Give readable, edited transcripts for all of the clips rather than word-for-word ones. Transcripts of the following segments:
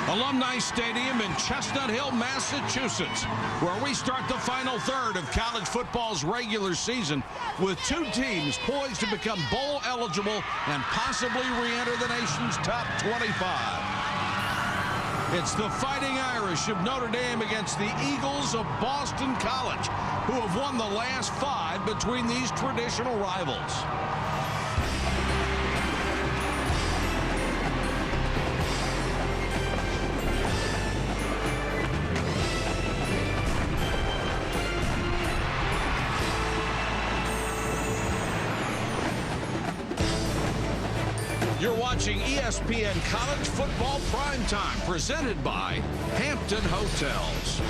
Alumni Stadium in Chestnut Hill, Massachusetts, where we start the final third of college football's regular season with two teams poised to become bowl eligible and possibly re-enter the nation's top 25. It's the Fighting Irish of Notre Dame against the Eagles of Boston College, who have won the last 5 between these traditional rivals. You're watching ESPN College Football Primetime, presented by Hampton Hotels.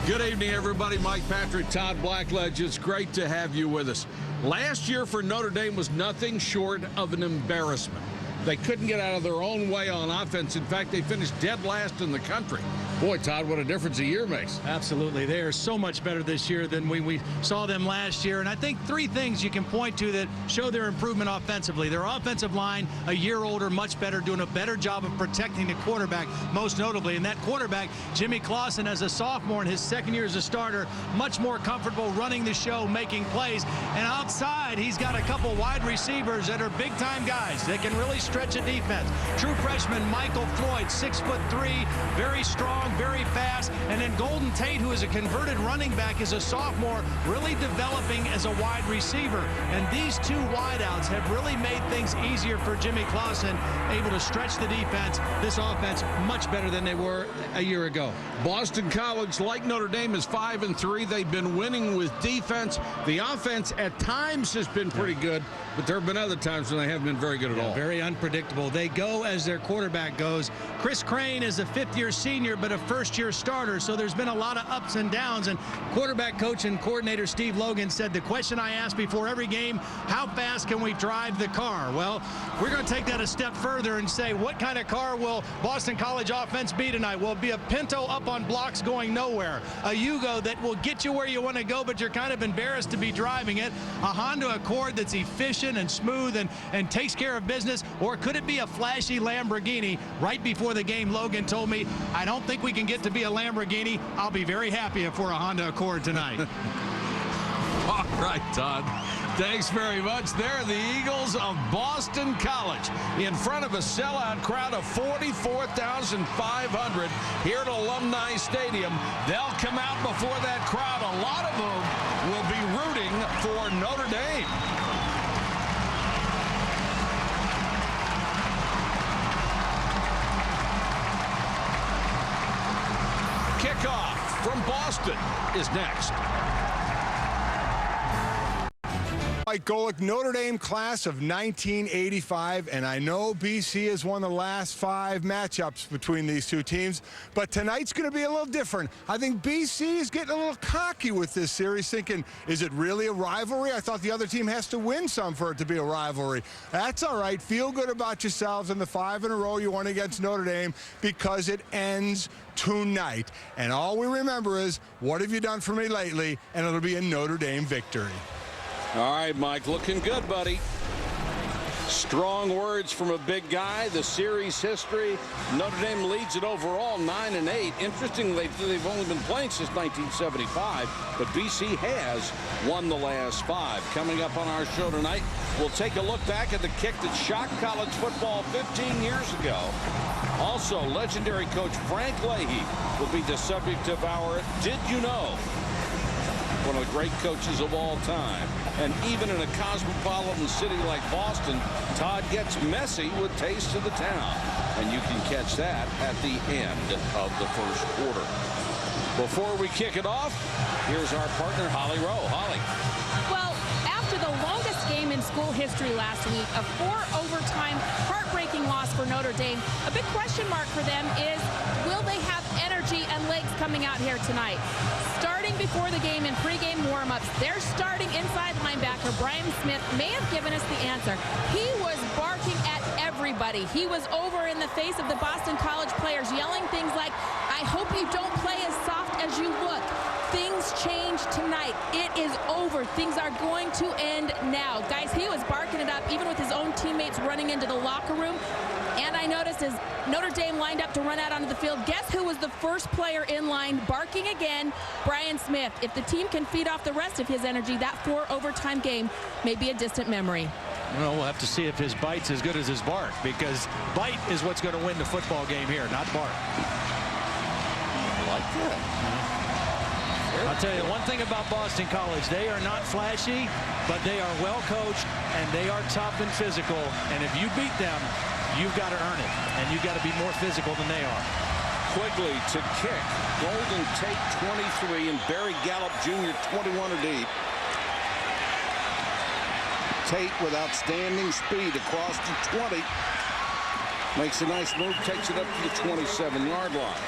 Good evening, everybody. Mike Patrick, Todd Blackledge. It's great to have you with us. Last year for Notre Dame was nothing short of an embarrassment. They couldn't get out of their own way on offense. In fact, they finished dead last in the country. Boy, Todd, what a difference a year makes. Absolutely. They are so much better this year than we saw them last year. And I think 3 things you can point to that show their improvement offensively. Their offensive line, a year older, much better, doing a better job of protecting the quarterback, most notably. And that quarterback, Jimmy Clausen, as a sophomore in his 2nd year as a starter, much more comfortable running the show, making plays. And outside, he's got a couple wide receivers that are big-time guys that can really stretch a defense. True freshman Michael Floyd, 6'3", very strong, very fast. And then Golden Tate, who is a converted running back, is a sophomore, really developing as a wide receiver. And these 2 wideouts have really made things easier for Jimmy Clausen, able to stretch the defense. This offense much better than they were a year ago. Boston College, like Notre Dame, is 5-3. They've been winning with defense. The offense at times has been pretty good, but there have been other times when they haven't been very good at all. Very unpredictable. They go as their quarterback goes. Chris Crane is a 5th-year senior, but a 1st-year starter, so there's been a lot of ups and downs. And quarterback coach and coordinator Steve Logan said the question I ask before every game, how fast can we drive the car? Well, we're going to take that a step further and say, what kind of car will Boston College offense be tonight? Will it be a Pinto up on blocks going nowhere? A Yugo that will get you where you want to go, but you're kind of embarrassed to be driving it? A Honda Accord that's efficient and smooth and takes care of business? Or could it be a flashy Lamborghini? Right before the game, Logan told me, I don't think we can get to be a Lamborghini. I'll be very happy if we're a Honda Accord tonight. All right, Todd. Thanks very much. They're the Eagles of Boston College in front of a sellout crowd of 44,500 here at Alumni Stadium. They'll come out before that crowd. A lot of them will be rooting for Notre Dame. Kickoff from Boston is next. Mike Golick, Notre Dame class of 1985, and I know BC has won the last 5 matchups between these 2 teams, but tonight's going to be a little different. I think BC is getting a little cocky with this series, thinking, is it really a rivalry? I thought the other team has to win some for it to be a rivalry. That's all right. Feel good about yourselves in the 5 in a row you won against Notre Dame, because it ends tonight. And all we remember is, what have you done for me lately? And it'll be a Notre Dame victory. All right, Mike, looking good, buddy. Strong words from a big guy. The series history, Notre Dame leads it overall 9-8. Interestingly, they've only been playing since 1975, but BC has won the last 5. Coming up on our show tonight, we'll take a look back at the kick that shocked college football 15 years ago. Also, legendary coach Frank Leahy will be the subject of our Did You Know? One of the great coaches of all time. And even in a cosmopolitan city like Boston, Todd gets messy with Taste of the Town. And you can catch that at the end of the 1st quarter. Before we kick it off, here's our partner, Holly Rowe. Holly. Well, after the longest game in school history last week, a 4-overtime heartbreaking loss for Notre Dame, a big question mark for them is, will they have energy and legs coming out here tonight? Starting before the game in pregame warm-ups, their starting inside linebacker, Brian Smith, may have given us the answer. He was barking at everybody. He was over in the face of the Boston College players, yelling things like, I hope you don't play as soft as you look. Things change tonight. It is over. Things are going to end now. Guys, he was barking it up, even with his own teammates running into the locker room. And I noticed as Notre Dame lined up to run out onto the field, guess who was the first player in line barking again? Brian Smith. If the team can feed off the rest of his energy, that 4 overtime game may be a distant memory. Well, we'll have to see if his bite's as good as his bark, because bite is what's going to win the football game here, not bark. I like that. I'll tell you one thing about Boston College. They are not flashy, but they are well coached, and they are tough and physical. And if you beat them, you've got to earn it, and you've got to be more physical than they are. Quigley to kick. Golden Tate 23 and Barry Gallup Jr. 21 are deep. Tate with outstanding speed across the 20. Makes a nice move, takes it up to the 27-yard line.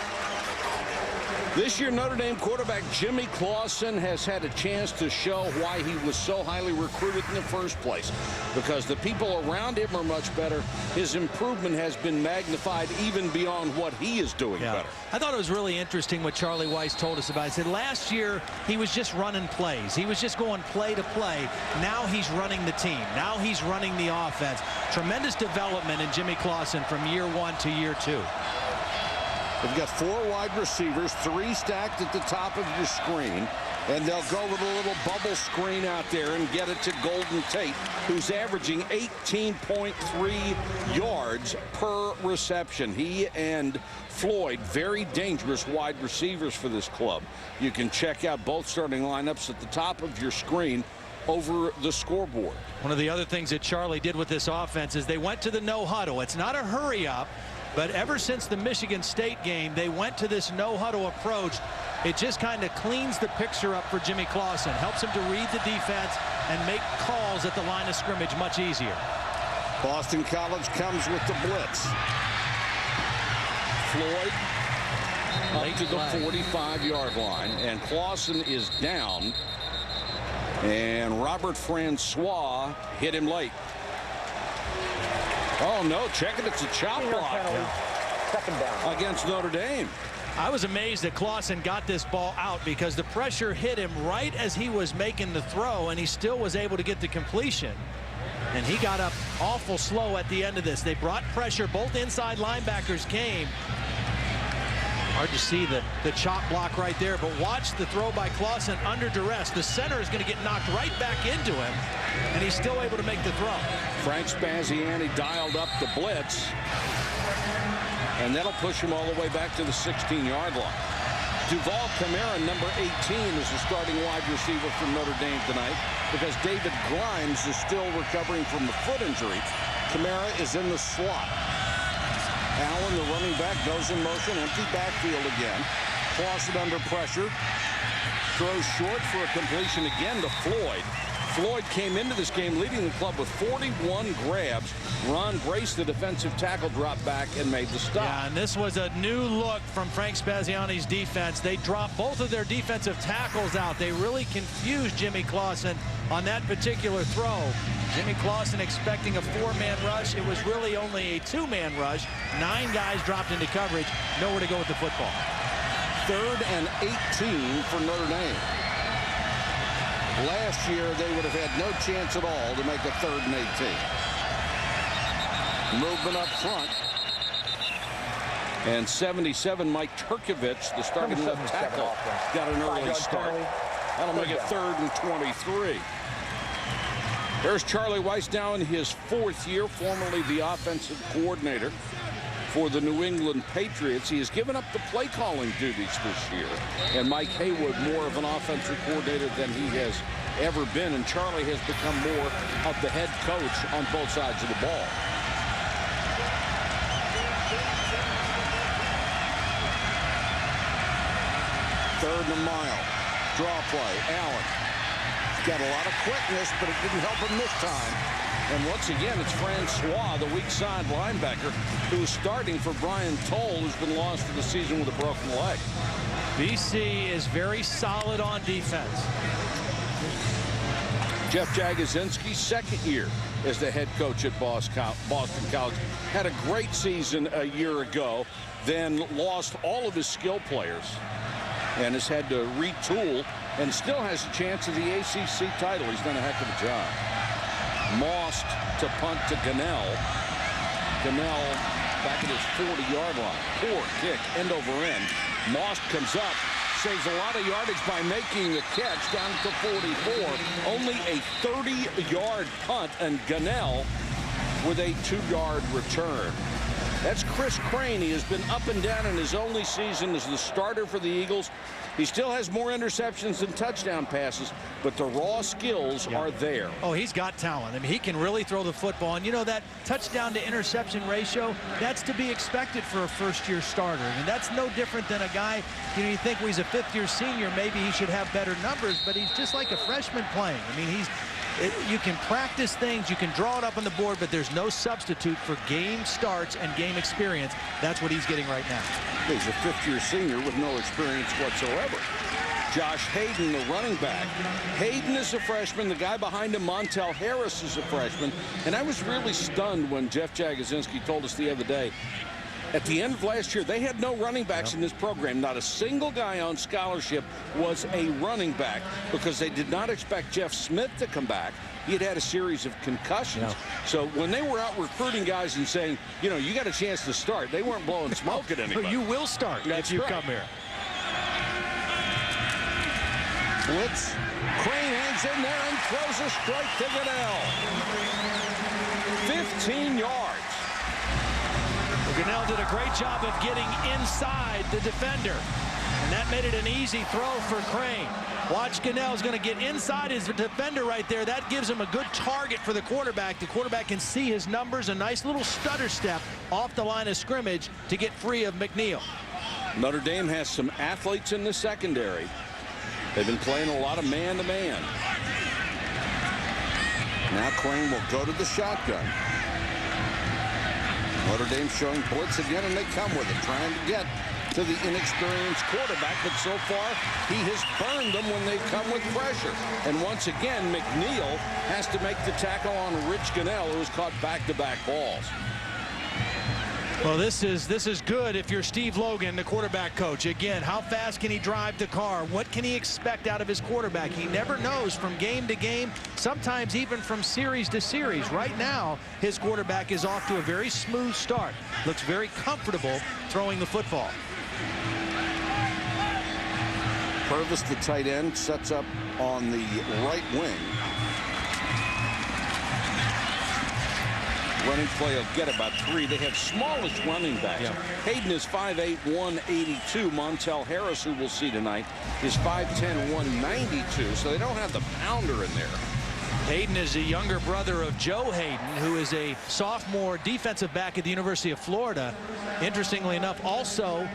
This year, Notre Dame quarterback Jimmy Clausen has had a chance to show why he was so highly recruited in the first place. Because the people around him are much better. His improvement has been magnified even beyond what he is doing better. I thought it was really interesting what Charlie Weiss told us about. He said last year he was just running plays. He was just going play to play. Now he's running the team. Now he's running the offense. Tremendous development in Jimmy Clausen from year 1 to year 2. They've got 4 wide receivers, 3 stacked at the top of your screen, and they'll go with a little bubble screen out there and get it to Golden Tate, who's averaging 18.3 yards per reception. He and Floyd, very dangerous wide receivers for this club. You can check out both starting lineups at the top of your screen over the scoreboard. One of the other things that Charlie did with this offense is they went to the no huddle. It's not a hurry up. But ever since the Michigan State game, they went to this no-huddle approach. It just kind of cleans the picture up for Jimmy Clausen, helps him to read the defense and make calls at the line of scrimmage much easier. Boston College comes with the blitz. Floyd up to the 45-yard line, and Clausen is down. And Robert Francois hit him late. Oh, no, check it. It's a chop block against Notre Dame. I was amazed that Clausen got this ball out because the pressure hit him right as he was making the throw, and he still was able to get the completion. And he got up awful slow at the end of this. They brought pressure. Both inside linebackers came. Hard to see the chop block right there, but watch the throw by Clausen under duress. The center is going to get knocked right back into him, and he's still able to make the throw. Frank Spaziani dialed up the blitz, and that'll push him all the way back to the 16-yard line. Duval Camara, number 18, is the starting wide receiver for Notre Dame tonight because David Grimes is still recovering from a foot injury. Camara is in the slot. Allen, the running back, goes in motion. Empty backfield again. Clausen under pressure. Throws short for a completion again to Floyd. Floyd came into this game leading the club with 41 grabs. Ron Grace, the defensive tackle, dropped back and made the stop. Yeah, and this was a new look from Frank Spaziani's defense. They dropped both of their defensive tackles out. They really confused Jimmy Clausen on that particular throw. Jimmy Clausen expecting a 4-man rush. It was really only a 2-man rush. 9 guys dropped into coverage. Nowhere to go with the football. 3rd and 18 for Notre Dame. Last year, they would have had no chance at all to make a 3rd and 18. Movement up front. And 77, Mike Turkovich, the starting left tackle, got an early start. That'll make it 3rd and 23. There's Charlie Weiss now in his 4th year, formerly the offensive coordinator for the New England Patriots. He has given up the play calling duties this year. And Mike Haywood more of an offensive coordinator than he has ever been. And Charlie has become more of the head coach on both sides of the ball. Third and a mile. Draw play. Allen. Got a lot of quickness, but it didn't help him this time. And once again, it's Francois, the weak side linebacker, who's starting for Brian Toll, who's been lost for the season with a broken leg. BC is very solid on defense. Jeff Jagosinski, 2nd year as the head coach at Boston College. Had a great season a year ago, then lost all of his skill players and has had to retool and still has a chance of the ACC title. He's done a heck of a job. Moss to punt to Gunnell. Gunnell Notre 40-yard line. Poor kick, end over end. Moss comes up, saves a lot of yardage by making the catch down to 44. Only a 30-yard punt, and Gunnell with a 2-yard return. That's Chris Crane. He has been up and down in his only season as the starter for the Eagles. He still has more interceptions than touchdown passes, but the raw skills are there. Oh, he's got talent. I mean, he can really throw the football. And, you know, that touchdown to interception ratio, that's to be expected for a first-year starter. I mean, that's no different than a guy, you know, you think when he's a fifth-year senior, maybe he should have better numbers, but he's just like a freshman playing. I mean, you can practice things, you can draw it up on the board, but there's no substitute for game starts and game experience. That's what he's getting right now. He's a fifth-year senior with no experience whatsoever. Josh Hayden, the running back. Hayden is a freshman. The guy behind him, Montel Harris, is a freshman. And I was really stunned when Jeff Jagodzinski told us the other day, at the end of last year, they had no running backs in this program. Not a single guy on scholarship was a running back because they did not expect Jeff Smith to come back. He had had a series of concussions. So when they were out recruiting guys and saying, you know, you got a chance to start, they weren't blowing smoke at anybody. You will start if you come here. Blitz. Crane hangs in there and throws a strike to Gunnell. 15 yards. Gunnell did a great job of getting inside the defender, and that made it an easy throw for Crane. Watch, Gunnell is going to get inside his defender right there. That gives him a good target for the quarterback. The quarterback can see his numbers. A nice little stutter step off the line of scrimmage to get free of McNeil. Notre Dame has some athletes in the secondary. They've been playing a lot of man-to-man. Now Crane will go to the shotgun. Notre Dame showing blitz again, and they come with it, trying to get to the inexperienced quarterback, but so far he has burned them when they've come with pressure. And once again, McNeil has to make the tackle on Rich Gunnell, who has caught back-to-back balls. Well, this is good if you're Steve Logan, the quarterback coach. Again, how fast can he drive the car? What can he expect out of his quarterback? He never knows from game to game, sometimes even from series to series. Right now, his quarterback is off to a very smooth start. Looks very comfortable throwing the football. Purvis, the tight end, sets up on the right wing. Running play will get about 3. They have smallest running backs. Hayden is 5'8", 182. Montel Harris, who we'll see tonight, is 5'10", 192. So they don't have the pounder in there. Hayden is the younger brother of Joe Hayden, who is a sophomore defensive back at the University of Florida. Interestingly enough, also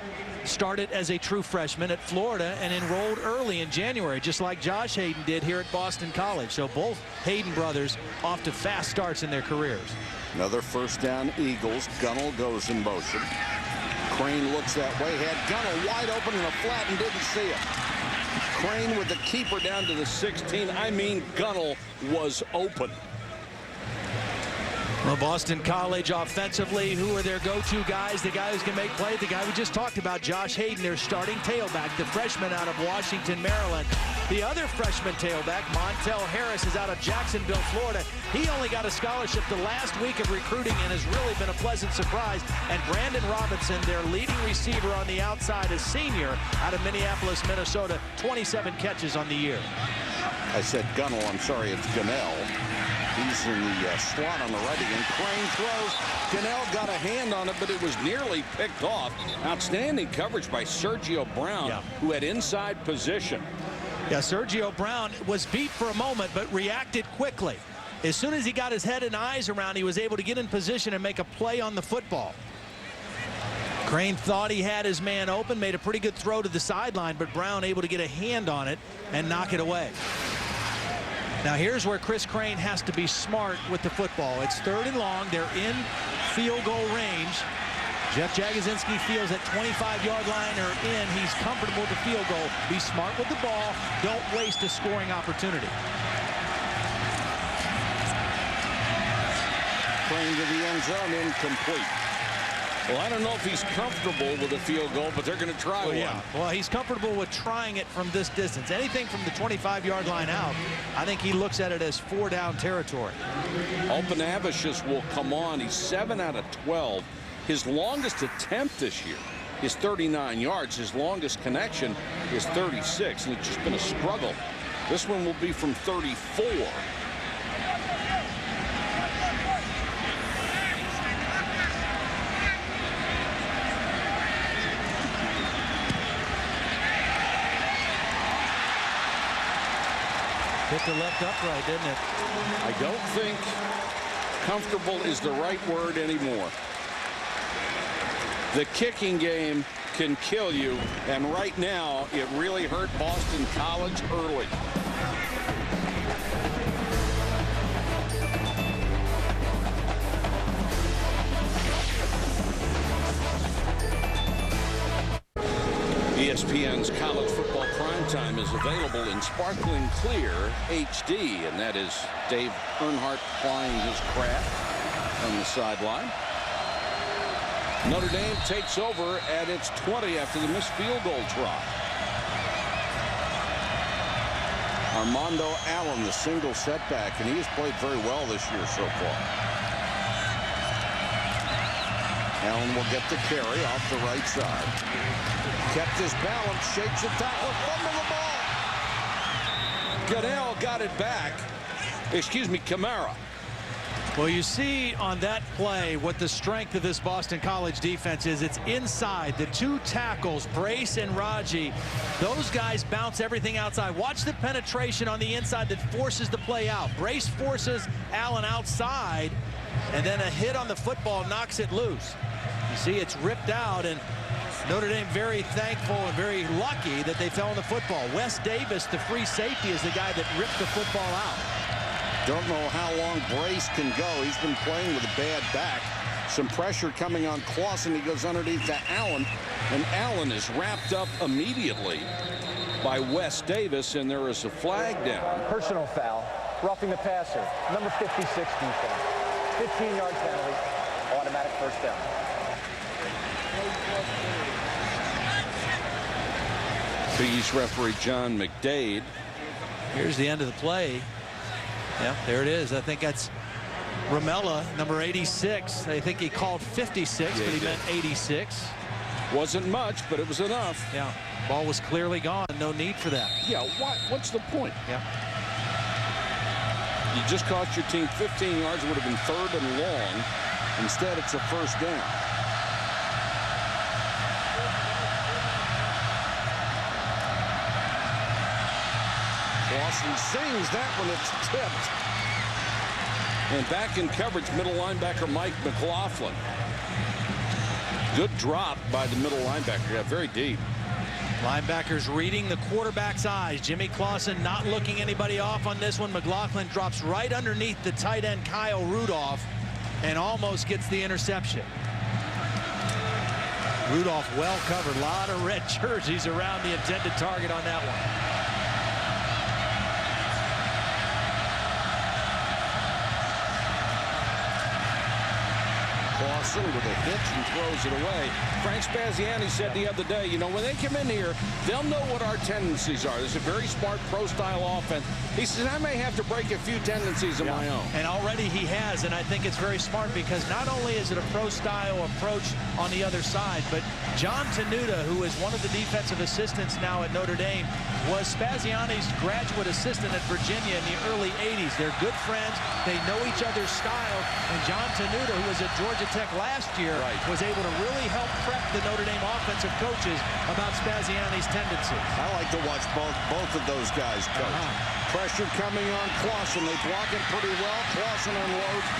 started as a true freshman at Florida and enrolled early in January, just like Josh Hayden did here at Boston College. So both Hayden brothers off to fast starts in their careers. Another first down, Eagles. Gunnell goes in motion. Crane looks that way. Had Gunnell wide open in the flat and didn't see it. Crane with the keeper down to the 16. I mean, Gunnell was open. Well, Boston College offensively, who are their go-to guys? The guy who's going to make plays, the guy we just talked about, Josh Hayden, their starting tailback, the freshman out of Washington, Maryland. The other freshman tailback, Montel Harris, is out of Jacksonville, Florida. He only got a scholarship the last week of recruiting and has really been a pleasant surprise. And Brandon Robinson, their leading receiver on the outside, a senior out of Minneapolis, Minnesota, 27 catches on the year. I said Gunnell. I'm sorry, it's Gunnell. He's in the slot on the right again. Crane throws. Gunnell got a hand on it, but it was nearly picked off. Outstanding coverage by Sergio Brown, who had inside position. Yeah, Sergio Brown was beat for a moment, but reacted quickly. As soon as he got his head and eyes around, he was able to get in position and make a play on the football. Crane thought he had his man open, made a pretty good throw to the sideline, but Brown able to get a hand on it and knock it away. Now here's where Chris Crane has to be smart with the football. It's 3rd and long. They're in field goal range. Jeff Jagodzinski feels at 25-yard line or in, he's comfortable with the field goal. Be smart with the ball. Don't waste a scoring opportunity. Crane to the end zone, incomplete. Well, I don't know if he's comfortable with a field goal, but they're going to try one. Yeah. Well, he's comfortable with trying it from this distance. Anything from the 25-yard line out, I think he looks at it as 4-down territory. Alpen Avicius will come on. He's 7 out of 12 His longest attempt this year is 39 yards. His longest connection is 36, and it's just been a struggle. This one will be from 34. Hit the left upright, didn't it? I don't think comfortable is the right word anymore. The kicking game can kill you, and right now it really hurt Boston College early. ESPN's college football primetime is available in sparkling clear HD, and that is Dave Earnhardt plying his craft on the sideline. Notre Dame takes over at its 20 after the missed field goal try. Armando Allen, the single setback, and he has played very well this year so far. Allen will get the carry off the right side. Kept his balance, shakes the tackle, fumble the ball. Goodell got it back. Excuse me, Kamara. Well, you see on that play what the strength of this Boston College defense is. It's inside. The two tackles, Brace and Raji, those guys bounce everything outside. Watch the penetration on the inside that forces the play out. Brace forces Allen outside, and then a hit on the football knocks it loose. You see it's ripped out, and Notre Dame very thankful and very lucky that they fell on the football. Wes Davis, the free safety, is the guy that ripped the football out. Don't know how long Brace can go. He's been playing with a bad back. Some pressure coming on Clausen. He goes underneath to Allen, and Allen is wrapped up immediately by Wes Davis, and there is a flag down. Personal foul, roughing the passer, number 56 defense. 15-yard penalty, automatic first down. Big East referee John McDade. Here's the end of the play. Yeah, there it is. I think that's Ramella, number 86. I think he called 56, but he meant 86. Wasn't much, but it was enough. Yeah, ball was clearly gone. No need for that. Yeah, what's the point? Yeah. You just cost your team 15 yards. It would have been 3rd and long. Instead, it's a first down. Clausen sings that one. It's tipped. And back in coverage, middle linebacker Mike McLaughlin. Good drop by the middle linebacker. Yeah, very deep. Linebackers reading the quarterback's eyes. Jimmy Clausen not looking anybody off on this one. McLaughlin drops right underneath the tight end Kyle Rudolph and almost gets the interception. Rudolph well covered. A lot of red jerseys around the intended target on that one. Clausen with a hitch and throws it away. Frank Spaziani said the other day, you know, when they come in here, they'll know what our tendencies are. There's a very smart pro-style offense. He says, I may have to break a few tendencies of my own. And already he has, and I think it's very smart because not only is it a pro-style approach on the other side, but John Tenuta, who is one of the defensive assistants now at Notre Dame, was Spaziani's graduate assistant at Virginia in the early 80s. They're good friends. They know each other's style. And John Tenuta, who was at Georgia Tech last year, was able to really help prep the Notre Dame offensive coaches about Spaziani's tendencies. I like to watch both of those guys coach. Pressure coming on Clausen. They block it pretty well. Clausen unloads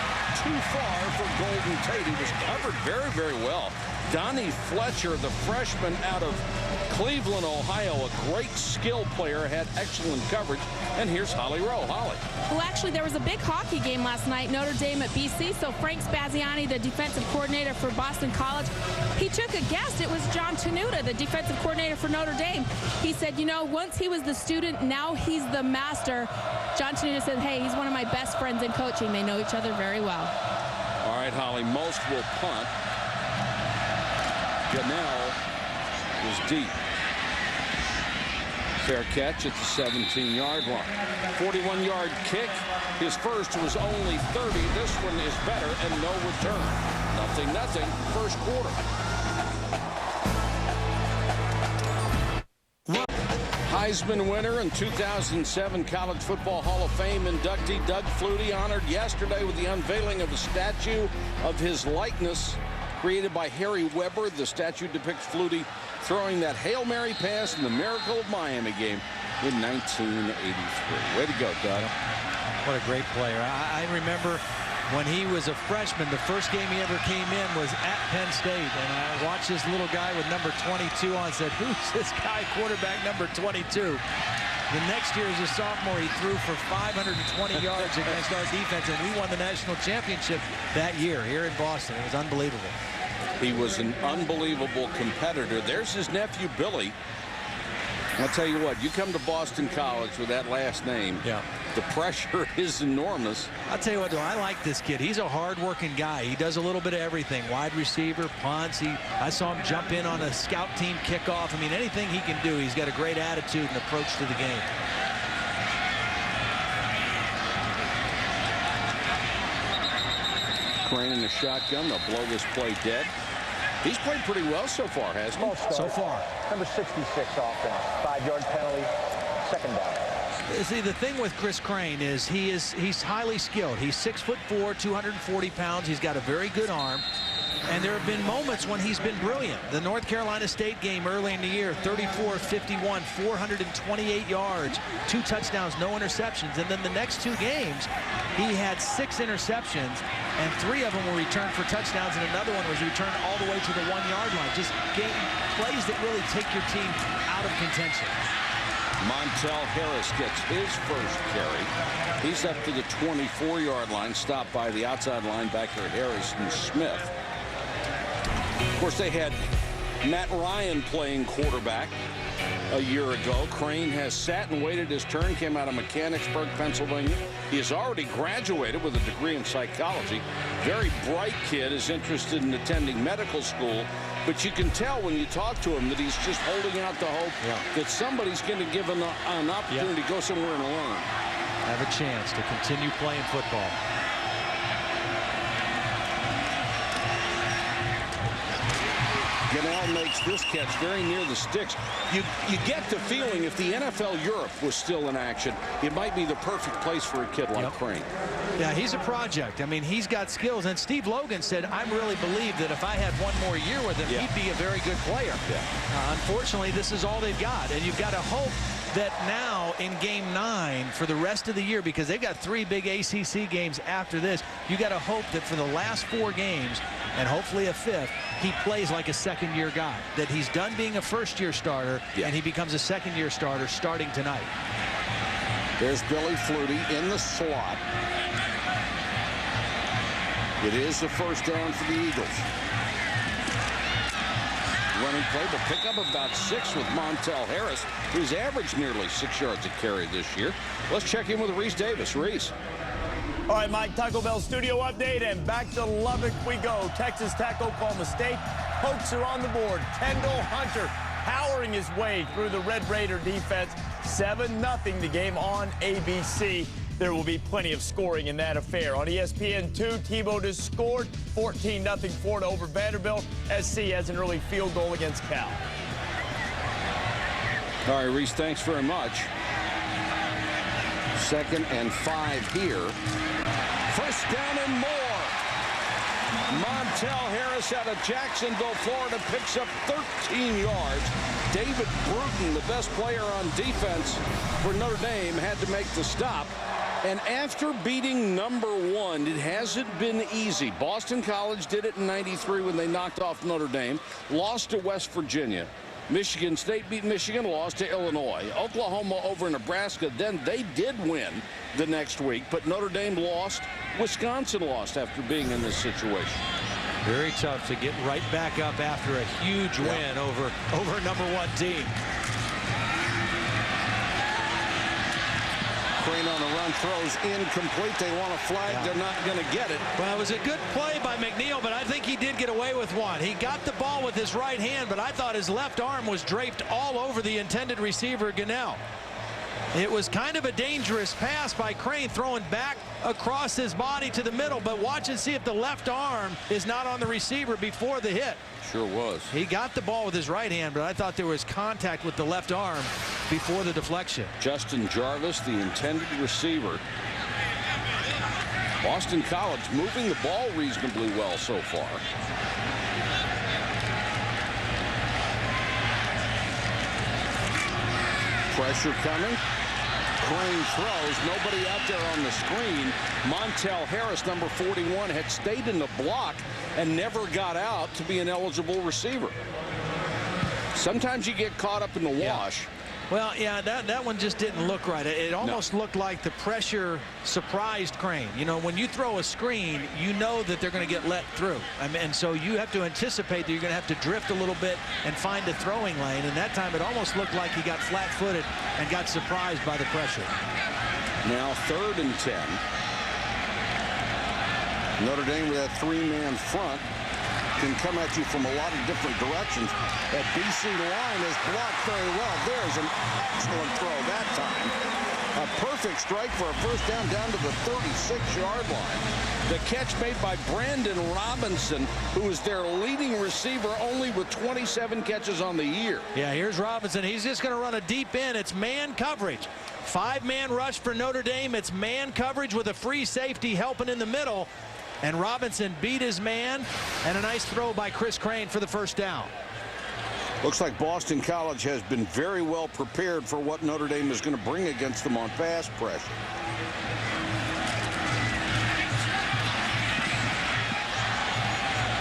too far for Golden Tate. He was covered very, very well. Donnie Fletcher, the freshman out of Cleveland, Ohio, a great skill player, had excellent coverage. And here's Holly Rowe. Holly. Well, actually, there was a big hockey game last night, Notre Dame at BC. So Frank Spaziani, the defensive coordinator for Boston College, he took a guess. It was John Tenuta, the defensive coordinator for Notre Dame. He said, you know, once he was the student, now he's the master. John Tenuta said, hey, he's one of my best friends in coaching. They know each other very well. All right, Holly, most will punt. Goodell is deep. Fair catch at the 17-yard line. 41-yard kick. His first was only 30. This one is better and no return. 0-0, first quarter. Heisman winner and 2007 College Football Hall of Fame inductee Doug Flutie honored yesterday with the unveiling of a statue of his likeness created by Harry Weber. The statue depicts Flutie throwing that Hail Mary pass in the Miracle of Miami game in 1983. Way to go, Donna. What a great player. I remember when he was a freshman, the first game he ever came in was at Penn State, and I watched this little guy with number 22 on and said, who's this guy, quarterback number 22? The next year as a sophomore, he threw for 520 yards against our defense, and we won the national championship that year here in Boston. It was unbelievable. He was an unbelievable competitor. There's his nephew, Billy. I'll tell you what, you come to Boston College with that last name, the pressure is enormous. I'll tell you what, though, I like this kid. He's a hard-working guy. He does a little bit of everything. Wide receiver, punts. I saw him jump in on a scout team kickoff. I mean, anything he can do. He's got a great attitude and approach to the game. Crane in the shotgun. They'll blow this play dead. He's played pretty well so far, hasn't he? So far. Number 66 offense. 5-yard penalty. Second down. See, the thing with Chris Crane is he's highly skilled. He's 6'4", 240 pounds. He's got a very good arm. And there have been moments when he's been brilliant. The North Carolina State game early in the year, 34-51, 428 yards, 2 touchdowns, no interceptions. And then the next 2 games, he had 6 interceptions, and 3 of them were returned for touchdowns, and another one was returned all the way to the 1-yard line. Just plays that really take your team out of contention. Montel Harris gets his first carry. He's up to the 24-yard line, stopped by the outside linebacker Harrison Smith. Of course, they had Matt Ryan playing quarterback a year ago. Crane has sat and waited his turn, came out of Mechanicsburg, Pennsylvania. He has already graduated with a degree in psychology. Very bright kid, is interested in attending medical school. But you can tell when you talk to him that he's just holding out the hope that somebody's going to give him an opportunity to go somewhere and learn. Have a chance to continue playing football. Ganell makes this catch very near the sticks. You get the feeling if the NFL Europe was still in action, it might be the perfect place for a kid like Crane. Yeah, he's a project. I mean, he's got skills. And Steve Logan said, I really believe that if I had one more year with him, he'd be a very good player. Unfortunately, this is all they've got. And you've got to hope that now in game 9 for the rest of the year, because they've got 3 big ACC games after this, you got to hope that for the last 4 games, and hopefully a 5th, he plays like a second-year guy, that he's done being a first-year starter, and he becomes a second-year starter starting tonight. There's Billy Flutie in the slot. It is the first down for the Eagles. Running play, but pick up about 6 with Montel Harris, who's averaged nearly 6 yards a carry this year. Let's check in with Reese Davis. Reese. All right, Mike, Taco Bell studio update, and back to Lubbock we go. Texas Tech, Oklahoma State. Pokes are on the board. Kendall Hunter powering his way through the Red Raider defense. 7-0 the game on ABC. There will be plenty of scoring in that affair. On ESPN2, Tebow just scored 14-0 Florida over Vanderbilt. SC has an early field goal against Cal. All right, Reese, thanks very much. 2nd and 5 here. First down and more. Montel Harris out of Jacksonville, Florida, picks up 13 yards. David Bruton, the best player on defense for Notre Dame, had to make the stop. And after beating number 1, it hasn't been easy. Boston College did it in '93 when they knocked off Notre Dame, lost to West Virginia. Michigan State beat Michigan, lost to Illinois. Oklahoma over Nebraska, then they did win the next week, but Notre Dame lost. Wisconsin lost after being in this situation. Very tough to get right back up after a huge win over a number 1 team. Crane on the run, throws incomplete. They want a flag. They're not going to get it. Well, it was a good play by McNeil, but I think he did get away with one. He got the ball with his right hand, but I thought his left arm was draped all over the intended receiver, Ganell. It was kind of a dangerous pass by Crane, throwing back across his body to the middle, but watch and see if the left arm is not on the receiver before the hit. Sure was. He got the ball with his right hand, but I thought there was contact with the left arm before the deflection. Justin Jarvis, the intended receiver. Boston College moving the ball reasonably well so far. Pressure coming. Crane throws. Nobody out there on the screen. Montel Harris, number 41, had stayed in the block and never got out to be an eligible receiver. Sometimes you get caught up in the wash. Well, yeah, that one just didn't look right. It almost looked like the pressure surprised Crane. You know, when you throw a screen, you know that they're going to get let through. And so you have to anticipate that you're going to have to drift a little bit and find a throwing lane. And that time it almost looked like he got flat-footed and got surprised by the pressure. Now 3rd and 10. Notre Dame with that 3-man front can come at you from a lot of different directions. That BC line is blocked very well. There's an excellent throw that time. A perfect strike for a first down to the 36-yard line. The catch made by Brandon Robinson, who is their leading receiver, only with 27 catches on the year. Yeah, here's Robinson. He's just going to run a deep in. It's man coverage. 5-man rush for Notre Dame. It's man coverage with a free safety helping in the middle. And Robinson beat his man, and a nice throw by Chris Crane for the first down. Looks like Boston College has been very well prepared for what Notre Dame is going to bring against them on pass pressure.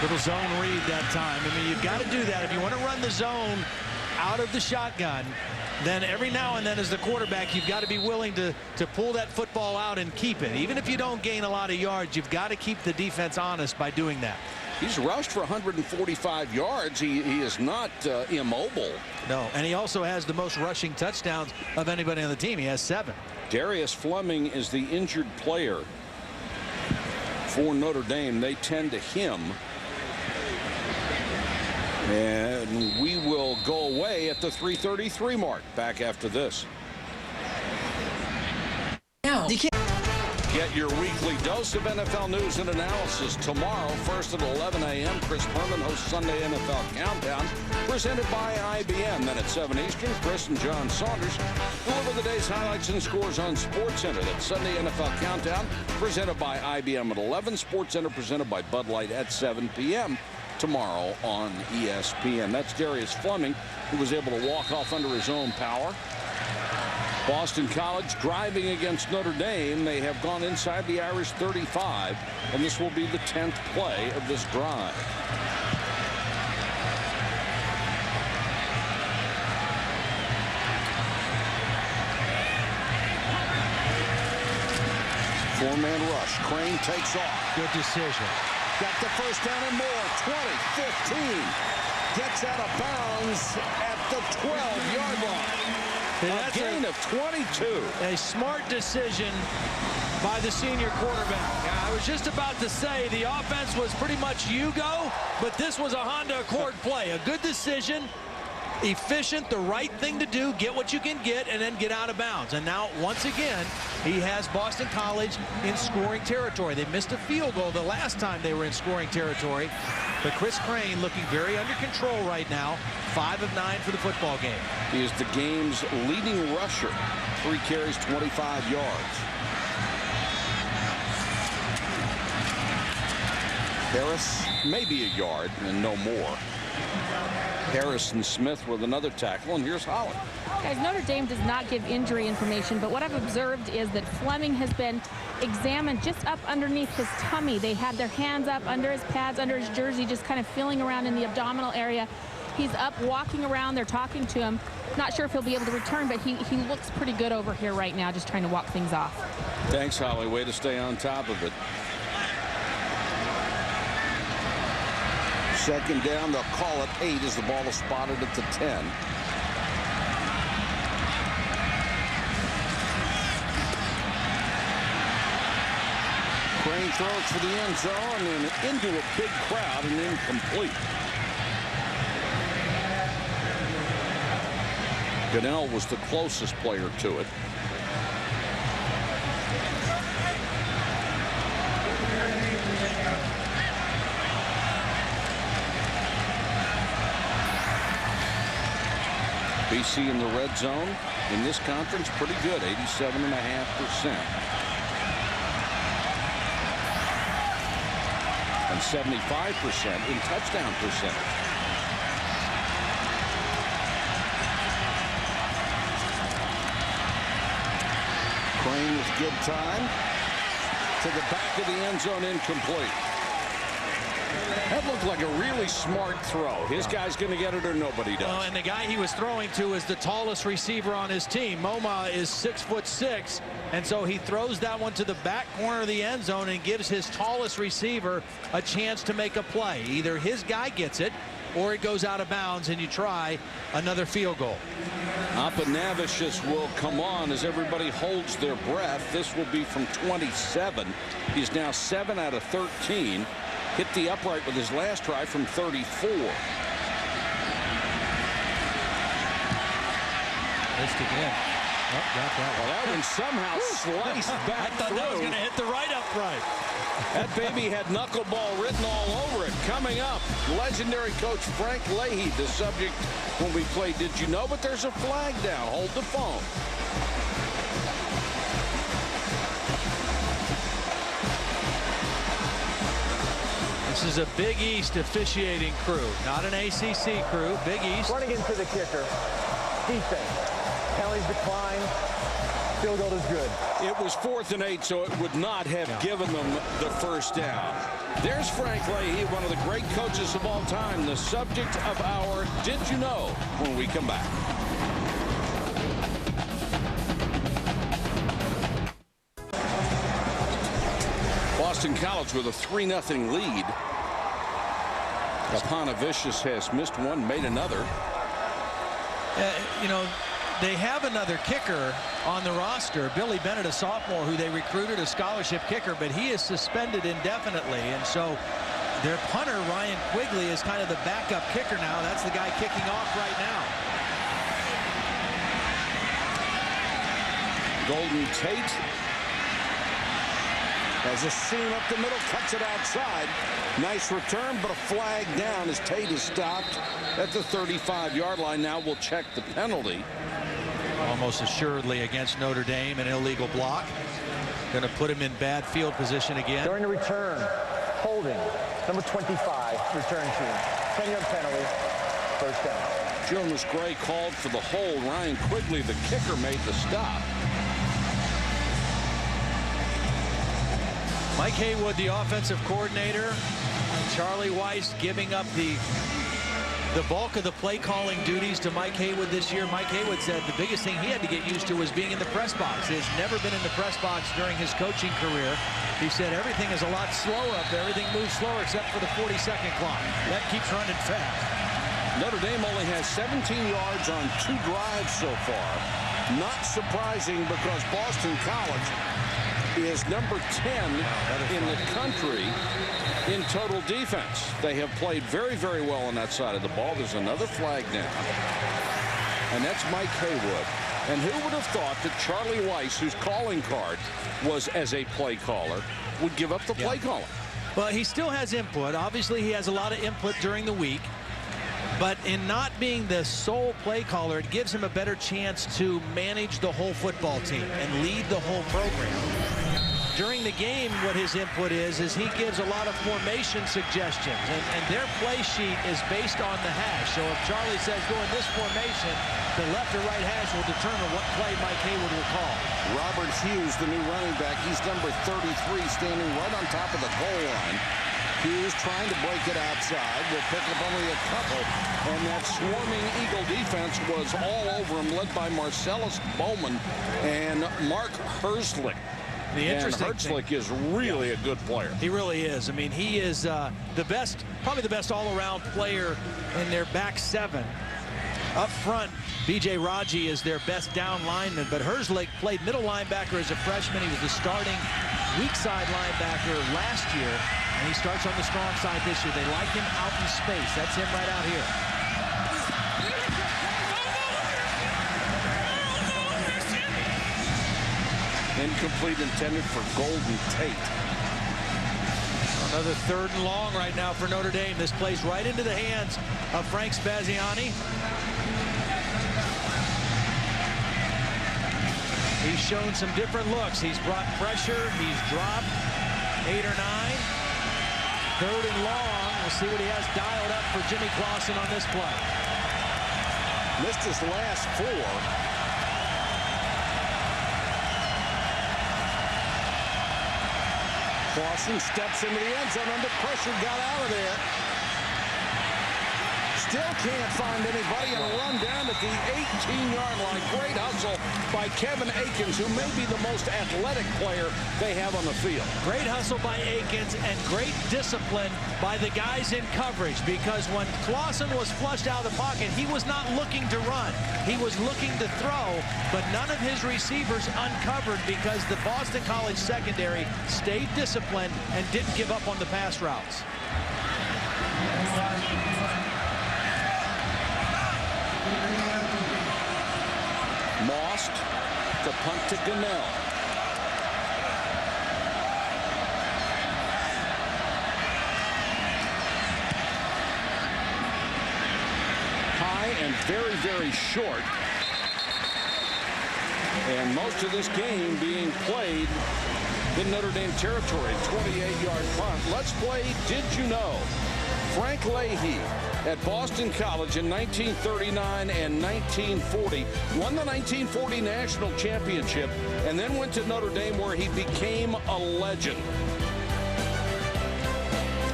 Little zone read that time. I mean, you've got to do that. If you want to run the zone out of the shotgun, then every now and then as the quarterback, you've got to be willing to pull that football out and keep it. Even if you don't gain a lot of yards, you've got to keep the defense honest by doing that. He's rushed for 145 yards. He is not immobile. No, and he also has the most rushing touchdowns of anybody on the team. He has 7. Darius Fleming is the injured player for Notre Dame. They tend to him. And we will go away at the 3:33 mark. Back after this. Now, get your weekly dose of NFL news and analysis tomorrow, first at 11 a.m. Chris Berman hosts Sunday NFL Countdown, presented by IBM. Then at 7 Eastern, Chris and John Saunders deliver the day's highlights and scores on SportsCenter. That's Sunday NFL Countdown, presented by IBM at 11. SportsCenter presented by Bud Light at 7 p.m. tomorrow on ESPN. That's Darius Fleming, who was able to walk off under his own power. Boston College driving against Notre Dame. They have gone inside the Irish 35, and this will be the 10th play of this drive. Four-man rush. Crane takes off. Good decision. Got the first down and more. 20, 15. Gets out of bounds at the 12-yard line. A gain of 22. A smart decision by the senior quarterback. I was just about to say the offense was pretty much you go, but this was a Honda Accord play. A good decision, efficient, the right thing to do, get what you can get, and then get out of bounds. And now, once again, he has Boston College in scoring territory. They missed a field goal the last time they were in scoring territory. But Chris Crane looking very under control right now. 5 of 9 for the football game. He is the game's leading rusher. 3 carries, 25 yards. Harris, maybe a yard and no more. Harrison Smith with another tackle, and here's Holland. Guys, Notre Dame does not give injury information, but what I've observed is that Fleming has been examined just up underneath his tummy. They had their hands up under his pads, under his jersey, just kind of feeling around in the abdominal area. He's up walking around. They're talking to him. Not sure if he'll be able to return, but he looks pretty good over here right now, just trying to walk things off. Thanks, Holly. Way to stay on top of it. Second down, they'll call it 8 as the ball is spotted at the 10. Crane throws for the end zone and into a big crowd and incomplete. Goodell was the closest player to it. BC in the red zone in this conference, pretty good, 87.5%. And 75% in touchdown percentage. Crane with good time to the back of the end zone, incomplete. That looked like a really smart throw. His guy's going to get it or nobody does. Well, and the guy he was throwing to is the tallest receiver on his team. Moma is 6'6", and so he throws that one to the back corner of the end zone and gives his tallest receiver a chance to make a play. Either his guy gets it or it goes out of bounds and you try another field goal. Apanavicius will come on as everybody holds their breath. This will be from 27. He's now 7 out of 13. Hit the upright with his last try from 34. Missed again. Oh, got that one. Well, that one somehow sliced back I thought through. that was going to hit the right upright. That baby had knuckleball written all over it. Coming up, legendary coach Frank Leahy, the subject when we played Did You Know? But there's a flag down. Hold the phone. This is a Big East officiating crew, not an ACC crew. Big East. Running into the kicker. Defense. Penalties decline. Field goal is good. It was 4th and 8, so it would not have given them the first down. There's Frank Leahy, one of the great coaches of all time, the subject of our Did You Know when we come back. Boston College with a 3-0 lead. Apanavicius has missed one, made another. You know, they have another kicker on the roster, Billy Bennett, a sophomore who they recruited, a scholarship kicker, but he is suspended indefinitely. And so their punter, Ryan Quigley, is kind of the backup kicker now. That's the guy kicking off right now. Golden Tate has a seam up the middle, cuts it outside. Nice return, but a flag down as Tate is stopped at the 35-yard line. Now we'll check the penalty. Almost assuredly against Notre Dame, an illegal block. Going to put him in bad field position again. During the return, holding, number 25, return team. 10-yard penalty, first down. Jonas Gray called for the hold. Ryan Quigley, the kicker, made the stop. Mike Haywood, the offensive coordinator. Charlie Weiss giving up the bulk of the play calling duties to Mike Haywood this year. Mike Haywood said the biggest thing he had to get used to was being in the press box. He has never been in the press box during his coaching career. He said everything is a lot slower up there. Everything moves slower except for the 40-second clock. That keeps running fast. Notre Dame only has 17 yards on 2 drives so far. Not surprising because Boston College is number 10 in the country in total defense. They have played very, very well on that side of the ball. There's another flag down. And that's Mike Haywood. And who would have thought that Charlie Weiss, whose calling card was as a play caller, would give up the play calling? Well, he still has input. Obviously, he has a lot of input during the week. But in not being the sole play caller, it gives him a better chance to manage the whole football team and lead the whole program. During the game, what his input is he gives a lot of formation suggestions, and their play sheet is based on the hash. So if Charlie says go in this formation, the left or right hash will determine what play Mike Haywood will call. Robert Hughes, the new running back, he's number 33, standing right on top of the goal line. Hughes trying to break it outside, will pick up only a couple, and that swarming Eagle defense was all over him, led by Marcellus Bowman and Mark Herzlich. The interesting and Herzlich is really a good player. He really is. I mean, he is the best, probably the best all-around player in their back seven. Up front, B.J. Raji is their best down lineman, but Herzlich played middle linebacker as a freshman. He was the starting weak side linebacker last year, and he starts on the strong side this year. They like him out in space. That's him right out here. Incomplete, intended for Golden Tate. Another 3rd and long right now for Notre Dame. This plays right into the hands of Frank Spaziani. He's shown some different looks. He's brought pressure. He's dropped 8 or 9. 3rd and long. We'll see what he has dialed up for Jimmy Clausen on this play. Missed his last 4. Clausen steps into the end zone under pressure, got out of there. Still can't find anybody, and a run down at the 18-yard line. Great hustle by Kevin Akins, who may be the most athletic player they have on the field. Great hustle by Akins and great discipline by the guys in coverage, because when Clausen was flushed out of the pocket, he was not looking to run. He was looking to throw, but none of his receivers uncovered because the Boston College secondary stayed disciplined and didn't give up on the pass routes. Most to punt to Gunnell. High and very, very short. And most of this game being played in Notre Dame territory. 28-yard punt. Let's play Did You Know? Frank Leahy at Boston College in 1939 and 1940, won the 1940 national championship, and then went to Notre Dame, where he became a legend.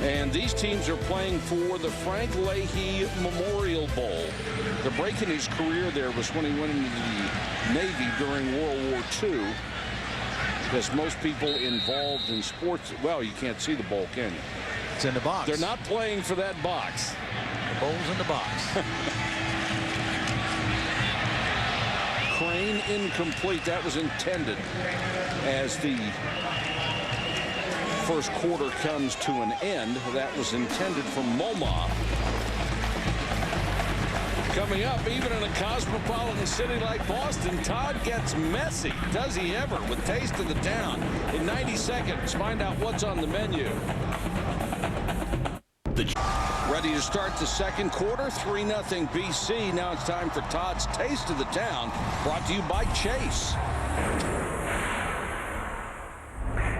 And these teams are playing for the Frank Leahy Memorial Bowl. The break in his career there was when he went into the Navy during World War II. Because most people involved in sports, well, you can't see the bowl, can you? It's in the box. They're not playing for that box. The bowl's in the box. Crane incomplete. That was intended as the first quarter comes to an end. That was intended for MoMA. Coming up, even in a cosmopolitan city like Boston, Todd gets messy. Does he ever? With Taste of the Town. In 90 seconds, find out what's on the menu. Ready to start the second quarter. 3-0 BC. Now it's time for Todd's Taste of the Town, brought to you by Chase.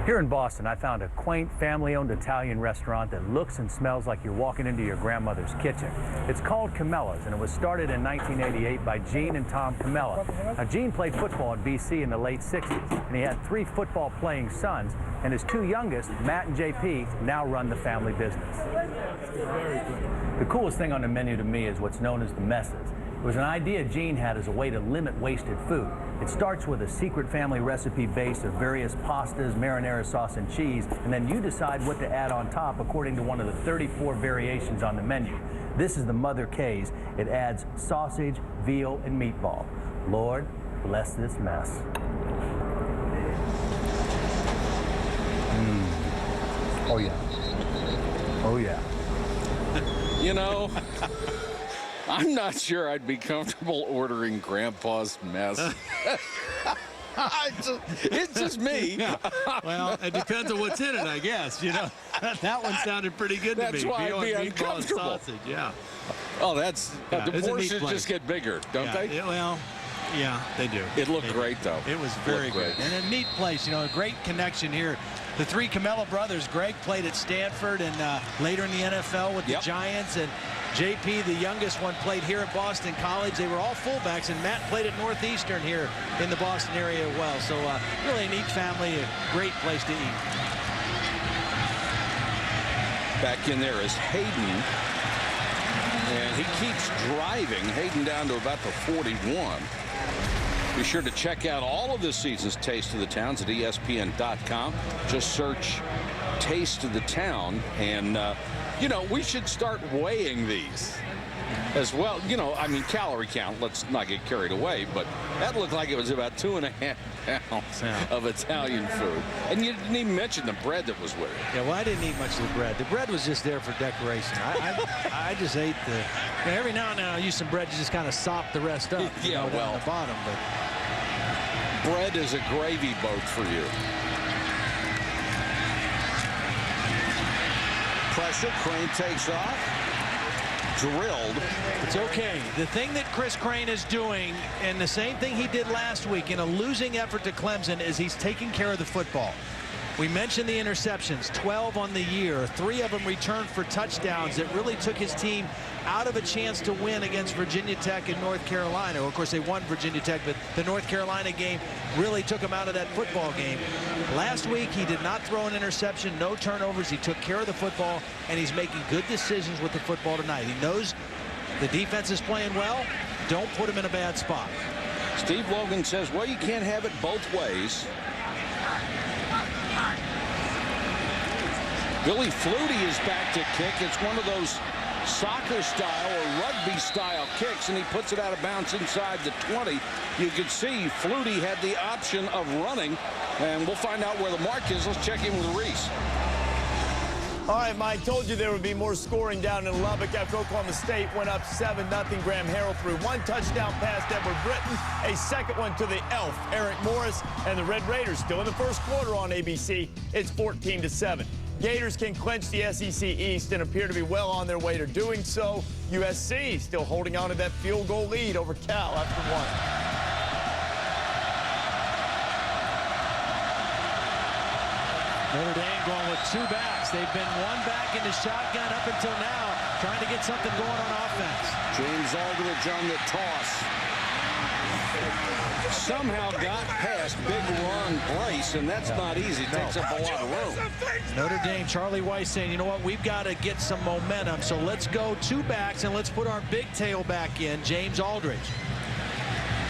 Here in Boston, I found a quaint family-owned Italian restaurant that looks and smells like you're walking into your grandmother's kitchen. It's called Camella's, and it was started in 1988 by Gene and Tom Camella. Now, Gene played football at BC in the late 60s, and he had 3 football-playing sons, and his 2 youngest, Matt and JP, now run the family business. The coolest thing on the menu to me is what's known as the messes. It was an idea Gene had as a way to limit wasted food. It starts with a secret family recipe base of various pastas, marinara sauce, and cheese, and then you decide what to add on top according to one of the 34 variations on the menu. This is the Mother K's. It adds sausage, veal, and meatball. Lord, bless this mess. Oh, yeah. Oh, yeah. You know, I'm not sure I'd be comfortable ordering Grandpa's mess. It's just me. Yeah. Well, it depends on what's in it, I guess. You know, that one sounded pretty good to me. That's why I'd be uncomfortable. Sausage, yeah. Oh, that's Yeah, the portions just get bigger, don't they? Yeah, well, yeah, they do. It looked great, though. It was very good. And a neat place, you know, a great connection here. The 3 Camella brothers, Greg played at Stanford and later in the NFL with the Giants, and JP, the youngest one, played here at Boston College. They were all fullbacks, and Matt played at Northeastern here in the Boston area as well. So really a neat family, a great place to eat. Back in there is Hayden, and he keeps driving. Hayden down to about the 41. Be sure to check out all of this season's Taste of the Towns at ESPN.com. Just search Taste of the Town, and you know, we should start weighing these as well. You know, I mean, calorie count, let's not get carried away, but that looked like it was about 2.5 pounds of Italian food. And you didn't even mention the bread that was with it. Yeah, well, I didn't eat much of the bread. The bread was just there for decoration. I just ate the, you know, every now and then I'll use some bread to just kind of sop the rest up. Yeah, you know, well, down the bottom, but bread is a gravy boat for you. Pressure, Crane takes off. drilled. It's okay. The thing that Chris Crane is doing, and the same thing he did last week in a losing effort to Clemson, is he's taking care of the football. We mentioned the interceptions, 12 on the year. 3 of them returned for touchdowns that really took his team out of a chance to win against Virginia Tech and North Carolina. Of course, they won Virginia Tech, but the North Carolina game really took him out of that football game. Last week, he did not throw an interception, no turnovers. He took care of the football, and he's making good decisions with the football tonight. He knows the defense is playing well. Don't put him in a bad spot. Steve Logan says, well, you can't have it both ways. Billy Flutie is back to kick. It's one of those soccer style or rugby style kicks, and he puts it out of bounds inside the 20. You could see Flutie had the option of running, and we'll find out where the mark is. Let's check in with Reese. All right, Mike, told you there would be more scoring down in Lubbock after Oklahoma State went up 7-0. Graham Harrell threw 1 touchdown pass to Edward Britton, a second one to the elf, Eric Morris, and the Red Raiders still in the first quarter on ABC. It's 14-7. Gators can clinch the SEC East and appear to be well on their way to doing so. USC still holding on to that field goal lead over Cal after 1. Notre Dame going with 2 backs. They've been 1 back in the shotgun up until now, trying to get something going on offense. James Aldridge on the toss. Somehow got past big Ron Bryce, and that's not easy. It takes up a lot of room. Notre Dame, Charlie Weiss saying, you know what, we've got to get some momentum, so let's go 2 backs and let's put our big tailback in, James Aldridge.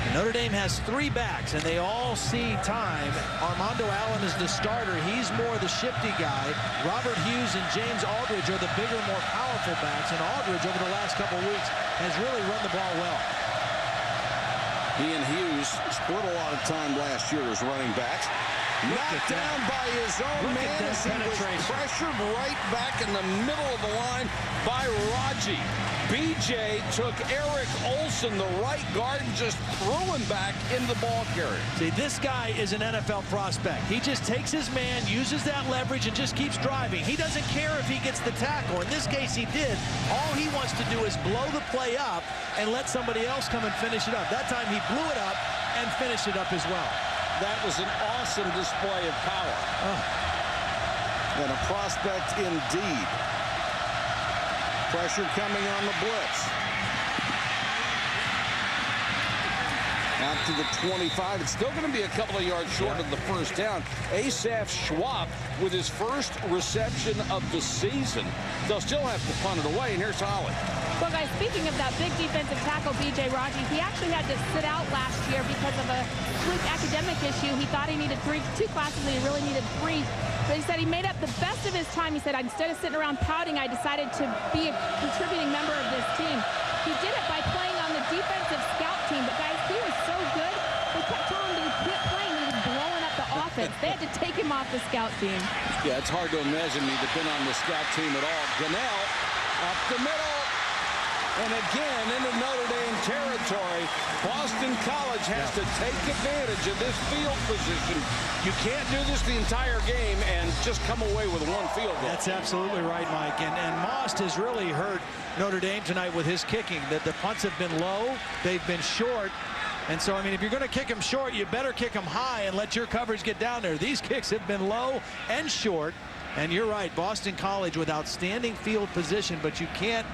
And Notre Dame has 3 backs, and they all see time. Armando Allen is the starter. He's more the shifty guy. Robert Hughes and James Aldridge are the bigger, more powerful backs, and Aldridge over the last couple weeks has really run the ball well. He and Hughes split a lot of time last year as running backs. Knocked down by his own man as he was pressured right back in the middle of the line by Raji. BJ took Eric Olson, the right guard, and just threw him back in the ball carrier. See, this guy is an NFL prospect. He just takes his man, uses that leverage, and just keeps driving. He doesn't care if he gets the tackle. In this case, he did. All he wants to do is blow the play up and let somebody else come and finish it up. That time, he blew it up and finished it up as well. That was an awesome display of power. And a prospect indeed. Pressure coming on the blitz. Out to the 25. It's still going to be a couple of yards short of the first down. Asaph Schwab with his first reception of the season. They'll still have to punt it away, and here's Holly. Well, guys, speaking of that big defensive tackle, B.J. Raji, he actually had to sit out last year because of a quick academic issue. He thought he needed 2 classes, and he really needed 3. But he said he made up the best of his time. He said, instead of sitting around pouting, I decided to be a contributing member of this team. He did it by playing on the defensive scout team. But, guys, he was so good, they kept telling him to quit playing. He was blowing up the offense. They had to take him off the scout team. Yeah, it's hard to imagine he'd have been on the scout team at all. Gunnell up the middle. And again, into Notre Dame territory, Boston College has to take advantage of this field position. You can't do this the entire game and just come away with 1 field goal. That's absolutely right, Mike. And Most has really hurt Notre Dame tonight with his kicking. The punts have been low. They've been short. And so, I mean, if you're going to kick them short, you better kick them high and let your coverage get down there. These kicks have been low and short. And you're right, Boston College with outstanding field position, but you can't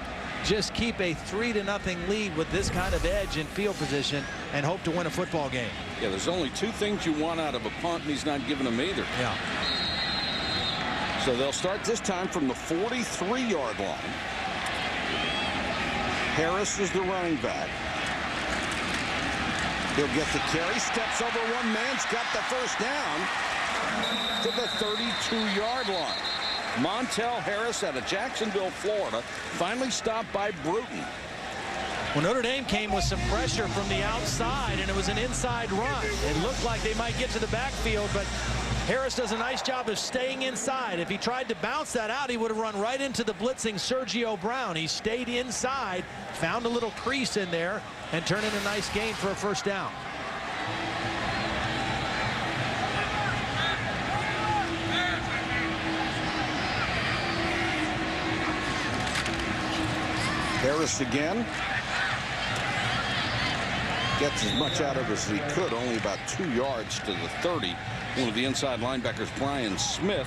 just keep a 3-0 lead with this kind of edge in field position and hope to win a football game. Yeah, there's only 2 things you want out of a punt, and he's not giving them either. Yeah. So they'll start this time from the 43-yard line. Harris is the running back. He'll get the carry, steps over 1 man, got the first down to the 32-yard line. Montel Harris out of Jacksonville, Florida, finally stopped by Bruton. Well, Notre Dame came with some pressure from the outside, and it was an inside run. It looked like they might get to the backfield, but Harris does a nice job of staying inside. If he tried to bounce that out, he would have run right into the blitzing Sergio Brown. He stayed inside, found a little crease in there, and turned in a nice gain for a first down. Harris again. Gets as much out of it as he could, only about 2 yards to the 30. One of the inside linebackers, Brian Smith,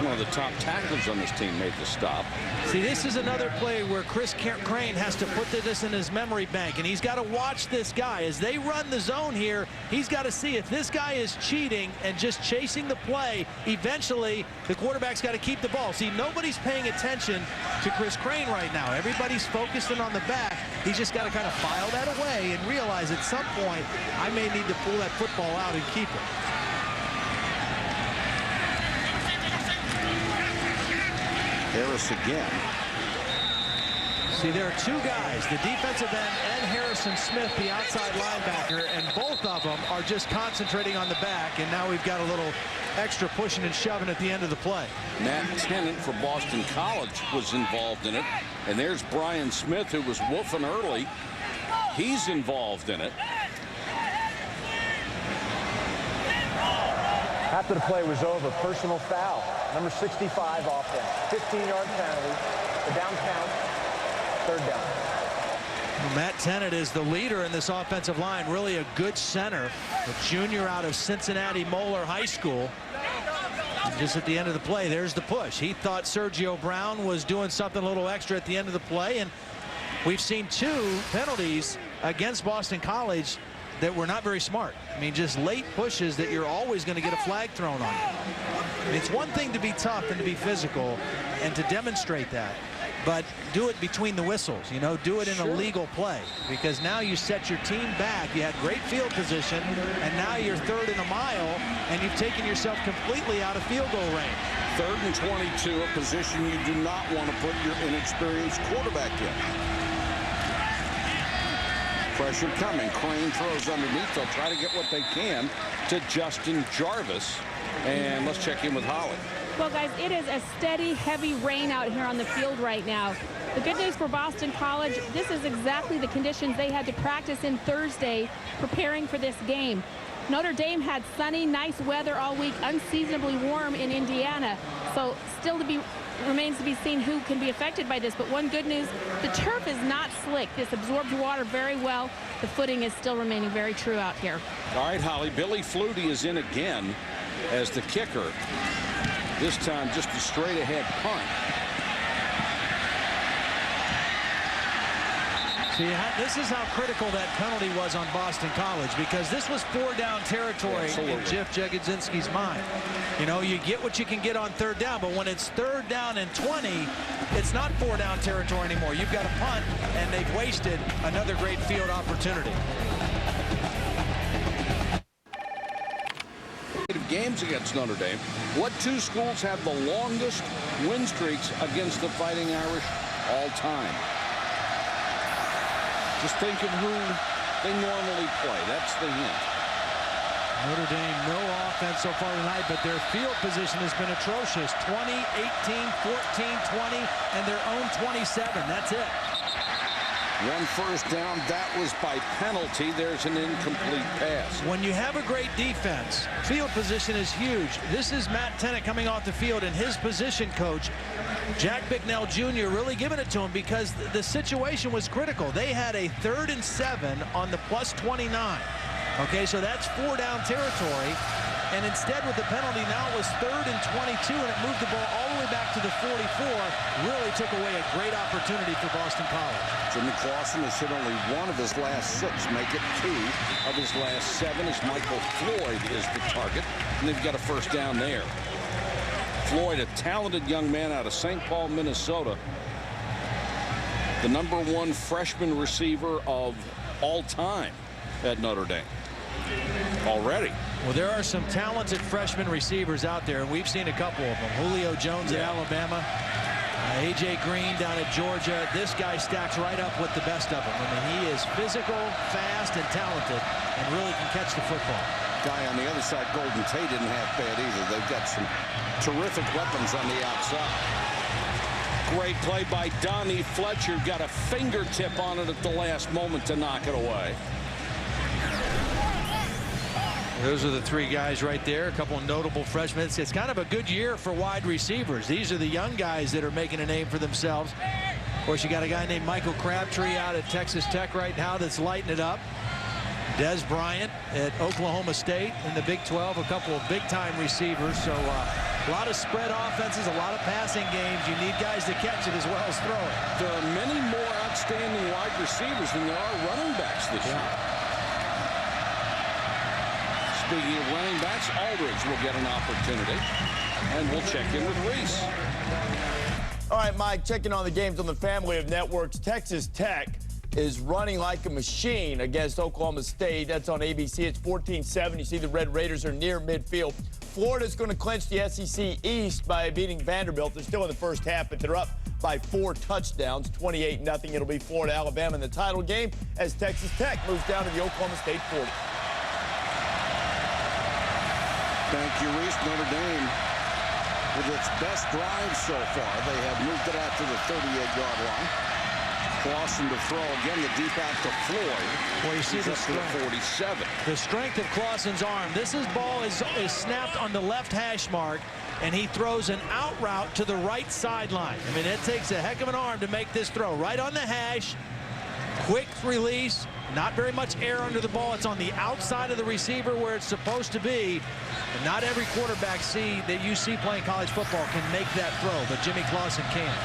one of the top tacklers on this team, made the stop. See, this is another play where Chris Crane has to put this in his memory bank, and he's got to watch this guy. As they run the zone here, he's got to see if this guy is cheating and just chasing the play. Eventually, the quarterback's got to keep the ball. See, nobody's paying attention to Chris Crane right now. Everybody's focusing on the back. He's just got to kind of file that away and realize at some point, I may need to pull that football out and keep it. Harris again. See, there are two guys, the defensive end and Harrison Smith, the outside linebacker, and both of them are just concentrating on the back, and now we've got a little extra pushing and shoving at the end of the play. Matt Tennant for Boston College was involved in it, and there's Brian Smith, who was woofing early. He's involved in it. After the play was over, personal foul. Number 65 offense. 15-yard penalty. The down count. 3rd down. Well, Matt Tennant is the leader in this offensive line. Really a good center. A junior out of Cincinnati Moeller High School. And just at the end of the play, there's the push. He thought Sergio Brown was doing something a little extra at the end of the play. And we've seen 2 penalties against Boston College that were not very smart. I mean, just late pushes that you're always going to get a flag thrown on you. I mean, it's one thing to be tough and to be physical and to demonstrate that, but do it between the whistles, you know, do it in a legal play, because now you set your team back. You had great field position, and now you're 3rd and a mile, and you've taken yourself completely out of field goal range. 3rd and 22, a position you do not want to put your inexperienced quarterback in. Pressure coming. Crane throws underneath. They'll try to get what they can to Justin Jarvis. And let's check in with Holly. Well, guys, it is a steady, heavy rain out here on the field right now. The good news for Boston College, this is exactly the conditions they had to practice in Thursday preparing for this game. Notre Dame had sunny, nice weather all week, unseasonably warm in Indiana. So still remains to be seen who can be affected by this. But one good news, the turf is not slick. This absorbs water very well. The footing is still remaining very true out here. All right, Holly, Billy Flutie is in again as the kicker. This time just a straight ahead punt. See, this is how critical that penalty was on Boston College, because this was 4-down territory in Jeff Jagodzinski's mind. You know, you get what you can get on 3rd down, but when it's 3rd down and 20, it's not 4-down territory anymore. You've got a punt, and they've wasted another great field opportunity. Games against Notre Dame. What 2 schools have the longest win streaks against the Fighting Irish all time? Just think of who they normally play. That's the hint. Notre Dame, no offense so far tonight, but their field position has been atrocious. 20, 18, 14, 20, and their own 27. That's it. 1 first down. That was by penalty. There's an incomplete pass. When you have a great defense, field position is huge. This is Matt Tennant coming off the field, and his position coach, Jack Bicknell Jr., really giving it to him because the situation was critical. They had a 3rd and 7 on the +29. Okay, so that's 4-down territory. And instead, with the penalty, now it was 3rd and 22, and it moved the ball all the way back to the 44. Really took away a great opportunity for Boston College. Jimmy Clausen has hit only 1 of his last 6, make it 2 of his last 7, as Michael Floyd is the target, and they've got a first down there. Floyd, a talented young man out of St. Paul, Minnesota, the #1 freshman receiver of all time at Notre Dame already. Well, there are some talented freshman receivers out there, and we've seen a couple of them. Julio Jones at Alabama, A.J. Green down at Georgia. This guy stacks right up with the best of them. I mean, he is physical, fast, and talented, and really can catch the football. Guy on the other side, Golden Tate, didn't have bad either. They've got some terrific weapons on the outside. Great play by Donnie Fletcher. Got a fingertip on it at the last moment to knock it away. Those are the 3 guys right there, a couple of notable freshmen. It's kind of a good year for wide receivers. These are the young guys that are making a name for themselves. Of course, you got a guy named Michael Crabtree out at Texas Tech right now that's lighting it up. Des Bryant at Oklahoma State in the Big 12, a couple of big-time receivers. So a lot of spread offenses, a lot of passing games. You need guys to catch it as well as throw it. There are many more outstanding wide receivers than there are running backs this year. Speaking of running backs, Aldridge will get an opportunity, and we'll check in with Reese. All right, Mike, checking on the games on the family of networks. Texas Tech is running like a machine against Oklahoma State. That's on ABC. It's 14-7. You see the Red Raiders are near midfield. Florida's going to clinch the SEC East by beating Vanderbilt. They're still in the first half, but they're up by 4 touchdowns, 28-0. It'll be Florida-Alabama in the title game as Texas Tech moves down to the Oklahoma State 40. Thank you, Reese. Notre Dame, with its best drive so far, they have moved it out to the 38-yard line. Clausen to throw again, the deep out to Floyd. Well, you see the strength. 47. The strength of Clausen's arm. This ball is snapped on the left hash mark, and he throws an out route to the right sideline. I mean, it takes a heck of an arm to make this throw. Right on the hash, quick release, not very much air under the ball. It's on the outside of the receiver where it's supposed to be. And not every quarterback that you see playing college football can make that throw, but Jimmy Clausen can.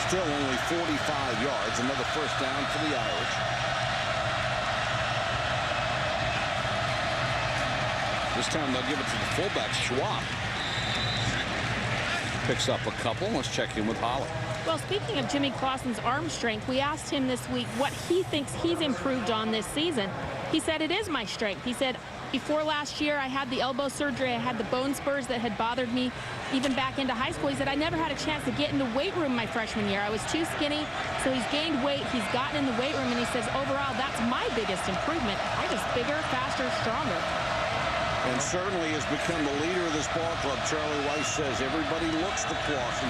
Still only 45 yards, another first down for the Irish. This time they'll give it to the fullback, Schwab. Picks up a couple. Let's check in with Holland. Well, speaking of Jimmy Clausen's arm strength, we asked him this week what he thinks he's improved on this season. He said, it is my strength. He said, before last year, I had the elbow surgery. I had the bone spurs that had bothered me even back into high school. He said, I never had a chance to get in the weight room my freshman year. I was too skinny, so he's gained weight. He's gotten in the weight room, and he says, overall, that's my biggest improvement. I'm just bigger, faster, stronger. And certainly has become the leader of this ball club. Charlie Weiss says everybody looks to Clausen.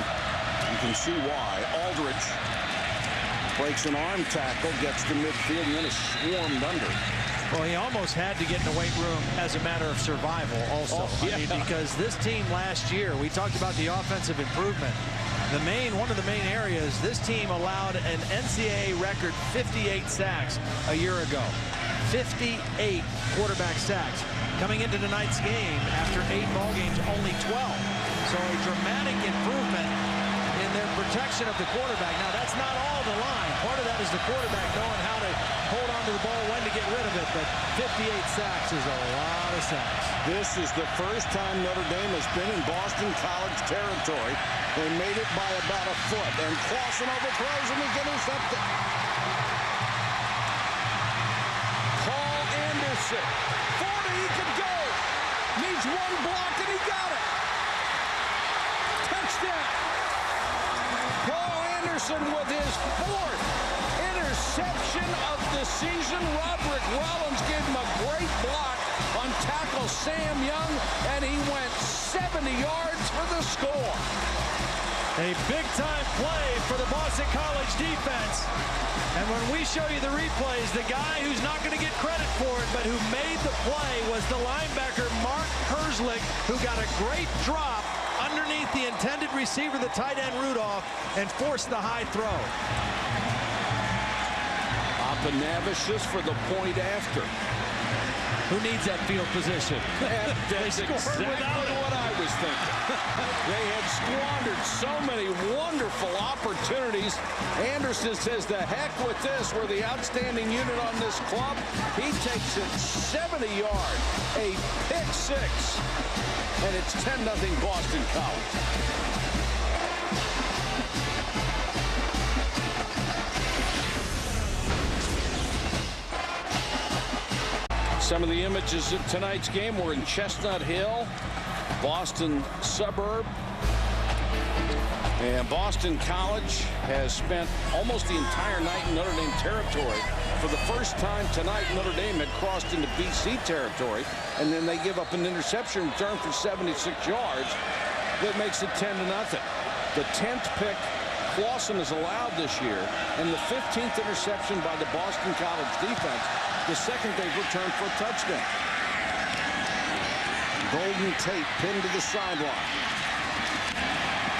You can see why. Aldridge breaks an arm tackle, gets to midfield, and then is swarmed under. Well, he almost had to get in the weight room as a matter of survival also. Oh, yeah. I mean, because this team last year, we talked about the offensive improvement. One of the main areas, this team allowed an NCAA record 58 sacks a year ago. 58 quarterback sacks. Coming into tonight's game, after 8 ball games, only 12. So a dramatic improvement in their protection of the quarterback. Now, that's not all the line. Part of that is the quarterback knowing how to hold on to the ball, when to get rid of it, but 58 sacks is a lot of sacks. This is the first time Notre Dame has been in Boston College territory. They made it by about a foot, and Clausen overthrows and is intercepted. Paul Anderson, 40, he could go. Needs one block, and he got it. Touchdown. Paul Anderson with his 4th interception of the season. Roderick Rollins gave him a great block on tackle Sam Young, and he went 70 yards for the score. A big-time play for the Boston College defense. And when we show you the replays, the guy who's not going to get credit for it, but who made the play, was the linebacker Mark Herzlich, who got a great drop underneath the intended receiver, the tight end Rudolph, and forced the high throw. Papanevis for the point after. Who needs that field position? That's exactly what I was thinking. They had squandered so many wonderful opportunities. Anderson says, the heck with this. We're the outstanding unit on this club. He takes it 70 yards, a pick 6, and it's 10-0 Boston College. Some of the images of tonight's game were in Chestnut Hill, Boston suburb. And Boston College has spent almost the entire night in Notre Dame territory. For the first time tonight, Notre Dame had crossed into BC territory, and then they give up an interception return for 76 yards. That makes it 10-0. The 10th pick Clausen has allowed this year, and the 15th interception by the Boston College defense, the second they've returned for a touchdown. Golden Tate pinned to the sideline.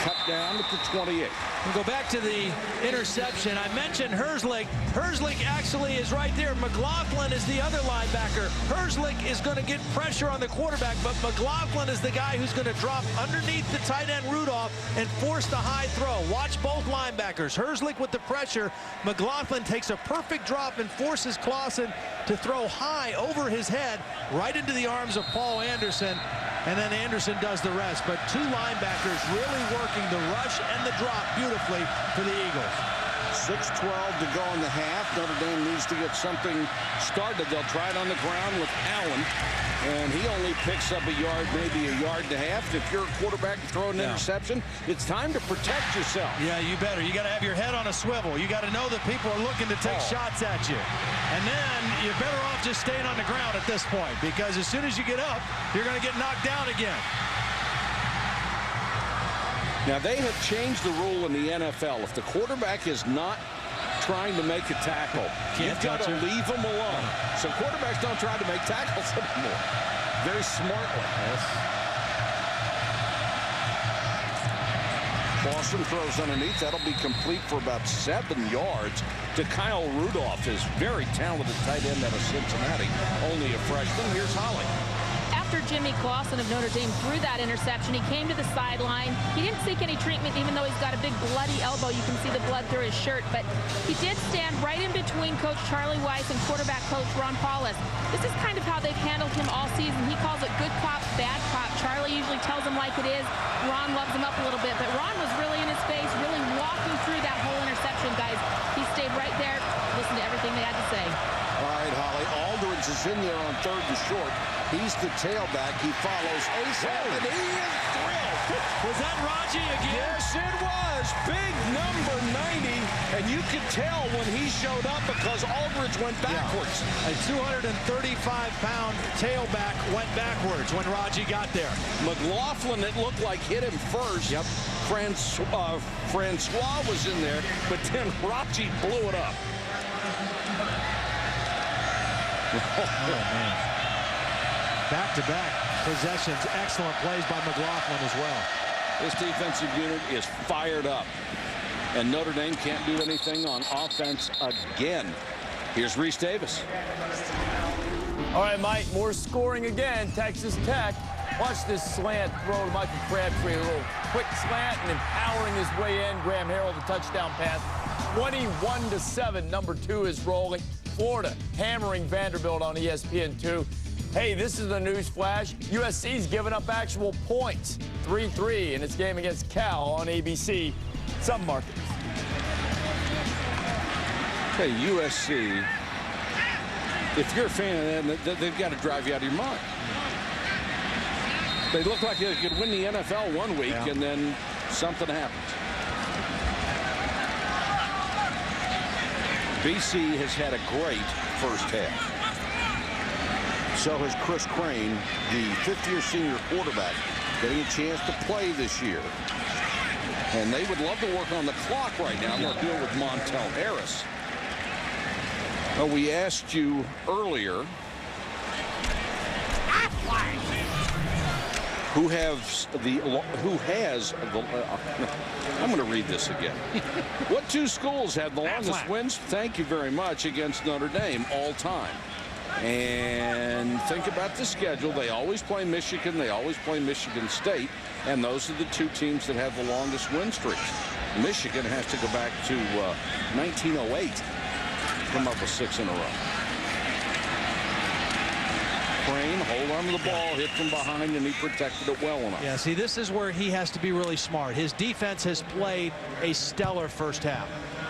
cut down at the 28. We'll go back to the interception. I mentioned Herzlich. Herzlich actually is right there. McLaughlin is the other linebacker. Herzlich is going to get pressure on the quarterback, but McLaughlin is the guy who's going to drop underneath the tight end Rudolph and force the high throw. Watch both linebackers. Herzlich with the pressure. McLaughlin takes a perfect drop and forces Clausen to throw high over his head right into the arms of Paul Anderson. And then Anderson does the rest. But two linebackers really working the rush and the drop beautifully for the Eagles. 6:12 to go in the half. Notre Dame needs to get something started. They'll try it on the ground with Allen. And he only picks up a yard, maybe a yard and a half. If you're a quarterback and throw an interception, it's time to protect yourself. Yeah, you better. You got to have your head on a swivel. You got to know that people are looking to take shots at you. And then you're better off just staying on the ground at this point, because as soon as you get up, you're going to get knocked down again. Now, they have changed the rule in the NFL. If the quarterback is not trying to make a tackle, you've got to leave him alone. So quarterbacks don't try to make tackles anymore. Very smartly. Yes. Boston throws underneath. That'll be complete for about 7 yards to Kyle Rudolph, his very talented tight end out of Cincinnati. Only a freshman. Here's Holly. After Jimmy Clausen of Notre Dame threw that interception, he came to the sideline. He didn't seek any treatment, even though he's got a big bloody elbow. You can see the blood through his shirt. But he did stand right in between Coach Charlie Weiss and quarterback coach Ron Paulus. This is kind of how they've handled him all season. He calls it good cop, bad cop. Charlie usually tells him like it is. Ron loves him up a little bit. But Ron was really in his face, really walking through that whole interception, guys. He stayed right there, listened to everything they had to say. All right, Holly. Aldridge is in there on 3rd and short. He's the tailback. He follows ASAP, and he is thrilled. Was that Raji again? Yes, it was. Big number 90. And you could tell when he showed up because Aldridge went backwards. A 235-pound tailback went backwards when Raji got there. McLaughlin, it looked like, hit him first. Yep. Francois was in there, but then Raji blew it up. Oh, man. Back-to-back possessions. Excellent plays by McLaughlin as well. This defensive unit is fired up. And Notre Dame can't do anything on offense again. Here's Reese Davis. All right, Mike, more scoring again. Texas Tech. Watch this slant throw to Michael Crabtree. A little quick slant and then powering his way in. Graham Harrell, the touchdown pass. 21-7. Number 2 is rolling. Florida hammering Vanderbilt on ESPN2. Hey, this is the news flash. USC's given up actual points. 3-3 in its game against Cal on ABC. Some markets. Hey, USC, if you're a fan of them, they've got to drive you out of your mind. They look like they could win the NFL one week, and then something happens. BC has had a great first half. So has Chris Crane, the fifth-year senior quarterback, getting a chance to play this year. And they would love to work on the clock right now. They'll do it with Montel Harris. Well, we asked you earlier who has the I'm going to read this again. What two schools have the longest wins? Thank you very much, against Notre Dame all time. And think about the schedule. They always play Michigan. They always play Michigan State. And those are the two teams that have the longest win streaks. Michigan has to go back to 1908 to come up with 6 in a row. Crane, hold on to the ball, hit from behind, and he protected it well enough. Yeah, see, this is where he has to be really smart. His defense has played a stellar first half.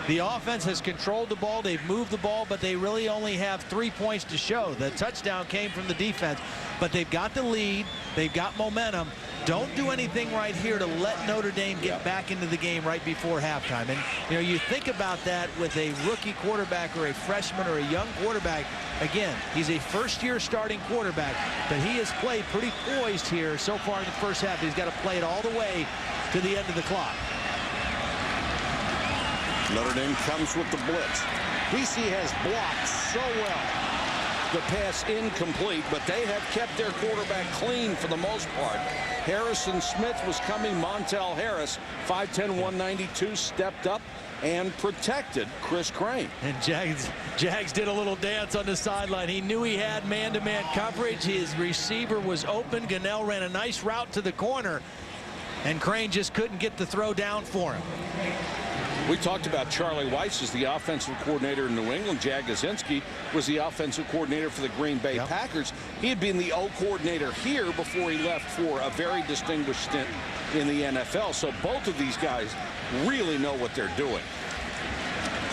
The offense has controlled the ball. They've moved the ball, but they really only have 3 points to show. The touchdown came from the defense, but they've got the lead. They've got momentum. Don't do anything right here to let Notre Dame get back into the game right before halftime. And, you know, you think about that with a rookie quarterback or a freshman or a young quarterback. Again, he's a first-year starting quarterback, but he has played pretty poised here so far in the first half. He's got to play it all the way to the end of the clock. Notre Dame comes with the blitz. BC has blocked so well. The pass incomplete, but they have kept their quarterback clean for the most part. Harrison Smith was coming. Montel Harris, 5'10", 192, stepped up and protected Chris Crane. And Jags did a little dance on the sideline. He knew he had man-to-man coverage. His receiver was open. Gunnell ran a nice route to the corner, and Crane just couldn't get the throw down for him. We talked about Charlie Weiss as the offensive coordinator in New England. Jagodzinski was the offensive coordinator for the Green Bay Packers. He had been the O coordinator here before he left for a very distinguished stint in the NFL. So both of these guys really know what they're doing.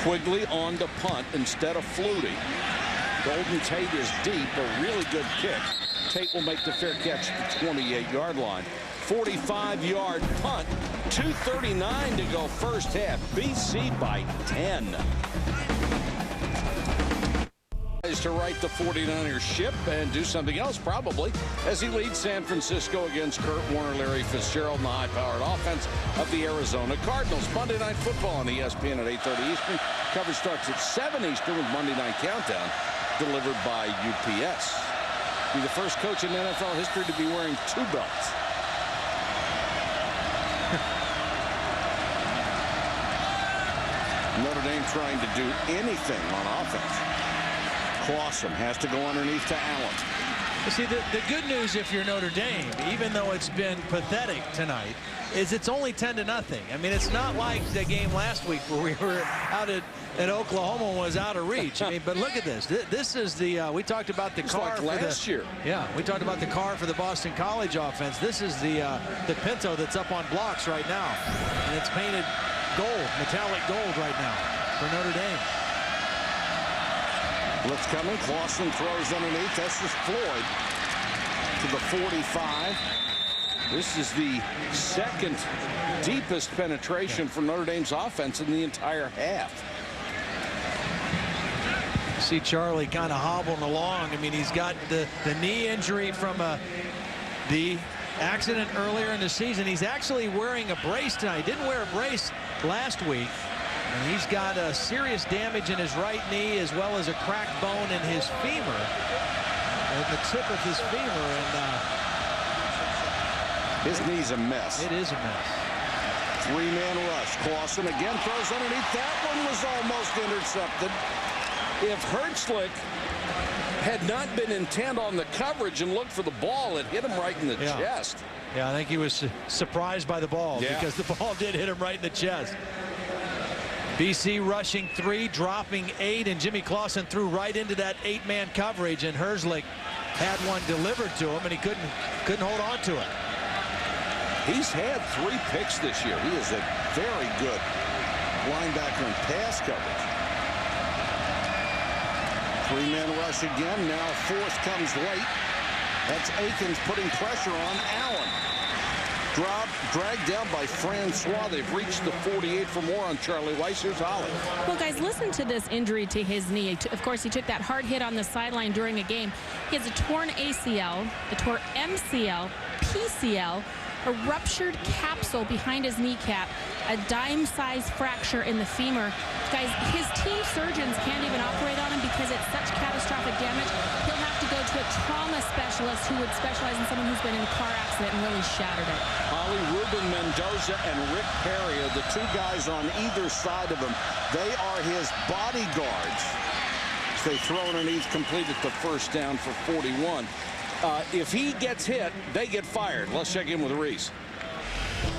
Quigley on to punt instead of Flutie. Golden Tate is deep, a really good kick. Tate will make the fair catch at the 28-yard line. 45-yard punt, 2:39 to go first half. BC by 10. To right the 49ers ship and do something else probably as he leads San Francisco against Kurt Warner, Larry Fitzgerald, and the high-powered offense of the Arizona Cardinals. Monday Night Football on ESPN at 8:30 Eastern. Coverage starts at 7 Eastern with Monday Night Countdown delivered by UPS. Be the first coach in NFL history to be wearing 2 belts. Notre Dame trying to do anything on offense. Clausen has to go underneath to Allen. See, the good news if you're Notre Dame, even though it's been pathetic tonight, is it's only 10-0. I mean, it's not like the game last week where we were out at Oklahoma and was out of reach. I mean, but look at this. This is the we talked about the car like for last year. Yeah, we talked about the car for the Boston College offense. This is the Pinto that's up on blocks right now, and it's painted gold, metallic gold right now for Notre Dame. Blitz coming. Clausen throws underneath. This is Floyd to the 45. This is the second deepest penetration for Notre Dame's offense in the entire half. See Charlie kind of hobbling along. I mean, he's got the knee injury from the accident earlier in the season. He's actually wearing a brace tonight. He didn't wear a brace last week. And he's got a serious damage in his right knee as well as a cracked bone in his femur, at the tip of his femur, and his knee's a mess. It is a mess. 3-man rush. Clausen again throws underneath. That one was almost intercepted. If Hertzlick had not been intent on the coverage and looked for the ball, it hit him right in the chest. Yeah, I think he was surprised by the ball because the ball did hit him right in the chest. BC rushing 3, dropping 8, and Jimmy Clausen threw right into that 8-man coverage, and Hertzlick had one delivered to him, and he couldn't hold on to it. He's had 3 picks this year. He is a very good linebacker in pass coverage. 3-man rush again. Now 4th comes late. That's Akins putting pressure on Allen. Dragged down by Francois. They've reached the 48 for more on Charlie Weiss. Here's Holly. Well, guys, listen to this injury to his knee. Of course, he took that hard hit on the sideline during a game. He has a torn ACL, a torn MCL, PCL, a ruptured capsule behind his kneecap, a dime-sized fracture in the femur. Guys, his team surgeons can't even operate on him because it's such catastrophic damage. He'll have to go to a trauma specialist who would specialize in someone who's been in a car accident and really shattered it. Holly, Ruben Mendoza and Rick Perry are the 2 guys on either side of him. They are his bodyguards. So they throw underneath, completed the first down for 41. If he gets hit, they get fired. Let's check in with Reese.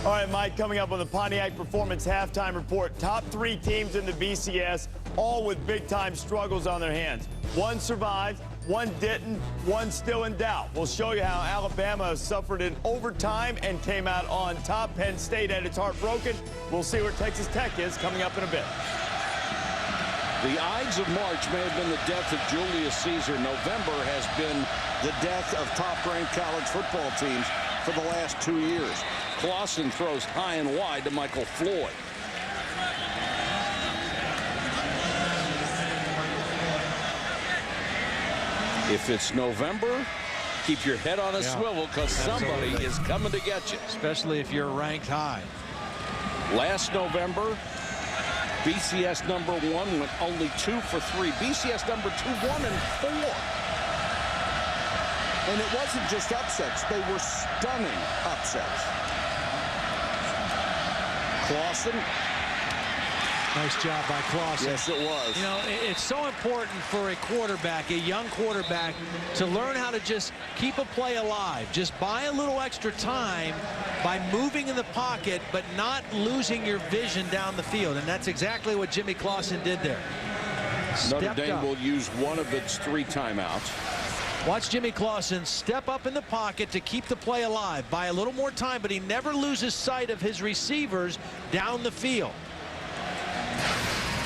All right, Mike, coming up on the Pontiac Performance Halftime Report, top 3 teams in the BCS, all with big-time struggles on their hands. One survived, one didn't, one still in doubt. We'll show you how Alabama suffered in overtime and came out on top. Penn State had its heart broken. We'll see where Texas Tech is coming up in a bit. The Ides of March may have been the death of Julius Caesar. November has been the death of top-ranked college football teams for the last 2 years. Clausen throws high and wide to Michael Floyd. If it's November, keep your head on a swivel because somebody is coming to get you. Especially if you're ranked high. Last November, BCS number 1 went only 2 for 3. BCS number 2, 1 and 4. And it wasn't just upsets. They were stunning upsets. Clausen. Nice job by Clausen. Yes, it was. You know, it's so important for a quarterback, a young quarterback, to learn how to just keep a play alive. Just buy a little extra time by moving in the pocket, but not losing your vision down the field. And that's exactly what Jimmy Clausen did there. Notre Dame will use one of its 3 timeouts. Watch Jimmy Clausen step up in the pocket to keep the play alive. Buy a little more time, but he never loses sight of his receivers down the field.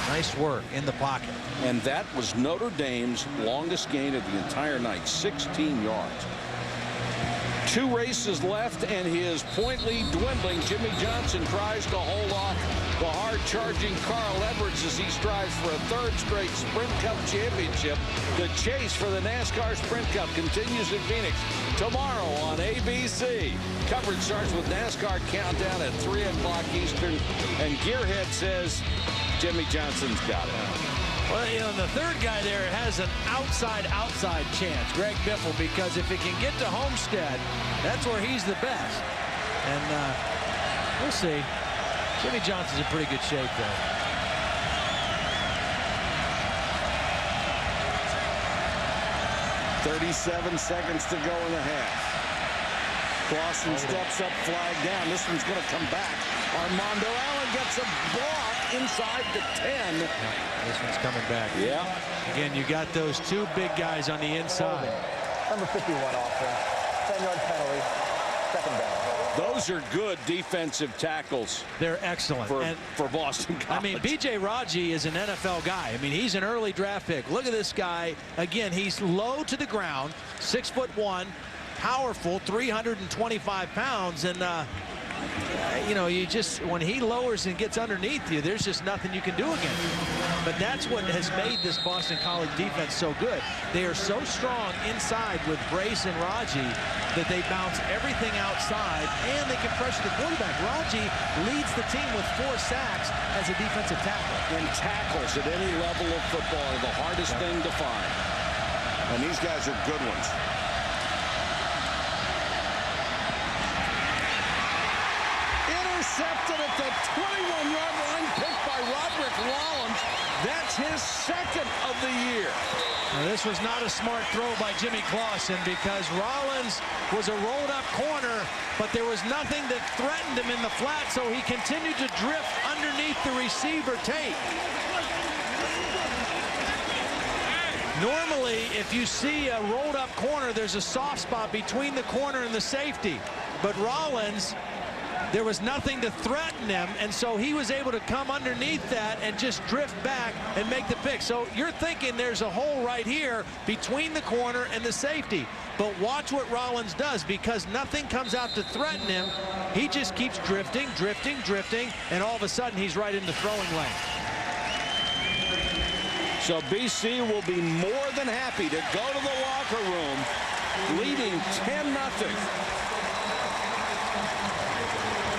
Nice work in the pocket. And that was Notre Dame's longest gain of the entire night, 16 yards. 2 races left, and his point lead dwindling. Jimmy Johnson tries to hold off the hard-charging Carl Edwards as he strives for a 3rd straight Sprint Cup championship. The chase for the NASCAR Sprint Cup continues in Phoenix tomorrow on ABC. Coverage starts with NASCAR Countdown at 3 o'clock Eastern, and Gearhead says Jimmy Johnson's got it. Well, you know, the 3rd guy there has an outside chance, Greg Biffle, because if he can get to Homestead, that's where he's the best. And we'll see. Jimmy Johnson's in pretty good shape, though. .37 seconds to go in the half. Clausen steps up, flag down. This one's going to come back. Armando Allen gets a block inside the 10. Yeah, this one's coming back. Yeah. Again, you got those 2 big guys on the inside. Number 51 offense. 10-yard penalty. 2nd down. Those are good defensive tackles. They're excellent. For Boston College. I mean, B.J. Raji is an NFL guy. I mean, he's an early draft pick. Look at this guy. Again, he's low to the ground, 6'1", powerful, 325 pounds. And, you know, when he lowers and gets underneath you, there's just nothing you can do against him. But that's what has made this Boston College defense so good. They are so strong inside with Brace and Raji that they bounce everything outside and they can pressure the quarterback. Raji leads the team with 4 sacks as a defensive tackle. And tackles at any level of football are the hardest thing to find. And these guys are good ones. Intercepted at the 21-yard line, picked by Roderick Rollins. That's his 2nd of the year. Now, this was not a smart throw by Jimmy Clausen because Rollins was a rolled-up corner, but there was nothing that threatened him in the flat, so he continued to drift underneath the receiver Tate. Normally, if you see a rolled-up corner, there's a soft spot between the corner and the safety. But Rollins, there was nothing to threaten him, and so he was able to come underneath that and just drift back and make the pick. So you're thinking there's a hole right here between the corner and the safety. But watch what Rollins does, because nothing comes out to threaten him. He just keeps drifting, and all of a sudden he's right in the throwing lane. So BC will be more than happy to go to the locker room leading 10-0.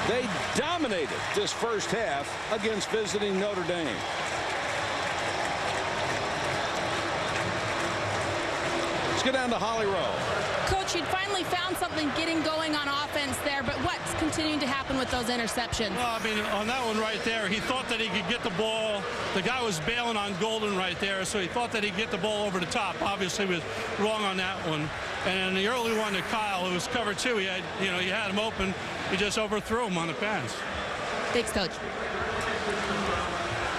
They dominated this first half against visiting Notre Dame. Let's go down to Holly Rowe. Coach, you'd finally found something getting going on offense there, but what's continuing to happen with those interceptions? Well, I mean, on that one right there, he thought that he could get the ball. The guy was bailing on Golden right there, so he thought that he'd get the ball over the top. Obviously, was wrong on that one. And in the early one to Kyle, it was cover 2. He had, you had him open. He just overthrew him on the pass. Thanks, Coach.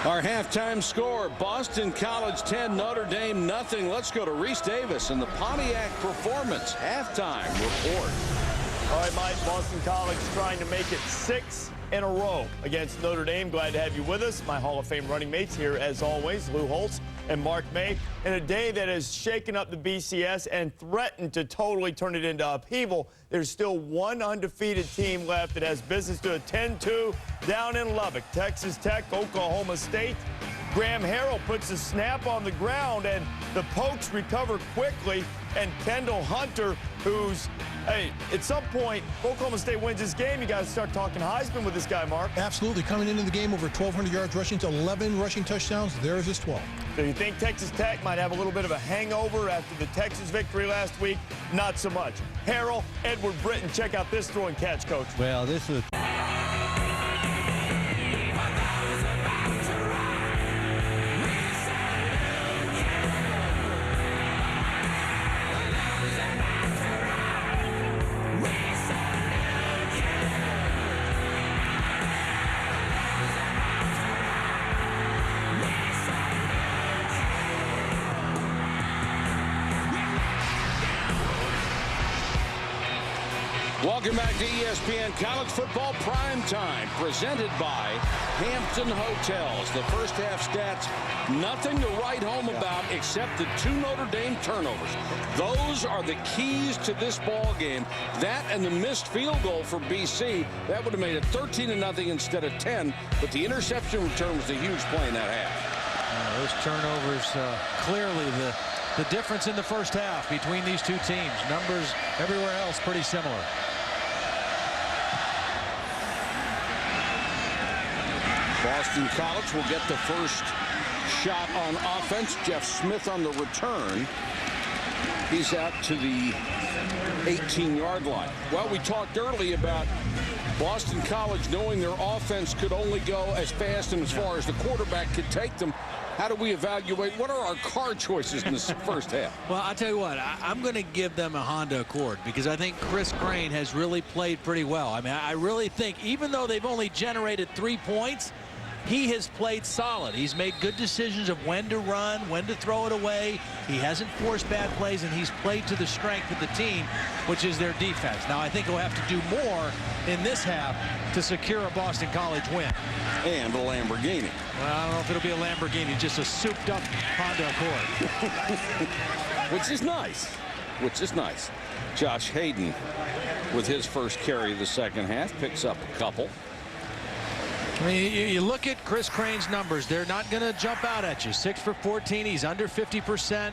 Our halftime score, Boston College 10, Notre Dame nothing. Let's go to Reese Davis and the Pontiac Performance halftime report. All right, Mike, Boston College trying to make it 6 in a row against Notre Dame. Glad to have you with us. My Hall of Fame running mates here, as always, Lou Holtz and Mark May. In a day that has shaken up the BCS and threatened to totally turn it into upheaval, there's still one undefeated team left that has business to attend to down in Lubbock. Texas Tech, Oklahoma State. Graham Harrell puts a snap on the ground, and the Pokes recover quickly. And Kendall Hunter, who's, hey, at some point, Oklahoma State wins this game, you got to start talking Heisman with this guy, Mark. Absolutely. Coming into the game over 1,200 yards rushing to 11 rushing touchdowns. There's his 12. So you think Texas Tech might have a little bit of a hangover after the Texas victory last week? Not so much. Harrell, Edward Britton, check out this throw and catch, Coach. Well, this is... Welcome back to ESPN College Football Prime Time, presented by Hampton Hotels. The first half stats, nothing to write home about except the 2 Notre Dame turnovers. Those are the keys to this ball game. That and the missed field goal for BC, that would have made it 13-0 instead of 10. But the interception return was a huge play in that half. Those turnovers, clearly the difference in the first half between these two teams. Numbers everywhere else pretty similar. Boston College will get the first shot on offense. Jeff Smith on the return. He's out to the 18-yard line. Well, we talked early about Boston College knowing their offense could only go as fast and as far as the quarterback could take them. How do we evaluate? What are our car choices in this first half? Well, I'll tell you what, I'm going to give them a Honda Accord because I think Chris Crane has really played pretty well. I mean, I really think even though they've only generated 3 points, he has played solid. He's made good decisions of when to run, when to throw it away. He hasn't forced bad plays, and he's played to the strength of the team, which is their defense. Now, I think he'll have to do more in this half to secure a Boston College win. And a Lamborghini. Well, I don't know if it'll be a Lamborghini, just a souped-up Honda Accord. Which is nice. Which is nice. Josh Hayden, with his first carry of the second half, picks up a couple. I mean, you look at Chris Crane's numbers. They're not going to jump out at you. 6 for 14. He's under 50%.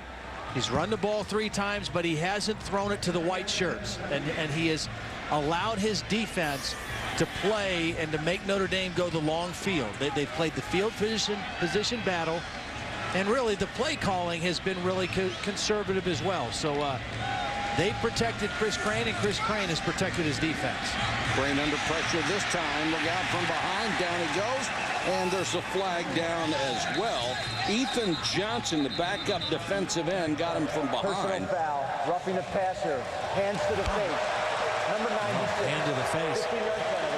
He's run the ball 3 times, but he hasn't thrown it to the white shirts. And he has allowed his defense to play and to make Notre Dame go the long field. They've played the field position battle. And really, the play calling has been really conservative as well. So they've protected Chris Crane, and Chris Crane has protected his defense. Crane under pressure this time. Look out from behind. Down he goes. And there's a flag down as well. Ethan Johnson, the backup defensive end, got him from behind. Personal foul. Roughing the passer. Hands to the face. Number 96. Hand to the face. 15-yard penalty.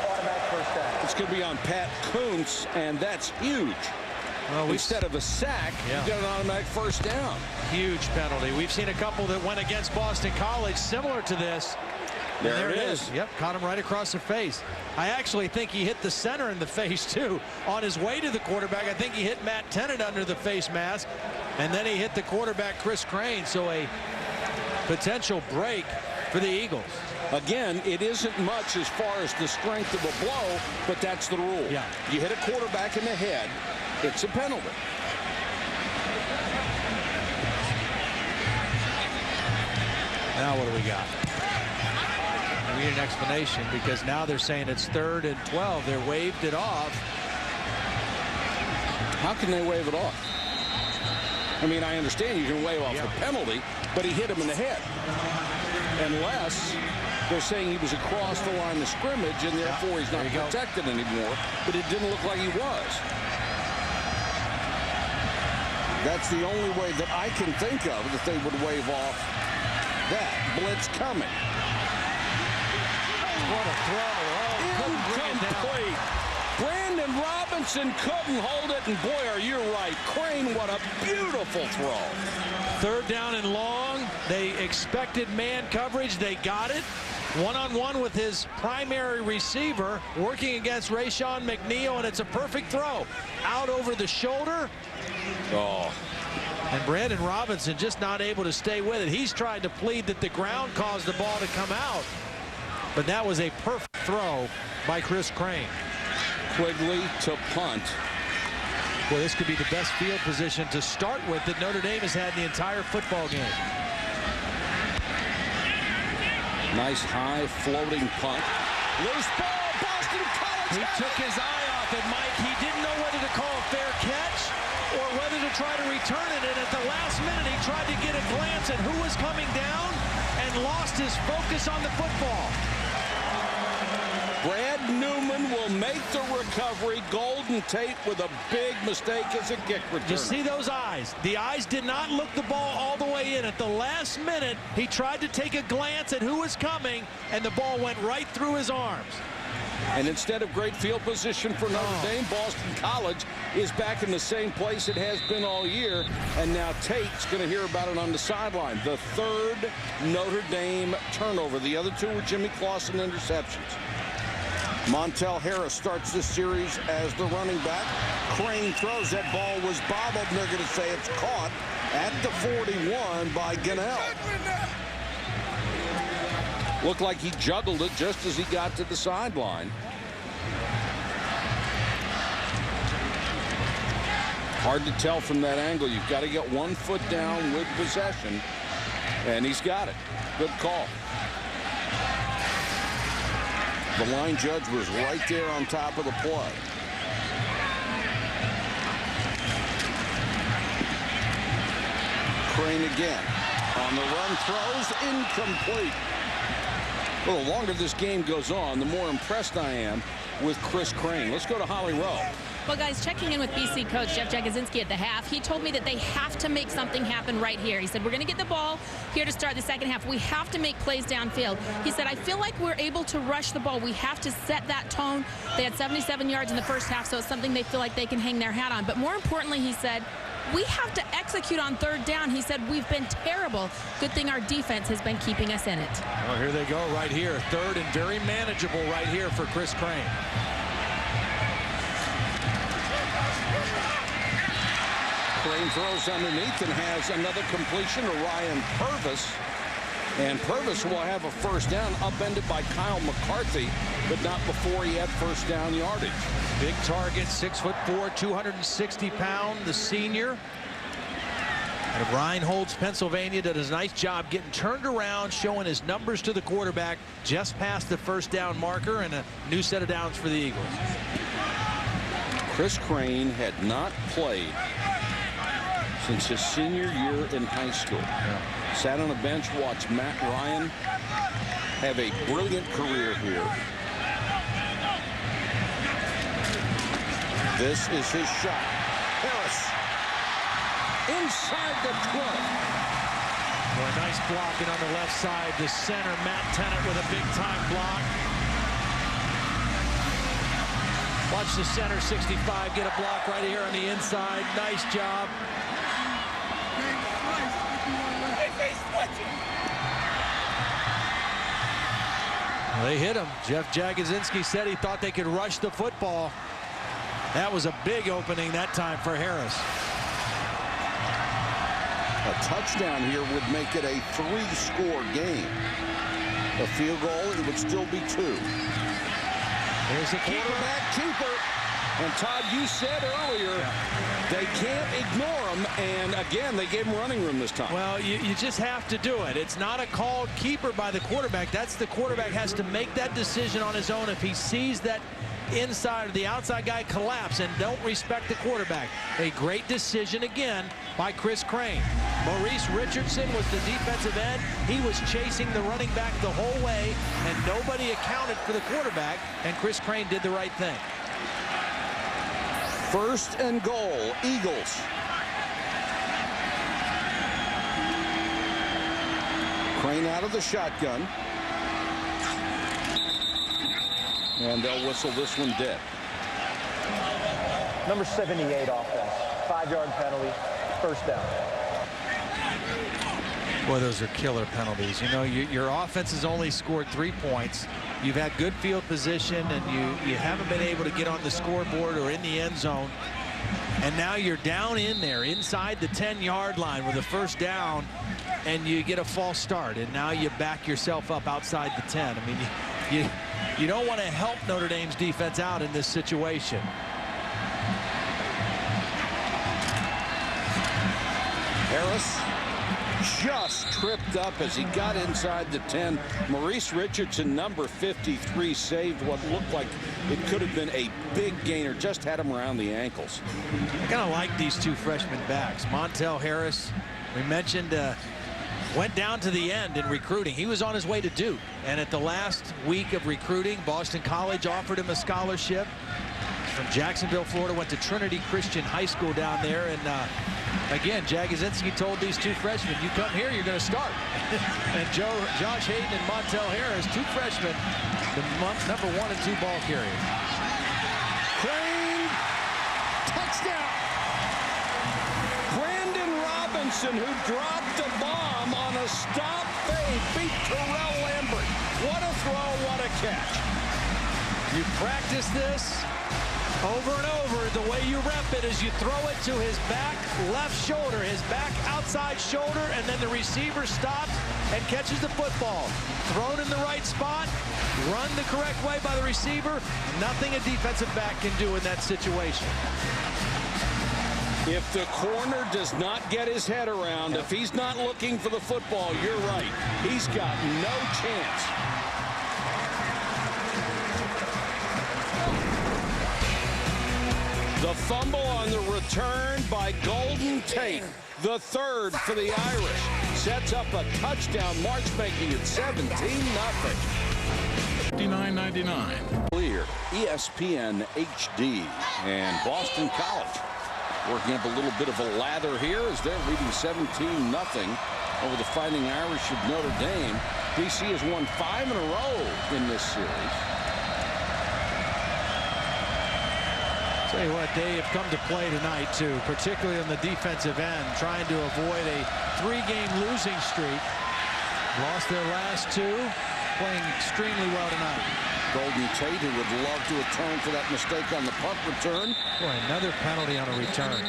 Automatic first down. It's going to be on Pat Kuntz, and that's huge. Well, instead of a sack, you got an automatic first down. Huge penalty. We've seen a couple that went against Boston College similar to this. There it is. Yep, caught him right across the face. I actually think he hit the center in the face, too. On his way to the quarterback, I think he hit Matt Tennant under the face mask, and then he hit the quarterback, Chris Crane, so a potential break for the Eagles. Again, it isn't much as far as the strength of a blow, but that's the rule. Yeah. You hit a quarterback in the head, it's a penalty. Now what do we got? We need an explanation because now they're saying it's 3rd and 12. They waved it off. How can they wave it off? I mean, I understand you can wave off the penalty, but he hit him in the head. Unless they're saying he was across the line of scrimmage and therefore he's not protected anymore, but it didn't look like he was. That's the only way that I can think of that they would wave off that. Blitz coming. What a throw. Incomplete. Brandon Robinson couldn't hold it, and boy, are you right. Crane, what a beautiful throw. 3rd down and long. They expected man coverage. They got it. One-on-one with his primary receiver, working against Rayshon McNeil, and it's a perfect throw. Out over the shoulder. Oh. And Brandon Robinson just not able to stay with it. He's tried to plead that the ground caused the ball to come out. But that was a perfect throw by Chris Crane. Quigley to punt. Well, this could be the best field position to start with that Notre Dame has had in the entire football game. Nice high floating punt. Loose ball, Boston College. He took his eye off it, Mike. He didn't know whether to call a fair catch or whether to try to return it. And at the last minute, he tried to get a glance at who was coming down and lost his focus on the football. Brad Newman will make the recovery. Golden Tate with a big mistake as a kick return. You see those eyes? The eyes did not look the ball all the way in. At the last minute, he tried to take a glance at who was coming, and the ball went right through his arms. And instead of great field position for Notre Dame, Boston College is back in the same place it has been all year. And now Tate's going to hear about it on the sideline. The third Notre Dame turnover. The other two were Jimmy Clausen interceptions. Montel Harris starts this series as the running back. Crane throws. That ball was bobbled, and they're going to say it's caught at the 41 by Gunnell. Looked like he juggled it just as he got to the sideline. Hard to tell from that angle. You've got to get 1 foot down with possession, and he's got it. Good call. The line judge was right there on top of the play. Crane again. On the run, throws, incomplete. Well, the longer this game goes on, the more impressed I am with Chris Crane. Let's go to Holly Rowe. Well, guys, checking in with BC coach Jeff Jagodzinski at the half, he told me that they have to make something happen right here. He said, we're going to get the ball here to start the second half. We have to make plays downfield. He said, I feel like we're able to rush the ball. We have to set that tone. They had 77 yards in the first half, so it's something they feel like they can hang their hat on. But more importantly, he said, we have to execute on third down. He said, we've been terrible. Good thing our defense has been keeping us in it. Well, here they go right here. Third and very manageable right here for Chris Crane. Crane throws underneath and has another completion to Ryan Purvis. And Purvis will have a first down, upended by Kyle McCarthy, but not before he had first down yardage. Big target, 6'4", 260 pound, the senior. And Reinholds, Pennsylvania, does a nice job getting turned around, showing his numbers to the quarterback just past the first down marker, and a new set of downs for the Eagles. Chris Crane had not played since his senior year in high school. Sat on a bench, watched Matt Ryan have a brilliant career here. This is his shot. Harris inside the 12. Well, nice blocking on the left side. The center, Matt Tennant, with a big-time block. Watch the center, 65, get a block right here on the inside. Nice job. Well, they hit him. Jeff Jagodzinski said he thought they could rush the football. That was a big opening that time for Harris. A touchdown here would make it a 3-score game. A field goal, it would still be 2. Here's the quarterback keeper. And Todd, you said earlier, they can't ignore him. And again, they gave him running room this time. Well, you just have to do it. It's not a called keeper by the quarterback. That's the quarterback has to make that decision on his own if he sees that inside or the outside guy collapse and don't respect the quarterback. A great decision again by Chris Crane. Maurice Richardson was the defensive end. He was chasing the running back the whole way, and nobody accounted for the quarterback, and Chris Crane did the right thing. First and goal, Eagles. Crane out of the shotgun. And they'll whistle this one dead. Number 78 offense. 5-yard penalty. First down. Boy, those are killer penalties. You know, your offense has only scored 3 points. You've had good field position, and you haven't been able to get on the scoreboard or in the end zone. And now you're down in there inside the 10-yard line with a first down, and you get a false start. And now you back yourself up outside the 10. I mean, you don't want to help Notre Dame's defense out in this situation. Harris just tripped up as he got inside the 10. Maurice Richardson, number 53, saved what looked like it could have been a big gainer. Just had him around the ankles. I kind of like these two freshman backs. Montel Harris, we mentioned, went down to the end in recruiting. He was on his way to Duke, and at the last week of recruiting, Boston College offered him a scholarship. From Jacksonville, Florida, went to Trinity Christian High School down there, and again, Jagosinski told these two freshmen, you come here, you're going to start. And Josh Hayden and Montel Harris, two freshmen, the number 1 and 2 ball carriers. Crane, touchdown. Brandon Robinson, who dropped a bomb on a stop fade, beat Terrell Lambert. What a throw, what a catch. You practice this over and over. The way you rep it is you throw it to his back left shoulder, his back outside shoulder, and then the receiver stops and catches the football. Thrown in the right spot, run the correct way by the receiver. Nothing a defensive back can do in that situation. If the corner does not get his head around, if he's not looking for the football, you're right. He's got no chance. The fumble on the return by Golden Tate, the third for the Irish, sets up a touchdown march, making it 17-0. 59.99. Clear, ESPN HD, and Boston College working up a little bit of a lather here as they're leading 17-0 over the Fighting Irish of Notre Dame. BC has won 5 in a row in this series. Tell you what, they have come to play tonight, too, particularly on the defensive end, trying to avoid a 3-game losing streak. Lost their last 2, playing extremely well tonight. Golden Tate, who would love to atone for that mistake on the punt return. Boy, another penalty on a return.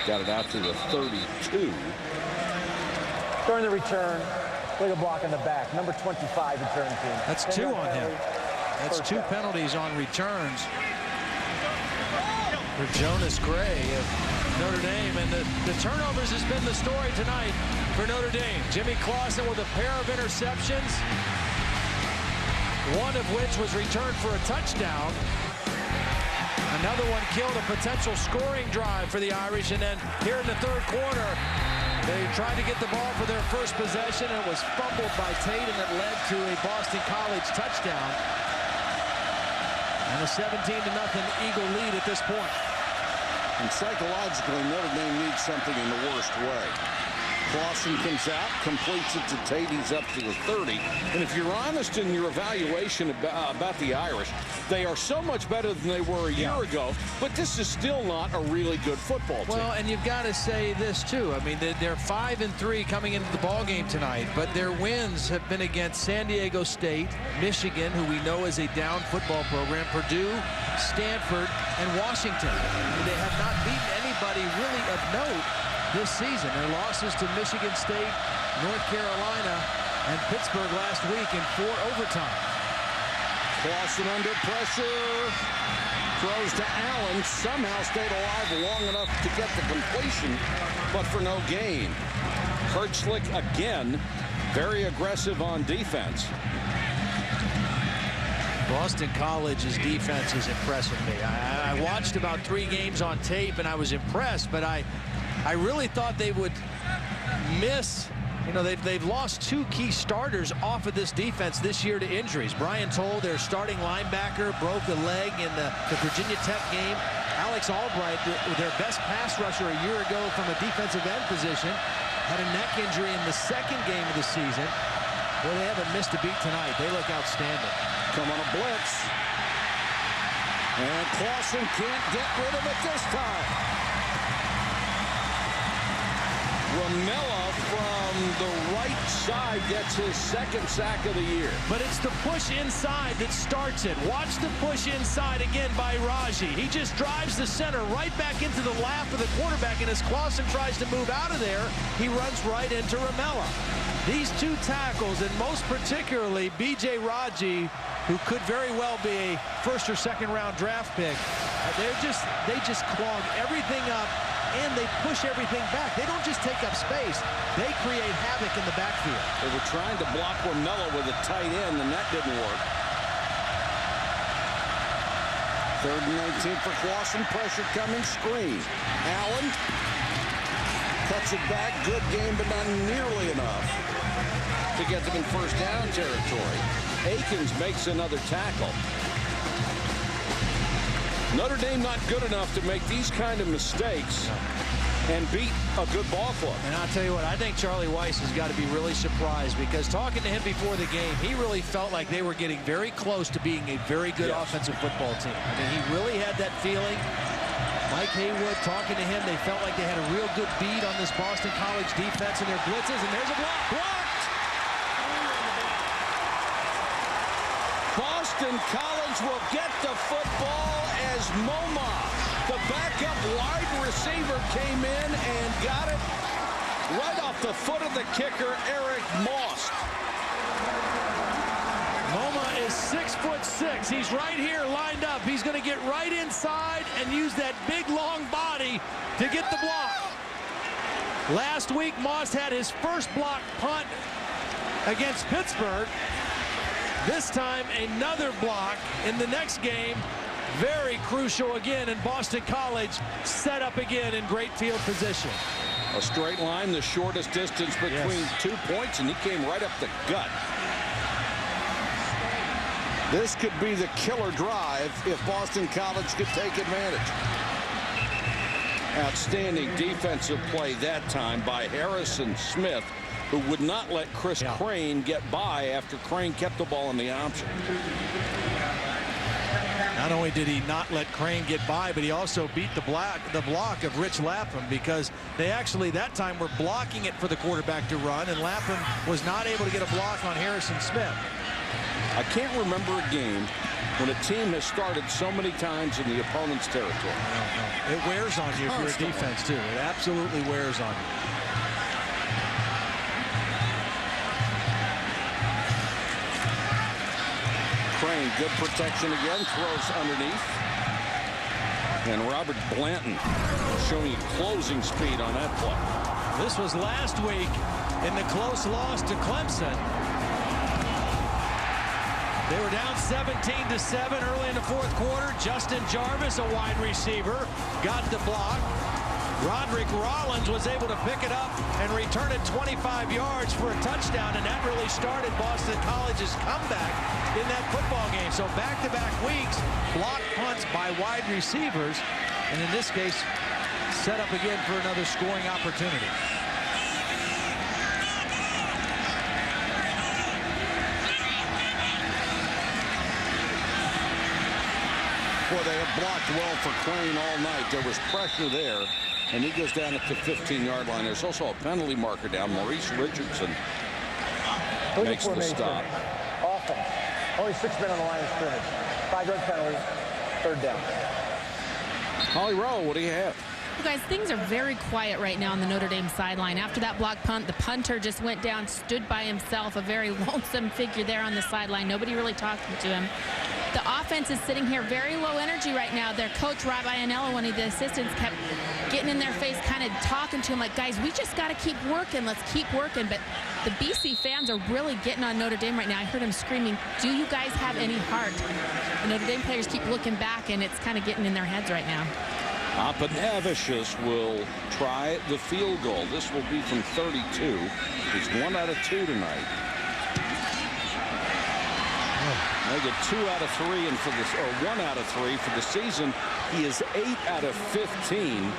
Got it out to the 32. During the return, look at block in the back. Number 25 return team. That's 2 on him. That's 2 penalties on returns for Jonas Gray of Notre Dame. And the turnovers has been the story tonight for Notre Dame. Jimmy Clausen with a pair of interceptions, one of which was returned for a touchdown. Another one killed a potential scoring drive for the Irish. And then here in the third quarter, they tried to get the ball for their first possession, and it was fumbled by Tate, and it led to a Boston College touchdown. And a 17-0 Eagle lead at this point. And psychologically, Notre Dame needs something in the worst way. Clausen comes out, completes it to Tate. He's up to the 30. And if you're honest in your evaluation about the Irish, they are so much better than they were a year ago, but this is still not a really good football team. Well, and you've got to say this, too. I mean, they're 5-3 coming into the ball game tonight, but their wins have been against San Diego State, Michigan, who we know is a down football program, Purdue, Stanford, and Washington. They have not beaten anybody really of note this season. Their losses to Michigan State, North Carolina, and Pittsburgh last week in 4 overtime. Clausen under pressure, throws to Allen, somehow stayed alive long enough to get the completion, but for no gain. Hertzlich again, very aggressive on defense. Boston College's defense is impressing me. I watched about 3 games on tape, and I was impressed, but I really thought they would miss. You know, they've lost 2 key starters off of this defense this year to injuries. Brian Toll, their starting linebacker, broke a leg in the Virginia Tech game. Alex Albright, their best pass rusher a year ago from a defensive end position, had a neck injury in the 2nd game of the season. Well, they haven't missed a beat tonight. They look outstanding. Come on a blitz. And Clausen can't get rid of it this time. Ramella from the right side gets his 2nd sack of the year. But it's the push inside that starts it. Watch the push inside again by Raji. He just drives the center right back into the lap of the quarterback, and as Clausen tries to move out of there, he runs right into Ramella. these two tackles, and most particularly B.J. Raji, who could very well be a first or second round draft pick, they just clog everything up and they push everything back. They don't just take up space, they create havoc in the backfield. They were trying to block Warmella with a tight end, and that didn't work. 3rd and 19 for Clausen. Pressure coming. Screen. Allen cuts it back. Good game, but not nearly enough to get them in first down territory. Akins makes another tackle. Notre Dame not good enough to make these kind of mistakes and beat a good ball club. And I'll tell you what, I think Charlie Weiss has got to be really surprised, because talking to him before the game, he really felt like they were getting very close to being a very good offensive football team. I mean, he really had that feeling. Mike Haywood talking to him, they felt like they had a real good beat on this Boston College defense and their blitzes, and there's a block. Blocked! Boston College will get the football as Moma, the backup wide receiver, came in and got it right off the foot of the kicker, Eric Moss. Moma is 6'6". He's right here lined up. He's going to get right inside and use that big long body to get the block. Last week, Moss had his first block punt against Pittsburgh. This time, another block in the next game. Very crucial again, and Boston College set up again in great field position. A straight line, the shortest distance between 2 points, and he came right up the gut. This could be the killer drive if Boston College could take advantage. Outstanding defensive play that time by Harrison Smith, who would not let Chris Crane get by after Crane kept the ball in the option. Not only did he not let Crane get by, but he also beat the block of Rich Lapham, because they actually that time were blocking it for the quarterback to run, and Lapham was not able to get a block on Harrison Smith. I can't remember a game when a team has started so many times in the opponent's territory. It wears on you if you're a defense, too. It absolutely wears on you. Crane, good protection again, throws underneath. And Robert Blanton showing closing speed on that play. This was last week in the close loss to Clemson. They were down 17-7 early in the fourth quarter. Justin Jarvis, a wide receiver, got the block. Roderick Rollins was able to pick it up and return it 25 yards for a touchdown, and that really started Boston College's comeback in that football game. So back-to-back weeks, block punts by wide receivers, and in this case, set up again for another scoring opportunity. Boy, they have blocked well for Crane all night. There was pressure there, and he goes down at the 15-yard line. There's also a penalty marker down. Maurice Richardson makes the stop. Offense. Only 6 men on the line of scrimmage. 5-yard penalty. 3rd down. Holly Rowe, what do you have? You guys, things are very quiet right now on the Notre Dame sideline. After that block punt, the punter just went down, stood by himself, a very lonesome figure there on the sideline. Nobody really talking to him. The offense is sitting here very low energy right now. Their coach, Rob Ianello, one of the assistants, kept getting in their face, kind of talking to him like, guys, we just got to keep working. Let's keep working. But the BC fans are really getting on Notre Dame right now. I heard him screaming, do you guys have any heart? The Notre Dame players keep looking back, and it's kind of getting in their heads right now. Apanavicius will try the field goal. This will be from 32. He's 1 out of 2 tonight. They get 2 out of 3, and for this, or 1 out of 3 for the season. He is 8 out of 15.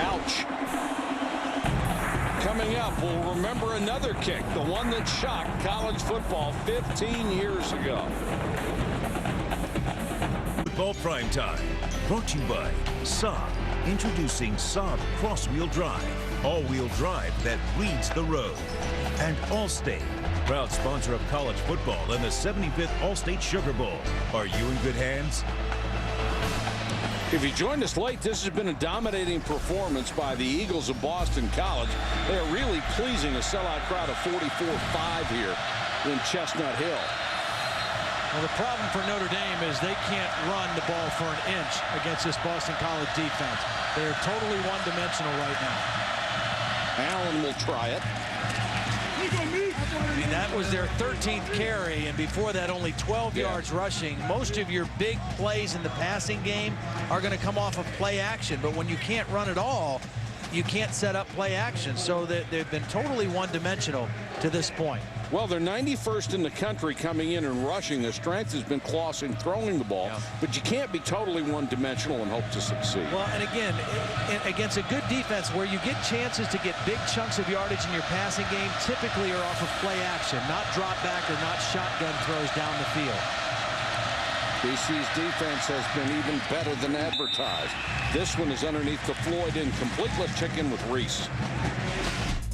Ouch. Coming up, we'll remember another kick, the one that shocked college football 15 years ago. Football Prime Time, brought to you by Saab. Introducing Saab Cross-Wheel Drive, all-wheel drive that leads the road. And Allstate, proud sponsor of college football and the 75th Allstate Sugar Bowl. Are you in good hands? If you joined us late, this has been a dominating performance by the Eagles of Boston College. They are really pleasing a sellout crowd of 44,500 here in Chestnut Hill. Well, the problem for Notre Dame is they can't run the ball for an inch against this Boston College defense. They're totally one-dimensional right now. Allen will try it. I mean, that was their 13th carry, and before that, only 12 yards rushing. Most of your big plays in the passing game are going to come off of play action, but when you can't run at all, you can't set up play action. So they've been totally one-dimensional to this point. Well, they're 91st in the country coming in and rushing. Their strength has been Clausen throwing the ball, but you can't be totally one-dimensional and hope to succeed. Well, and again, against a good defense where you get chances to get big chunks of yardage in your passing game, typically are off of play action, not drop back or not shotgun throws down the field. BC's defense has been even better than advertised. This one is underneath the Floyd incomplete. Let's check in with Reese.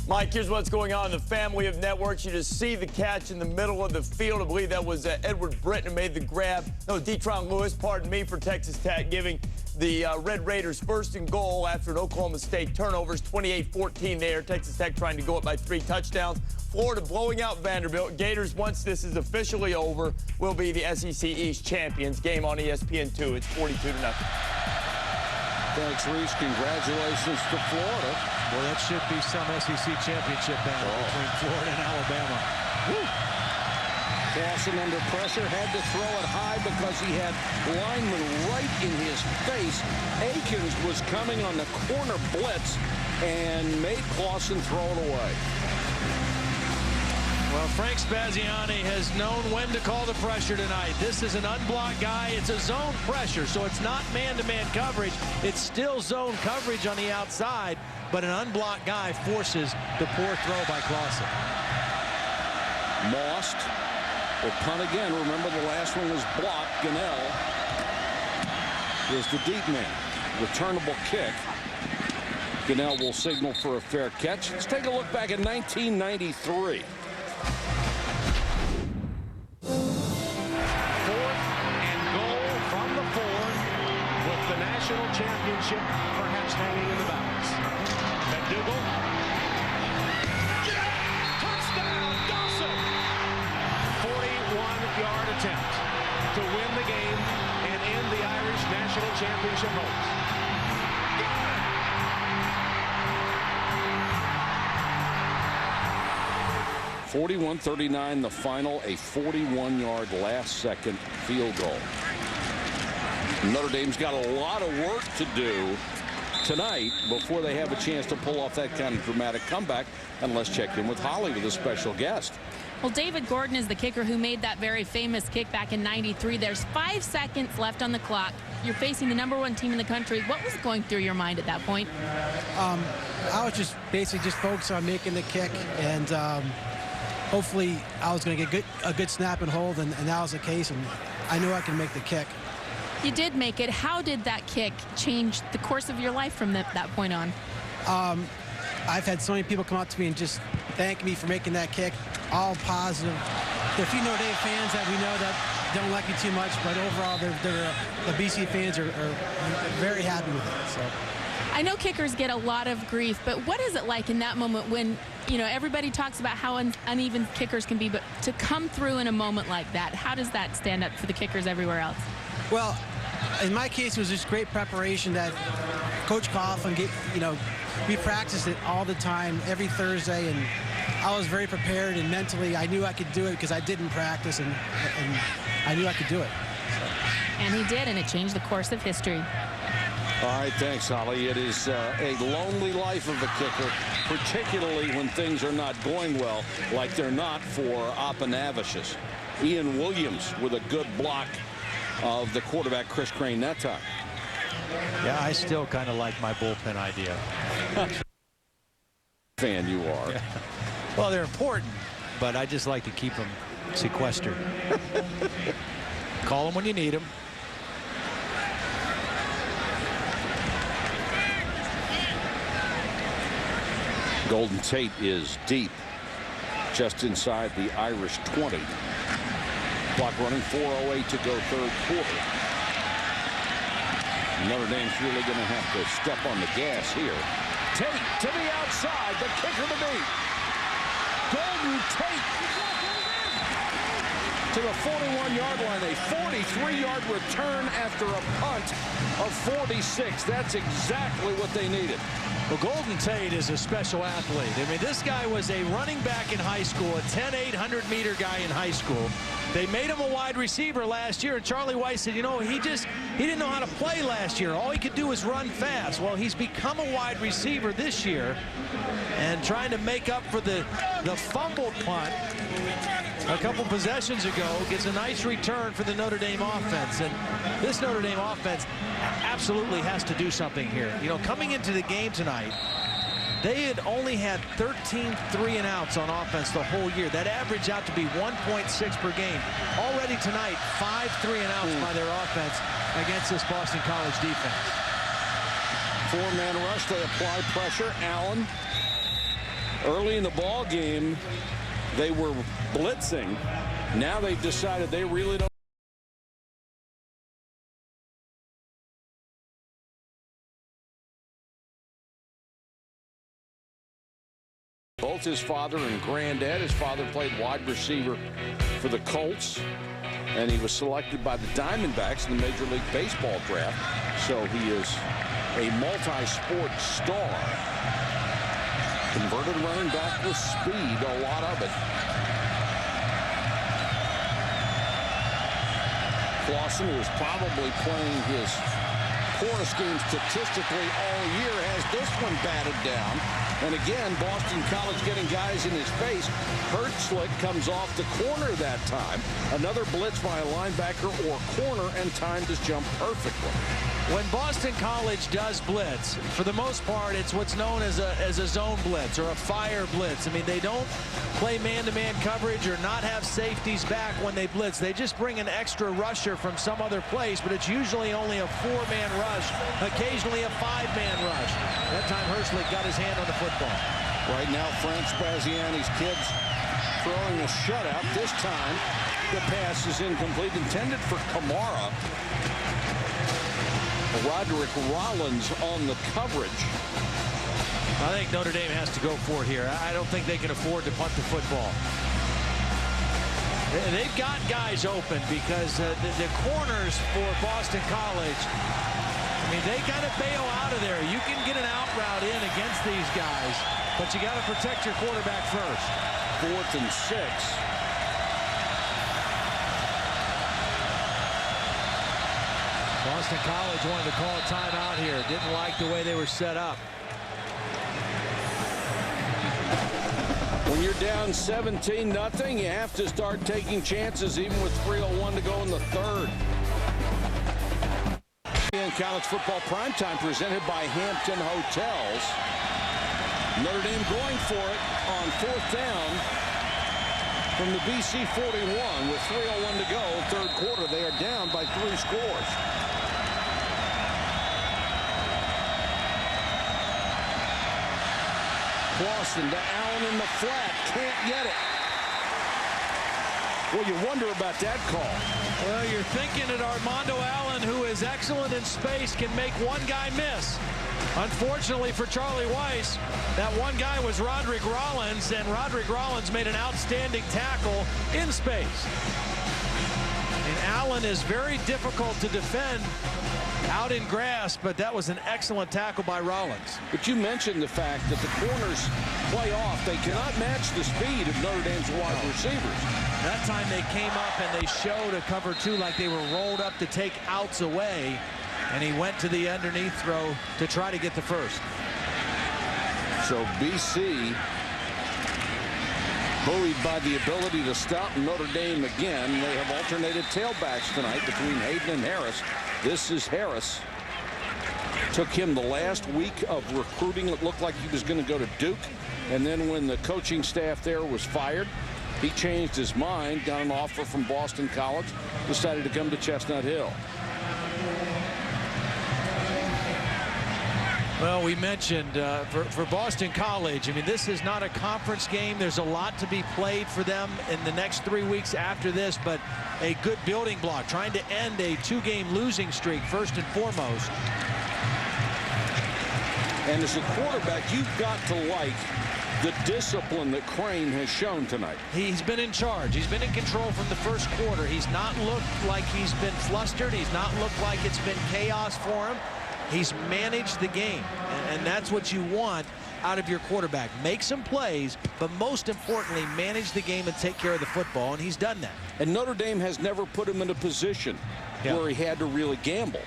Mike, here's what's going on in the family of networks. You just see the catch in the middle of the field. I believe that was Edward Britton who made the grab. No, Detron Lewis, pardon me, for Texas Tech, giving the Red Raiders first and goal after an Oklahoma State turnovers. 28-14 there. Texas Tech trying to go up by 3 touchdowns. Florida blowing out Vanderbilt. Gators, once this is officially over, will be the SEC East champions. Game on ESPN2. It's 42-0. Thanks, Reese. Congratulations to Florida. Well, that should be some SEC championship battle between Florida and Alabama. Woo. Clausen under pressure, had to throw it high because he had linemen right in his face. Akins was coming on the corner blitz and made Clausen throw it away. Well, Frank Spaziani has known when to call the pressure tonight. This is an unblocked guy. It's a zone pressure, so it's not man-to-man coverage. It's still zone coverage on the outside, but an unblocked guy forces the poor throw by Clausen. Most will punt again. Remember, the last one was blocked. Gunnell is the deep man. Returnable kick. Gunnell will signal for a fair catch. Let's take a look back at 1993. Championship perhaps hanging in the balance. McDougal. Touchdown, Dawson! 41-yard attempt to win the game and end the Irish National Championship hopes. 41-39 the final, a 41-yard last-second field goal. Notre Dame's got a lot of work to do tonight before they have a chance to pull off that kind of dramatic comeback. And let's check in with Holly with a special guest. Well, David Gordon is the kicker who made that very famous kick back in '93. There's 5 seconds left on the clock. You're facing the #1 team in the country. What was going through your mind at that point? I was just basically focused on making the kick, and hopefully I was going to get a good snap and hold, and that was the case, and I knew I could make the kick. You did make it. How did that kick change the course of your life from that point on? I've had so many people come up to me and just thank me for making that kick, all positive. There are a few Notre Dame fans that we know that don't like me too much, but overall, the BC fans are very happy with it. So. I know kickers get a lot of grief, but what is it like in that moment when, you know, everybody talks about how uneven kickers can be, but to come through in a moment like that, how does that stand up for the kickers everywhere else? Well, in my case, it was just great preparation that Coach Coughlin, we practiced it all the time, every Thursday, and I was very prepared, and mentally I knew I could do it because I didn't practice, and I knew I could do it. So. And he did, and it changed the course of history. All right, thanks, Holly. It is a lonely life of a kicker, particularly when things are not going well, like they're not for Apanavicius. Ian Williams with a good block of the quarterback, Chris Crane, that time. Yeah, I still kind of like my bullpen idea. Fan you are. Yeah. Well, they're important, but I just like to keep them sequestered. Call them when you need them. Golden Tate is deep, just inside the Irish 20. Clock running, 4:08 to go, third quarter. Notre Dame's really going to have to step on the gas here. Tate to the outside, the kicker to beat. Golden Tate to the 41-yard line, a 43-yard return after a punt of 46. That's exactly what they needed. Well, Golden Tate is a special athlete. I mean, this guy was a running back in high school, a 10-8 100-meter guy in high school. They made him a wide receiver last year, and Charlie Weiss said, you know, he didn't know how to play last year. All he could do was run fast. Well, he's become a wide receiver this year and trying to make up for the fumbled punt a couple possessions ago. Gets a nice return for the Notre Dame offense. And this Notre Dame offense absolutely has to do something here. You know, coming into the game tonight, they had only had 13 3-and-outs on offense the whole year. That averaged out to be 1.6 per game. Already tonight, 5 3-and-outs by their offense against this Boston College defense. Four-man rush, they apply pressure. Allen, early in the ball game, they were blitzing. Now they've decided they really don't. Both his father and granddad. His father played wide receiver for the Colts, and he was selected by the Diamondbacks in the Major League Baseball draft. So he is a multi-sport star. Converted running back with speed, a lot of it. Clausen, who is probably playing his poorest game statistically all year, has this one batted down. And again, Boston College getting guys in his face. Hertzlick comes off the corner that time. Another blitz by a linebacker or corner, and timed his jump perfectly. When Boston College does blitz, for the most part, it's what's known as a zone blitz or a fire blitz. I mean, they don't play man-to-man coverage or not have safeties back when they blitz. They just bring an extra rusher from some other place, but it's usually only a 4-man rush, occasionally a 5-man rush. That time, Hertzlick got his hand on the football. Right now, Frank Spaziani's kids throwing a shutout. This time, the pass is incomplete, intended for Kamara. Roderick Rollins on the coverage. I think Notre Dame has to go for it here. I don't think they can afford to punt the football. They've got guys open because the corners for Boston College, I mean, they got to bail out of there. You can get an out route in against these guys, but you got to protect your quarterback first. 4th and 6. Boston College wanted to call a timeout here. Didn't like the way they were set up. When you're down 17-0, you have to start taking chances even with 3:01 to go in the third. College football primetime presented by Hampton Hotels. Notre Dame going for it on 4th down from the BC 41 with 3:01 to go. Third quarter, they are down by 3 scores. Clausen to Allen in the flat. Can't get it. Well, you wonder about that call. Well, you're thinking that Armando Allen, who is excellent in space, can make one guy miss. Unfortunately for Charlie Weiss, that one guy was Roderick Rollins, and Roderick Rollins made an outstanding tackle in space. And Allen is very difficult to defend out in grass, but that was an excellent tackle by Rollins. But you mentioned the fact that the corners play off. They cannot match the speed of Notre Dame's wide receivers. That time they came up and they showed a cover 2 like they were rolled up to take outs away, and he went to the underneath throw to try to get the first. So BC buoyed by the ability to stop Notre Dame again. They have alternated tailbacks tonight between Hayden and Harris. This is Harris. Took him the last week of recruiting. It looked like he was going to go to Duke. And then when the coaching staff there was fired, he changed his mind, got an offer from Boston College, decided to come to Chestnut Hill. Well, we mentioned for Boston College, I mean, this is not a conference game. There's a lot to be played for them in the next 3 weeks after this, but a good building block, trying to end a 2-game losing streak first and foremost. And as a quarterback, you've got to like the discipline that Crane has shown tonight. He's been in charge. He's been in control from the first quarter. He's not looked like he's been flustered. He's not looked like it's been chaos for him. He's managed the game, and that's what you want out of your quarterback. Make some plays, but most importantly, manage the game and take care of the football, and he's done that. And Notre Dame has never put him in a position where he had to really gamble.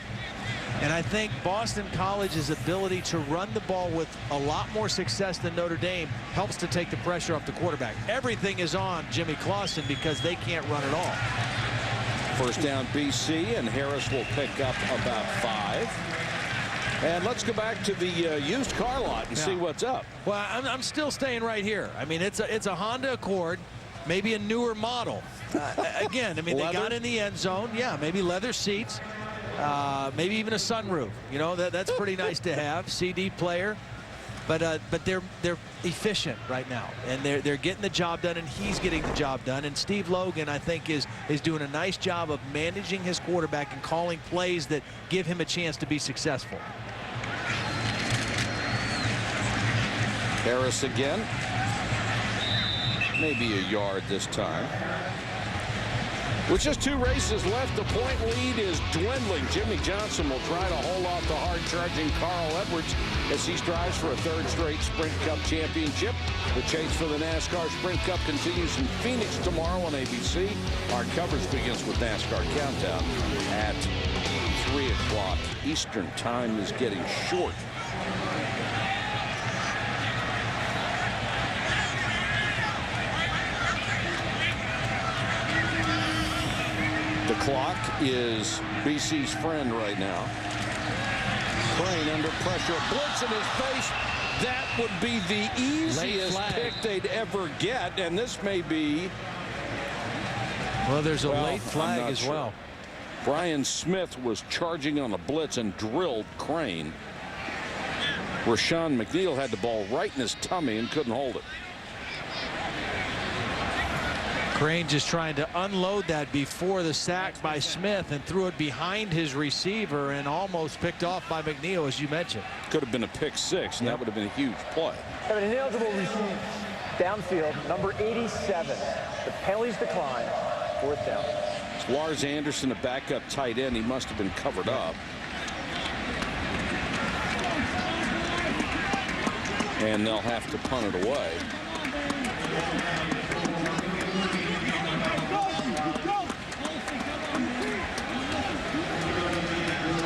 And I think Boston College's ability to run the ball with a lot more success than Notre Dame helps to take the pressure off the quarterback. Everything is on Jimmy Clausen because they can't run at all. First down BC, and Harris will pick up about 5. And let's go back to the used car lot and see what's up. Well, I'm still staying right here. I mean, it's a Honda Accord, maybe a newer model. Again, I mean, they got in the end zone. Yeah, maybe leather seats, maybe even a sunroof. You know, that's pretty nice to have. CD player, but they're efficient right now, and they're getting the job done, and he's getting the job done. And Steve Logan, I think, is doing a nice job of managing his quarterback and calling plays that give him a chance to be successful. Harris again. Maybe a yard this time. With just 2 races left, the point lead is dwindling. Jimmy Johnson will try to hold off the hard-charging Carl Edwards as he strives for a 3rd straight Sprint Cup championship. The chase for the NASCAR Sprint Cup continues in Phoenix tomorrow on ABC. Our coverage begins with NASCAR Countdown at 3 o'clock. Eastern time is getting short. The clock is BC's friend right now. Crane under pressure. Blitz in his face. That would be the easiest pick they'd ever get. And this may be... Well, there's a late flag as well. Brian Smith was charging on a blitz and drilled Crane. Rashawn McNeil had the ball right in his tummy and couldn't hold it. Crane just trying to unload that before the sack by Smith and threw it behind his receiver and almost picked off by McNeil, as you mentioned. Could have been a pick 6, and that would have been a huge play. An ineligible receive downfield, number 87. The penalties decline. 4th down. It's Lars Anderson, a backup tight end. He must have been covered up. And they'll have to punt it away.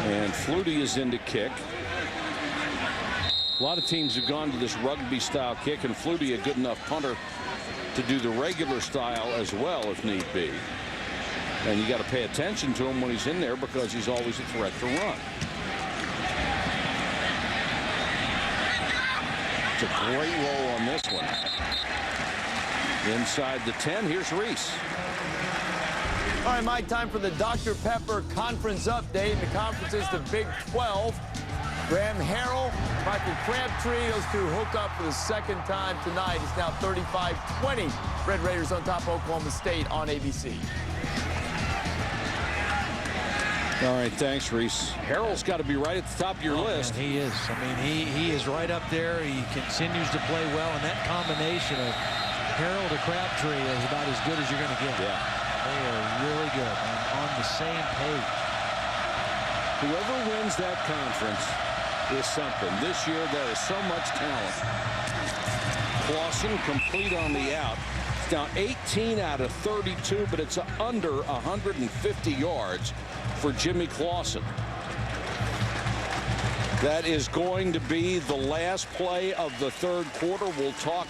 And Flutie is in to kick. A lot of teams have gone to this rugby-style kick, and Flutie a good enough punter to do the regular style as well if need be. And you got to pay attention to him when he's in there because he's always a threat to run. It's a great roll on this one. Inside the 10, here's Reese. All right, Mike, time for the Dr. Pepper Conference Update. And the conference is the Big 12. Graham Harrell, Michael Crabtree, those 2 hook up for the 2nd time tonight. It's now 35-20. Red Raiders on top of Oklahoma State on ABC. All right, thanks, Reese. Harrell's got to be right at the top of your list. Man, he is. I mean, he is right up there. He continues to play well, and that combination of Harrell to Crabtree is about as good as you're going to get. Yeah. They are really good and on the same page. Whoever wins that conference is something. This year, there is so much talent. Clausen complete on the out. It's now 18 out of 32, but it's under 150 yards for Jimmy Clausen. That is going to be the last play of the 3rd quarter. We'll talk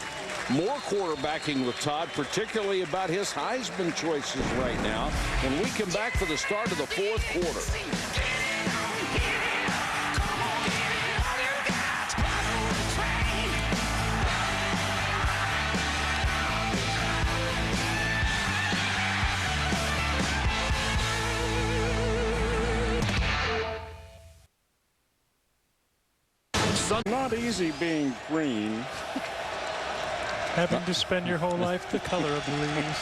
more quarterbacking with Todd, particularly about his Heisman choices right now, when we come back for the start of the 4th quarter. Not easy being green. Having to spend your whole life the color of the leaves.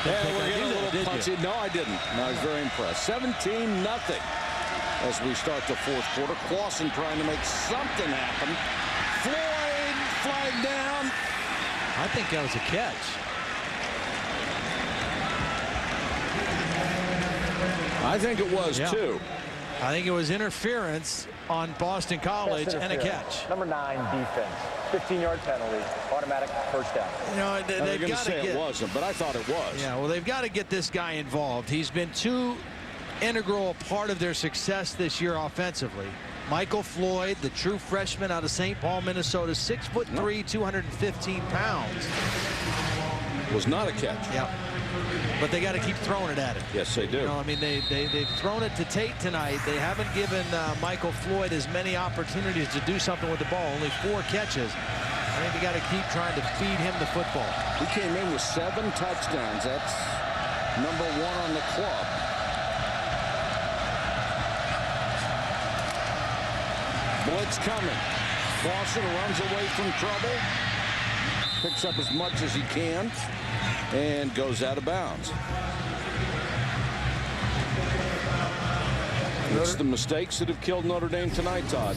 Yeah, we're getting a little punchy. No, I didn't. No, I was very impressed. 17-0 as we start the fourth quarter. Clausen trying to make something happen. Floyd flag down. I think that was a catch. I think it was, too. I think it was interference on Boston College and a catch. Number 9, defense. 15-yard penalty. Automatic first down. You know, they've got to get. It wasn't, but I thought it was. Yeah, well, they've got to get this guy involved. He's been too integral part of their success this year offensively. Michael Floyd, the true freshman out of St. Paul, Minnesota, 6'3", 215 pounds. Was not a catch. Yeah. But they got to keep throwing it at him. Yes, they do. You know, I mean, they've thrown it to Tate tonight. They haven't given Michael Floyd as many opportunities to do something with the ball. Only 4 catches. I think they got to keep trying to feed him the football. He came in with 7 touchdowns. That's number 1 on the club. Blitz coming. Clausen runs away from trouble. Picks up as much as he can and goes out of bounds. It's the mistakes that have killed Notre Dame tonight, Todd.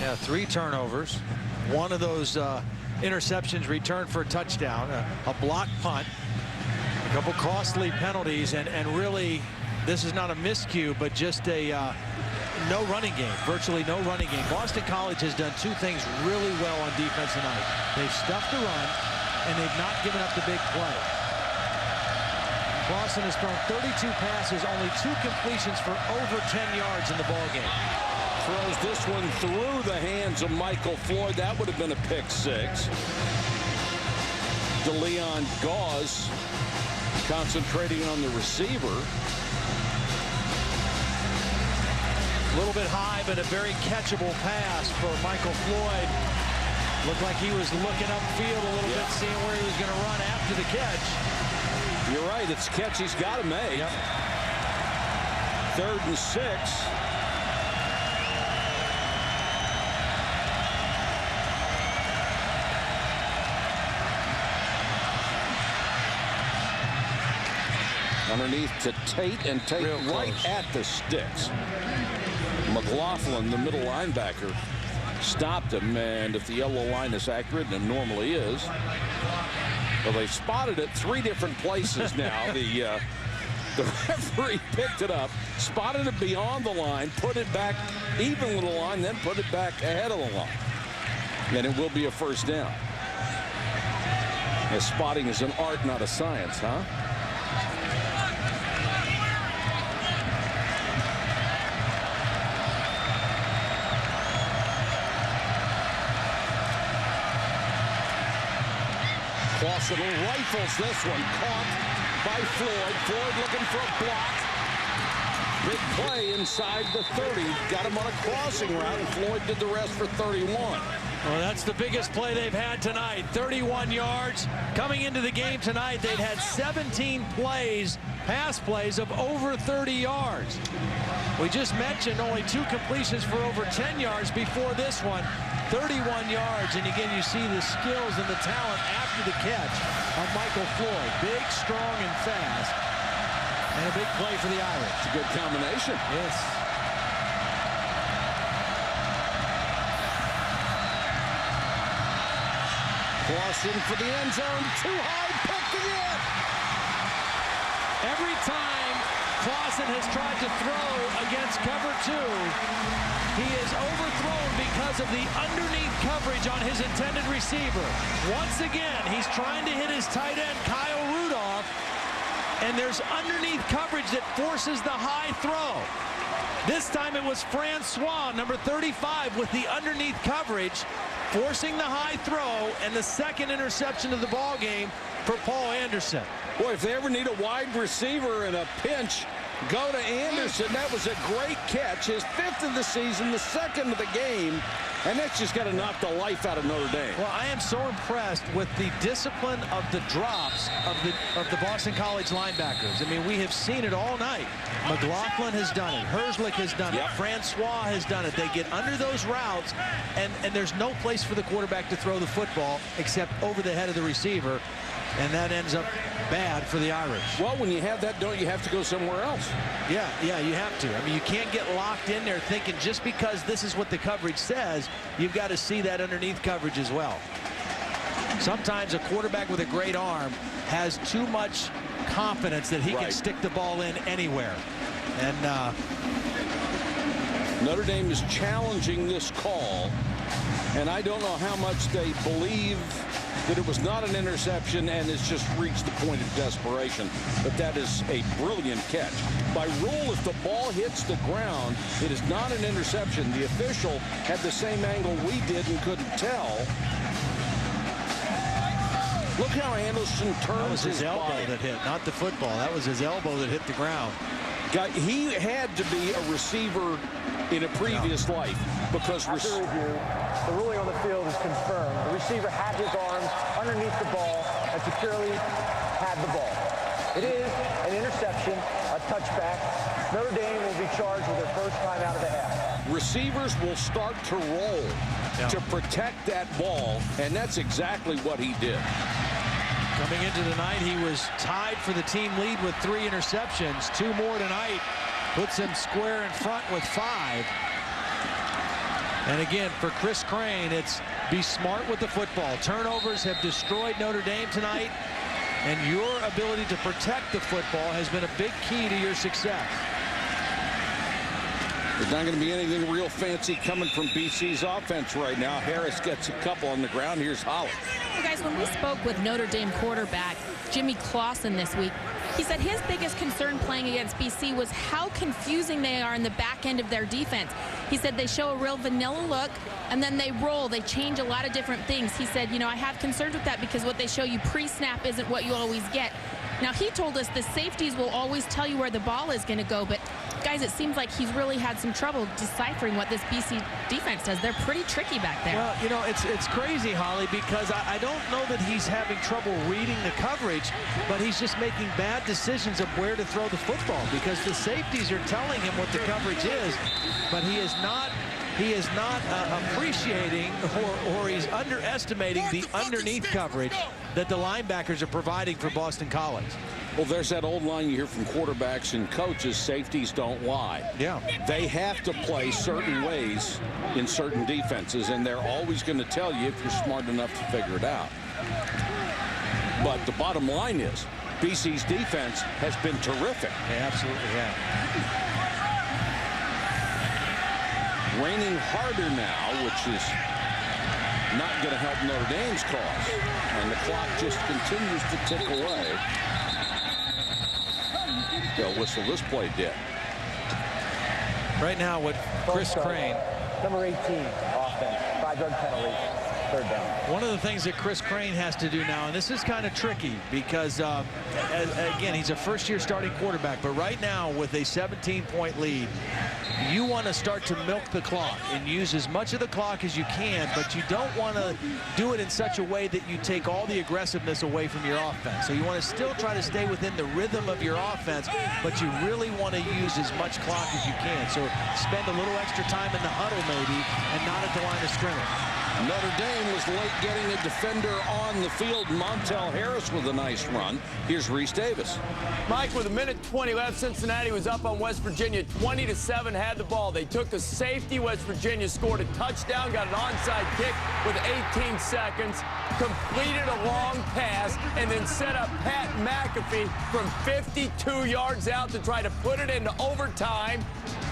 Yeah, 3 turnovers. One of those interceptions returned for a touchdown, a blocked punt, a couple costly penalties, and really this is not a miscue, but just a no running game, virtually no running game. Boston College has done 2 things really well on defense tonight. They've stuffed the run, and they've not given up the big play. Clausen has thrown 32 passes, only 2 completions for over 10 yards in the ballgame. Throws this one through the hands of Michael Floyd. That would have been a pick 6. DeLeon Gauze concentrating on the receiver. A little bit high, but a very catchable pass for Michael Floyd. Looked like he was looking upfield a little bit, seeing where he was going to run after the catch. You're right. It's a catch he's got to make. Yep. 3rd and 6. Underneath to Tate, and Tate right at the sticks. McLaughlin, the middle linebacker, stopped him, and if the yellow line is accurate, and it normally is, well, they've spotted it 3 different places now. The referee picked it up, spotted it beyond the line, put it back even with the line, then put it back ahead of the line. And it will be a first down. As spotting is an art, not a science, huh? Clausen rifles this one, caught by Floyd. Floyd looking for a block. Big play inside the 30. Got him on a crossing route, and Floyd did the rest for 31. Well, that's the biggest play they've had tonight. 31 yards. Coming into the game tonight, they'd had 17 plays, pass plays of over 30 yards. We just mentioned only 2 completions for over 10 yards before this one. 31 yards, and again, you see the skills and the talent after the catch of Michael Floyd. Big, strong, and fast. And a big play for the Irish. It's a good combination. Yes. Clausen for the end zone. Too high, picked again. Every time Clausen has tried to throw against cover 2, he is overthrown because of the underneath coverage on his intended receiver. Once again, he's trying to hit his tight end, Kyle Rudolph, and there's underneath coverage that forces the high throw. This time it was Francois, number 35, with the underneath coverage, forcing the high throw, and the 2nd interception of the ball game for Paul Anderson. Boy, if they ever need a wide receiver in a pinch, go to Anderson. That was a great catch. His 5th of the season, the 2nd of the game. And that's just got to knock the life out of Notre Dame. Well, I am so impressed with the discipline of the drops of the Boston College linebackers. I mean, we have seen it all night. McLaughlin has done it. Herzlich has done it. Francois has done it. They get under those routes, and there's no place for the quarterback to throw the football except over the head of the receiver, and that ends up bad for the Irish. Well, when you have that, don't you have to go somewhere else? Yeah, you have to. I mean, you can't get locked in there thinking just because this is what the coverage says, you've got to see that underneath coverage as well. Sometimes a quarterback with a great arm has too much confidence that he can stick the ball in anywhere. And Notre Dame is challenging this call, and I don't know how much they believe that it was not an interception and it's just reached the point of desperation. But that is a brilliant catch. By rule, if the ball hits the ground, it is not an interception. The official had the same angle we did and couldn't tell. Look how Anderson turns. That was his elbow body. that hit, not the football. That was his elbow that hit the ground. He had to be a receiver in a previous life because after review, the ruling on the field is confirmed. The receiver had his arms underneath the ball and securely had the ball. It is an interception, a touchback. Notre Dame will be charged with their first time out of the half. Receivers will start to roll to protect that ball, and that's exactly what he did. Coming into the night, he was tied for the team lead with 3 interceptions. 2 more tonight puts him square in front with 5. And again, for Chris Crane, it's be smart with the football. Turnovers have destroyed Notre Dame tonight, and your ability to protect the football has been a big key to your success. There's not going to be anything real fancy coming from BC's offense right now. Harris gets a couple on the ground. Here's Holland. Well, guys, when we spoke with Notre Dame quarterback Jimmy Clausen this week, he said his biggest concern playing against BC was how confusing they are in the back end of their defense. He said they show a real vanilla look, and then they roll. They change a lot of different things. He said, you know, I have concerns with that because what they show you pre-snap isn't what you always get. Now, he told us the safeties will always tell you where the ball is going to go, but guys, it seems like he's really had some trouble deciphering what this BC defense does. They're pretty tricky back there. Well, you know, it's crazy, Holly, because I don't know that he's having trouble reading the coverage, but he's just making bad decisions of where to throw the football because the safeties are telling him what the coverage is, but he is not appreciating or he's underestimating the underneath coverage that the linebackers are providing for Boston College. Well, there's that old line you hear from quarterbacks and coaches, safeties don't lie. Yeah. They have to play certain ways in certain defenses, and they're always going to tell you if you're smart enough to figure it out. But the bottom line is, BC's defense has been terrific. They absolutely have. Raining harder now, which is not going to help Notre Dame's cause. And the clock just continues to tick away. They'll whistle this play dead. Right now with Chris Crane. Number 18, offense, 5-yard penalty, 3rd down. One of the things that Chris Crane has to do now, and this is kind of tricky because, again, he's a first-year starting quarterback, but right now with a 17-point lead, you want to start to milk the clock and use as much of the clock as you can, but you don't want to do it in such a way that you take all the aggressiveness away from your offense. So you want to still try to stay within the rhythm of your offense, but you really want to use as much clock as you can. So spend a little extra time in the huddle maybe and not at the line of scrimmage. Notre Dame was late getting a defender on the field. Montel Harris with a nice run. Here's Reese Davis. Mike, with 1:20 left, Cincinnati was up on West Virginia. 20-7 had the ball. They took the safety. West Virginia scored a touchdown, got an onside kick with 18 seconds, completed a long pass, and then set up Pat McAfee from 52 yards out to try to put it into overtime.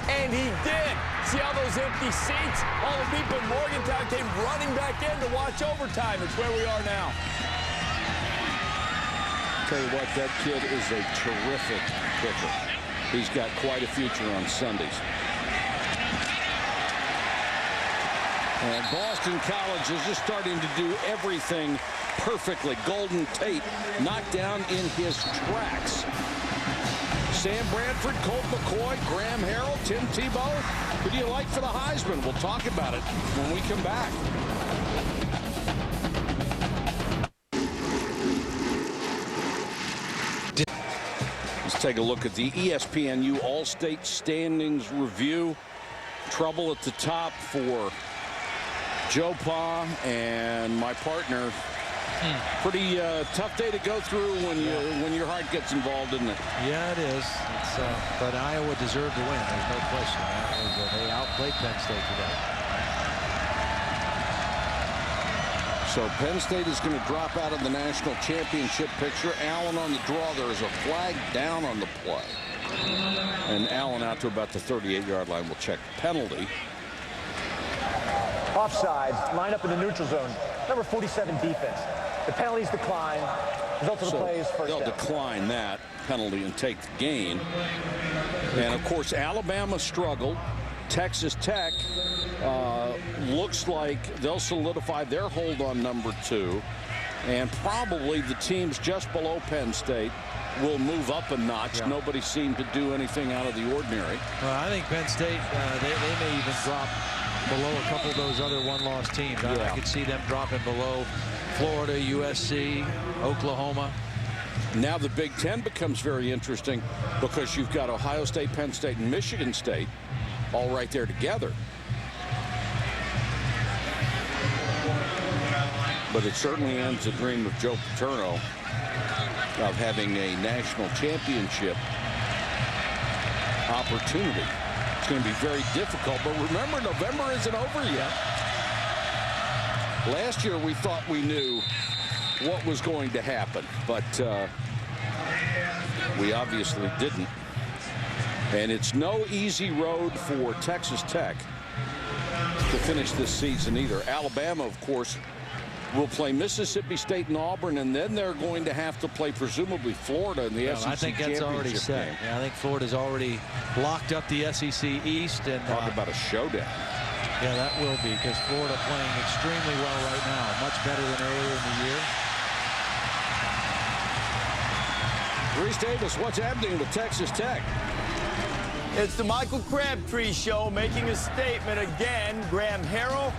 And he did. See all those empty seats? All the people in Morgantown came running back in to watch overtime. It's where we are now. Tell you what, that kid is a terrific kicker. He's got quite a future on Sundays. And Boston College is just starting to do everything perfectly. Golden Tate knocked down in his tracks. Sam Bradford, Colt McCoy, Graham Harrell, Tim Tebow. Who do you like for the Heisman? We'll talk about it when we come back. Let's take a look at the ESPNU All-State Standings Review. Trouble at the top for Joe Pa and my partner. Pretty tough day to go through when your heart gets involved, isn't it? Yeah, it is. But Iowa deserved to win. There's no question. They outplayed Penn State today. So Penn State is going to drop out of the national championship picture. Allen on the draw. There is a flag down on the play. And Allen out to about the 38-yard line will check the penalty. Offsides, line up in the neutral zone. Number 47 defense. The penalties decline. Result of the play is first down. They'll decline that penalty and take the gain. And, of course, Alabama struggled. Texas Tech looks like they'll solidify their hold on number 2. And probably the teams just below Penn State will move up a notch. Yeah. Nobody seemed to do anything out of the ordinary. Well, I think Penn State, they may even drop below a couple of those other one-loss teams. I could see them dropping below Florida, USC, Oklahoma. Now the Big Ten becomes very interesting because you've got Ohio State, Penn State, and Michigan State all right there together. But it certainly ends the dream of Joe Paterno of having a national championship opportunity. It's going to be very difficult, but remember, November isn't over yet. Last year we thought we knew what was going to happen, but we obviously didn't. And it's no easy road for Texas Tech to finish this season either. Alabama, of course, will play Mississippi State and Auburn, and then they're going to have to play presumably Florida in the SEC I think that's already set. Yeah, I think Florida's already locked up the SEC East. And talk about a showdown. Yeah, that will be, because Florida playing extremely well right now, much better than earlier in the year. Reese Davis, what's happening with Texas Tech? It's the Michael Crabtree Show making a statement again. Graham Harrell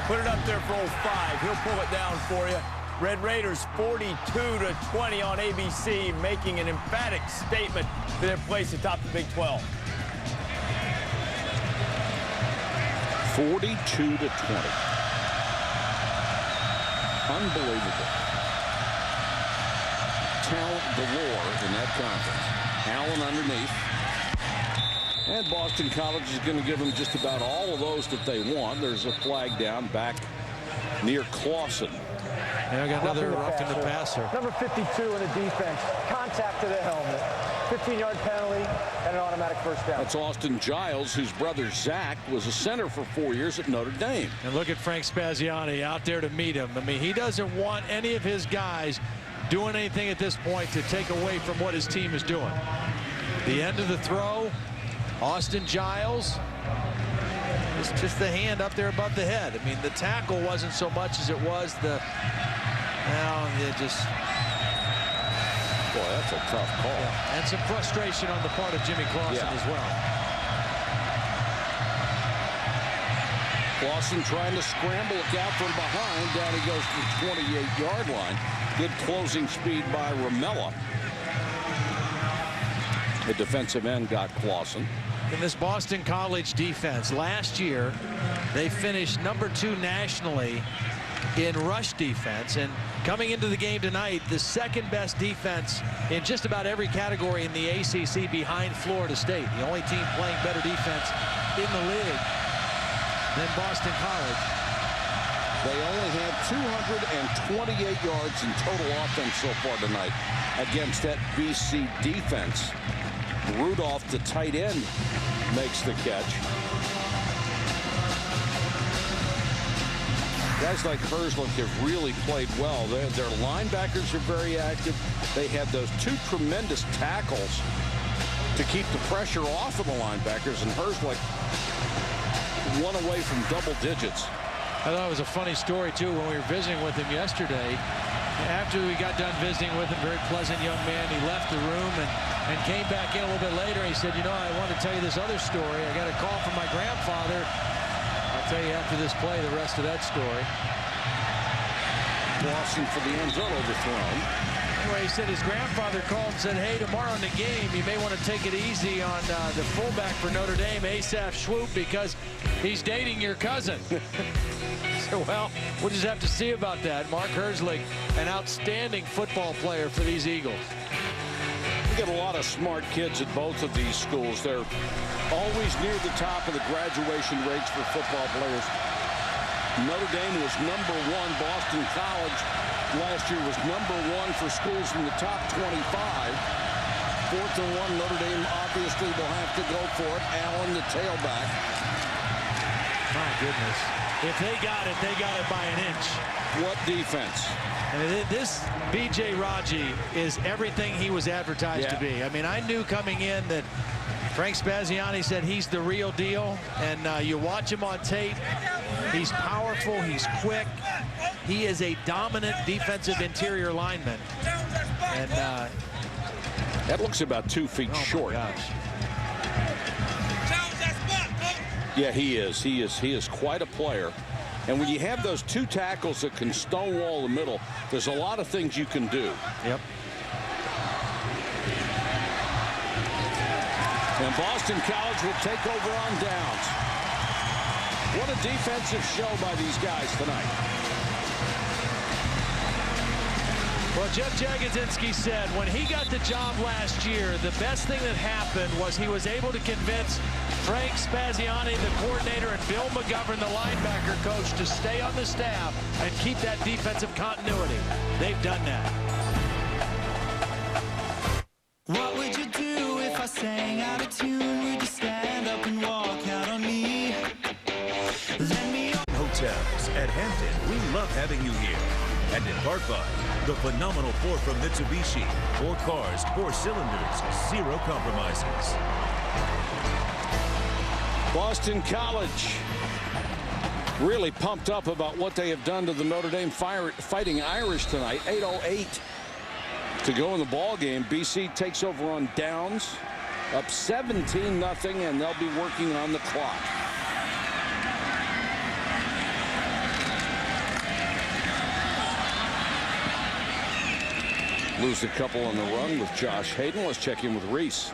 put it up there for 05. He'll pull it down for you. Red Raiders 42-20 on ABC, making an emphatic statement to their place atop the Big 12. 42-20. Unbelievable. Talent galore in that conference. Allen underneath. And Boston College is going to give them just about all of those that they want. There's a flag down back near Clawson. Yeah, I got another roughing the passer. Number 52 in the defense. Contact to the helmet. 15-yard penalty and an automatic first down. That's Austin Giles, whose brother Zach was a center for 4 years at Notre Dame. And look at Frank Spaziani out there to meet him. I mean, he doesn't want any of his guys doing anything at this point to take away from what his team is doing. The end of the throw. Austin Giles, it's just the hand up there above the head. I mean, the tackle wasn't so much as it was the, it just. Boy, that's a tough call. Yeah. And some frustration on the part of Jimmy Clawson as well. Clawson trying to scramble, look out from behind. Down he goes to the 28-yard line. Good closing speed by Ramella. The defensive end got Clawson. In this Boston College defense, last year they finished number 2 nationally in rush defense, and coming into the game tonight, the second best defense in just about every category in the ACC behind Florida State. The only team playing better defense in the league than Boston College. They only had 228 yards in total offense so far tonight against that BC defense. Rudolph, the tight end, makes the catch. Guys like Herzlich have really played well. Their linebackers are very active. They had those 2 tremendous tackles to keep the pressure off of the linebackers, and Herzlich one away from double digits. I thought it was a funny story, too, when we were visiting with him yesterday. After we got done visiting with him, very pleasant young man, he left the room, and and came back in a little bit later. He said, you know, I want to tell you this other story. I got a call from my grandfather. I'll tell you after this play the rest of that story. Boston for the end zone overthrown. Anyway, he said his grandfather called and said, hey, tomorrow in the game, you may want to take it easy on the fullback for Notre Dame, Asaph Swoop, because he's dating your cousin. So, well, we'll just have to see about that. Mark Herzlich, an outstanding football player for these Eagles. We get a lot of smart kids at both of these schools. They're always near the top of the graduation rates for football players. Notre Dame was #1. Boston College last year was #1 for schools in the top 25. 4th and 1, Notre Dame obviously will have to go for it. Allen, the tailback. My goodness. If they got it by an inch. What defense? And this B.J. Raji is everything he was advertised to be. I mean, I knew coming in that Frank Spaziani said he's the real deal, and you watch him on tape. He's powerful, he's quick. He is a dominant defensive interior lineman. And that looks about 2 feet short. Gosh. Yeah, he is. He is quite a player. And when you have those 2 tackles that can stonewall the middle, there's a lot of things you can do. Yep. And Boston College will take over on downs. What a defensive show by these guys tonight. Well, Jeff Jagodzinski said when he got the job last year, the best thing that happened was he was able to convince Frank Spaziani, the coordinator, and Bill McGovern, the linebacker coach, to stay on the staff and keep that defensive continuity. They've done that. What would you do if I sang out of tune? Would you stand up and walk out on me? Let me Hotels at Hampton. We love having you here. And in part by the phenomenal 4 from Mitsubishi. 4 cars, 4 cylinders, 0 compromises. Boston College really pumped up about what they have done to the Notre Dame Fighting Irish tonight. 8:08 to go in the ball game. BC takes over on downs, up 17-0, and they'll be working on the clock. Lose a couple on the run with Josh Hayden. Let's check in with Reese.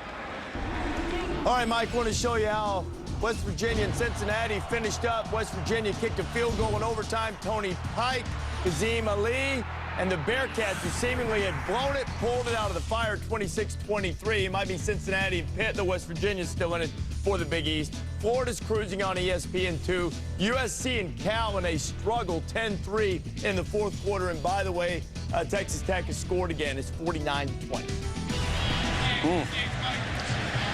All right, Mike, want to show you how West Virginia and Cincinnati finished up. West Virginia kicked a field goal in overtime. Tony Pike, Kazim Ali, and the Bearcats, who seemingly had blown it, pulled it out of the fire 26-23. It might be Cincinnati and Pitt, the West Virginia's still in it for the Big East. Florida's cruising on ESPN2. USC and Cal in a struggle, 10-3 in the 4th quarter. And by the way, Texas Tech has scored again. It's 49-20.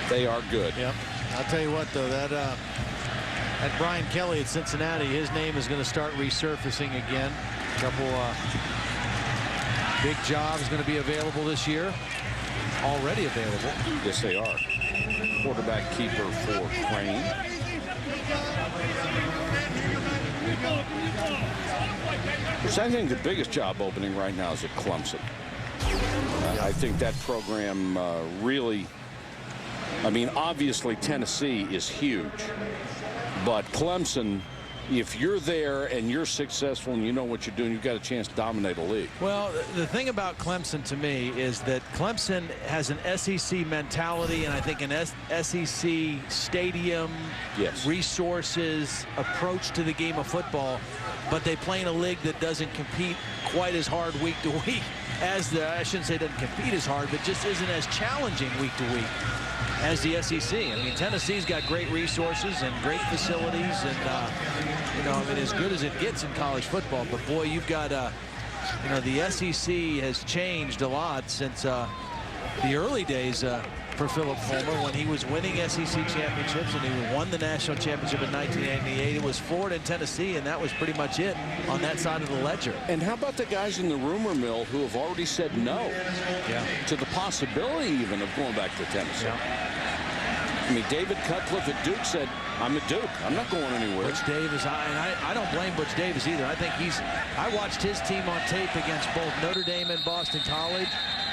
They are good. Yep. I'll tell you what, though, that Brian Kelly at Cincinnati, his name is going to start resurfacing again. A couple big jobs going to be available this year. Already available. Yes, they are. Quarterback keeper for Crane. I think the biggest job opening right now is at Clemson. I think that program really, I mean, obviously Tennessee is huge, but Clemson, if you're there and you're successful and you know what you're doing, you've got a chance to dominate a league. Well, the thing about Clemson to me is that Clemson has an SEC mentality, and I think an SEC stadium, resources, approach to the game of football, but they play in a league that doesn't compete quite as hard week to week as I shouldn't say doesn't compete as hard, but just isn't as challenging week to week as the SEC. I mean, Tennessee's got great resources and great facilities, and you know, I mean, as good as it gets in college football. But boy, you've got you know, the SEC has changed a lot since the early days for Philip Fulmer when he was winning SEC championships, and he won the national championship in 1988. It was Florida and Tennessee, and that was pretty much it on that side of the ledger. And how about the guys in the rumor mill who have already said no to the possibility even of going back to Tennessee? I mean, David Cutcliffe at Duke said, I'm at Duke. I'm not going anywhere. Butch Davis, and I don't blame Butch Davis either. I think I watched his team on tape against both Notre Dame and Boston College,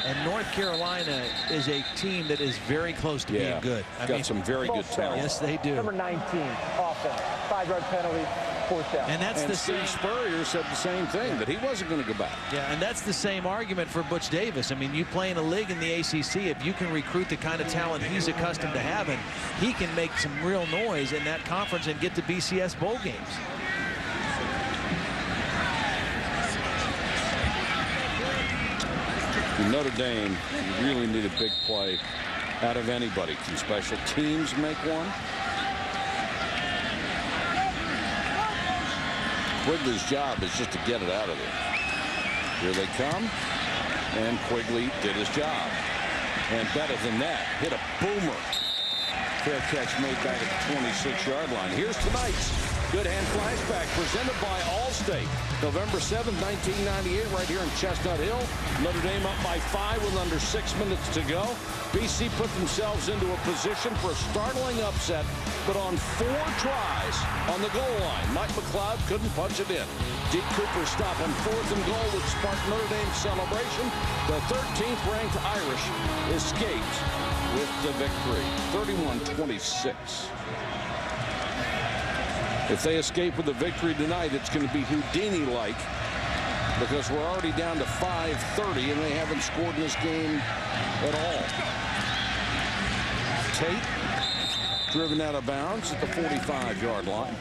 And North Carolina is a team that is very close to being good. I mean, some very good talent. Yes, they do. Number 19, offense. 5-yard penalty, 4th down. And that's the Steve same. Spurrier said the same thing, that he wasn't going to go back. Yeah, and that's the same argument for Butch Davis. I mean, you play in a league in the ACC, if you can recruit the kind of talent he's accustomed to having, he can make some real noise in that conference and get to BCS bowl games. Notre Dame really need a big play out of anybody. Can special teams make one? Quigley's job is just to get it out of there. Here they come, and Quigley did his job. And better than that, hit a boomer. Fair catch made back at the 26-yard line. Here's tonight's Good Hand Flashback presented by Allstate. November 7th, 1998, right here in Chestnut Hill. Notre Dame up by 5 with under 6 minutes to go. BC put themselves into a position for a startling upset, but on 4 tries on the goal line, Mike McLeod couldn't punch it in. Deke Cooper's stop on 4th and goal would spark Notre Dame's celebration. The 13th-ranked Irish escaped with the victory, 31-26. If they escape with a victory tonight, it's going to be Houdini-like, because we're already down to 5:30 and they haven't scored in this game at all. Tate driven out of bounds at the 45-yard line.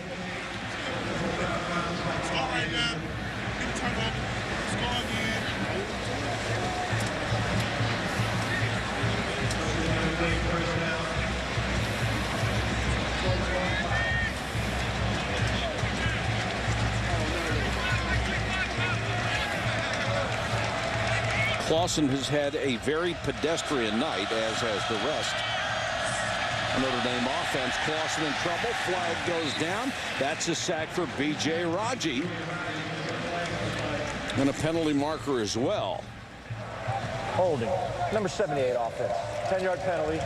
Clausen has had a very pedestrian night, as has the rest. Notre Dame offense. Clausen in trouble. Flag goes down. That's a sack for B.J. Raji. And a penalty marker as well. Holding. Number 78 offense. 10-yard penalty.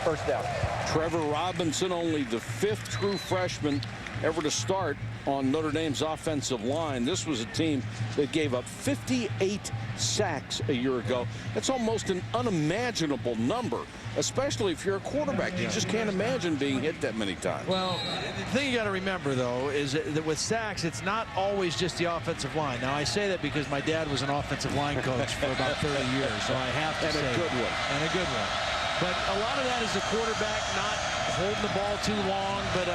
1st down. Trevor Robinson, only the 5th true freshman ever to start on Notre Dame's offensive line. This was a team that gave up 58 sacks a year ago. That's almost an unimaginable number, especially if you're a quarterback. You just can't imagine being hit that many times. Well, the thing you got to remember, though, is that with sacks, it's not always just the offensive line. Now, I say that because my dad was an offensive line coach for about 30 years, so I have to say a good one. And a good one. But a lot of that is the quarterback not holding the ball too long, but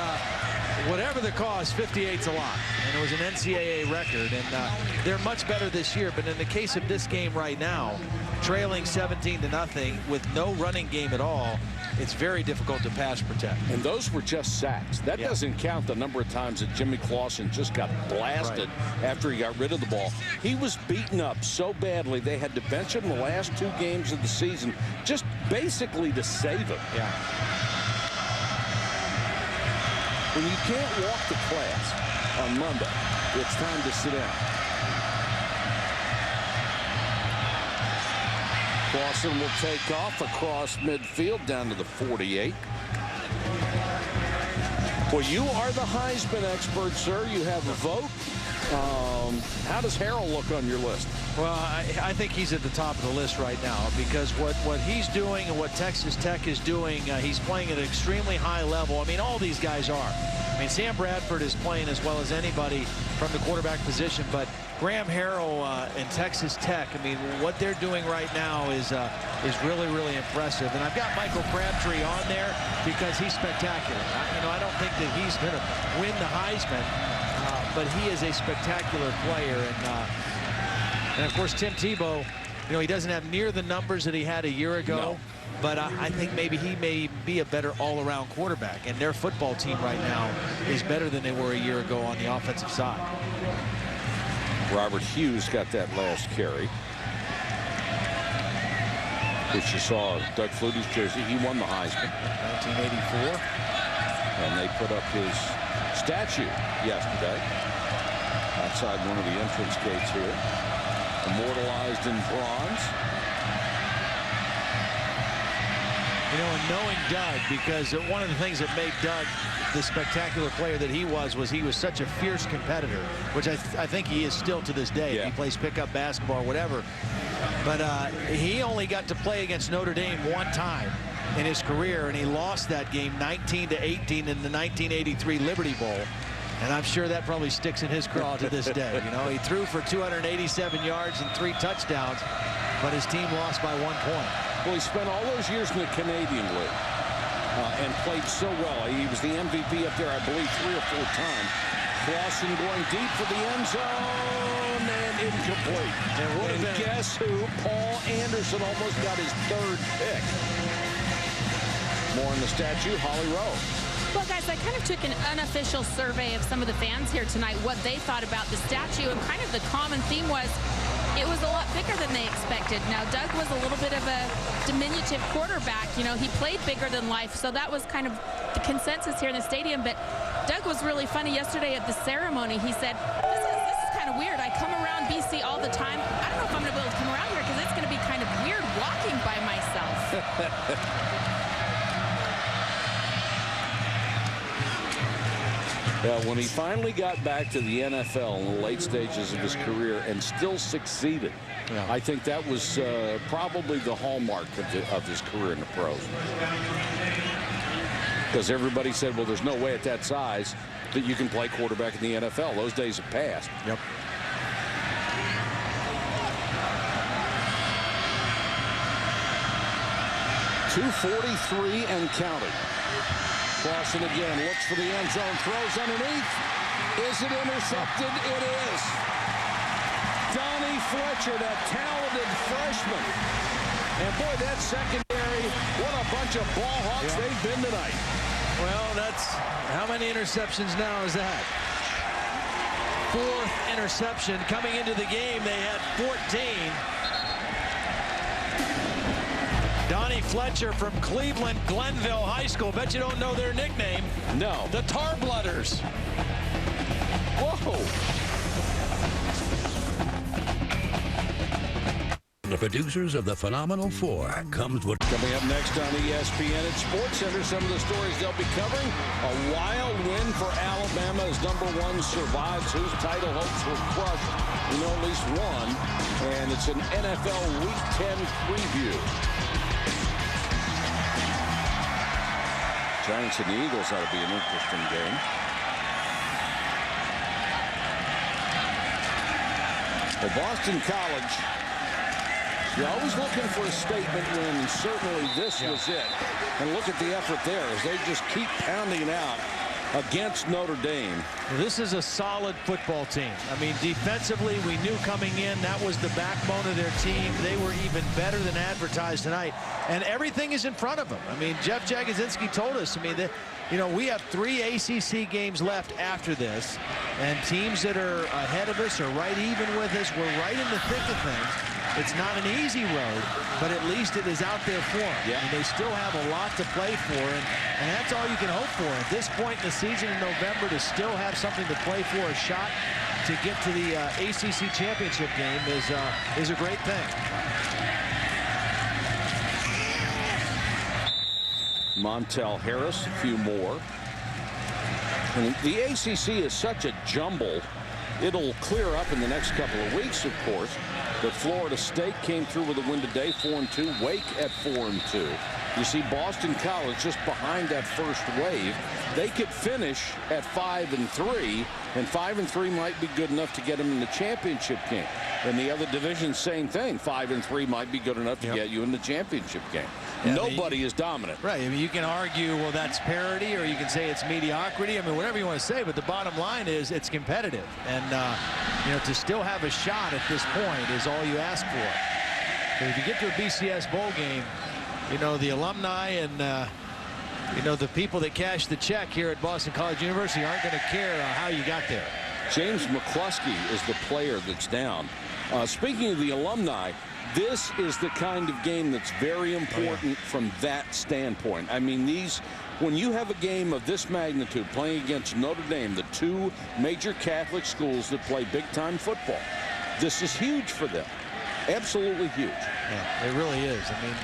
whatever the cause, 58's a lot. And it was an NCAA record, and they're much better this year. But in the case of this game right now, trailing 17-0 with no running game at all, it's very difficult to pass protect. And those were just sacks. That doesn't count the number of times that Jimmy Clausen just got blasted after he got rid of the ball. He was beaten up so badly they had to bench him the last 2 games of the season, just basically to save him. Yeah. When you can't walk to class on Monday, it's time to sit down. Clausen will take off across midfield down to the 48. Well, you are the Heisman expert, sir. You have a vote. How does Harrell look on your list? Well, I think he's at the top of the list right now, because what he's doing and what Texas Tech is doing, he's playing at an extremely high level. I mean, all these guys are. I mean, Sam Bradford is playing as well as anybody from the quarterback position, but Graham Harrell and Texas Tech, I mean, what they're doing right now is really, really impressive. And I've got Michael Crabtree on there because he's spectacular. I don't think that he's going to win the Heisman, but he is a spectacular player. And of course, Tim Tebow, he doesn't have near the numbers that he had a year ago. No. But I think maybe he may be a better all-around quarterback. And their football team right now is better than they were a year ago on the offensive side. Robert Hughes got that last carry, which you saw Doug Flutie's jersey. He won the Heisman. 1984. And they put up his statue yesterday outside one of the entrance gates here, immortalized in bronze. And knowing Doug, because one of the things that made Doug the spectacular player that he was such a fierce competitor, which I think he is still to this day. Yeah. If he plays pickup basketball or whatever. But he only got to play against Notre Dame one time in his career, and he lost that game 19-18 in the 1983 Liberty Bowl. And I'm sure that probably sticks in his craw to this day. You know, he threw for 287 yards and 3 touchdowns, but his team lost by 1 point. Well, he spent all those years in the Canadian League and played so well. He was the MVP up there, I believe, 3 or 4 times. Clausen going deep for the end zone and incomplete. And guess who? Paul Anderson almost got his 3rd pick. More on the statue, Holly Rowe. Well, guys, I kind of took an unofficial survey of some of the fans here tonight, what they thought about the statue, and kind of the common theme was it was a lot bigger than they expected. Now, Doug was a little bit of a diminutive quarterback. You know, he played bigger than life, so that was kind of the consensus here in the stadium. But Doug was really funny yesterday at the ceremony. He said, this is kind of weird. I come around BC all the time. I don't know if I'm going to be able to come around here because it's going to be kind of weird walking by myself. Well, when he finally got back to the NFL in the late stages of his career and still succeeded, I think that was probably the hallmark of his career in the pros. Because everybody said, well, there's no way at that size that you can play quarterback in the NFL. Those days have passed. Yep. .243 and counting. Clausen again looks for the end zone, throws underneath. Is it intercepted? It is. Donnie Fletcher, that talented freshman. And boy, that secondary, what a bunch of ball hawks they've been tonight. Well, that's how many interceptions now is that? 4th interception. Coming into the game, they had 14. Donnie Fletcher from Cleveland Glenville High School. Bet you don't know their nickname. No. The Tar Blooders. Whoa. The producers of The Phenomenal Four comes with... Coming up next on ESPN at Sports Center, some of the stories they'll be covering. A wild win for Alabama as #1 survives, whose title hopes were crushed. We know at least one, and it's an NFL Week 10 preview. Giants and the Eagles ought to be an interesting game. Well, Boston College, you're always looking for a statement win, and certainly this was it. And look at the effort there as they just keep pounding it out against Notre Dame. Well, this is a solid football team. I mean, defensively, we knew coming in that was the backbone of their team. They were even better than advertised tonight. And everything is in front of them. I mean, Jeff Jagodzinski told us, I mean, that, you know, we have 3 ACC games left after this. And teams that are ahead of us or right even with us, we're right in the thick of things. It's not an easy road, but at least it is out there for them. Yeah. And they still have a lot to play for, and that's all you can hope for. At this point in the season in November, to still have something to play for, a shot to get to the ACC championship game is a great thing. Montel Harris, a few more. And the ACC is such a jumble. It'll clear up in the next couple of weeks, of course. But Florida State came through with a win today, 4-2. Wake at 4-2. You see Boston College just behind that first wave. They could finish at 5-3, and 5-3 might be good enough to get them in the championship game. And the other division, same thing. 5-3 might be good enough to get you in the championship game. Yeah, nobody is dominant. Right. I mean, you can argue, well, that's parity, or you can say it's mediocrity. I mean, whatever you want to say, but the bottom line is it's competitive. And, you know, to still have a shot at this point is all you ask for. But if you get to a BCS bowl game, you know, the alumni and, you know, the people that cash the check here at Boston College University aren't going to care how you got there. James McCluskey is the player that's down. Speaking of the alumni, this is the kind of game that's very important from that standpoint. I mean, when you have a game of this magnitude playing against Notre Dame, the 2 major Catholic schools that play big-time football, this is huge for them. Absolutely huge. Yeah, it really is. I mean,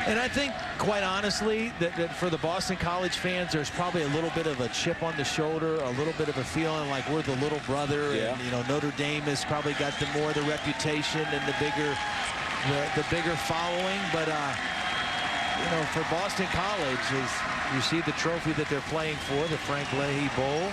And I think, quite honestly, that for the Boston College fans, there's probably a little bit of a chip on the shoulder, a little bit of a feeling like we're the little brother. Yeah. And, you know, Notre Dame has probably got the more the reputation and the bigger following. But, you know, for Boston College, as you see the trophy that they're playing for, the Frank Leahy Bowl.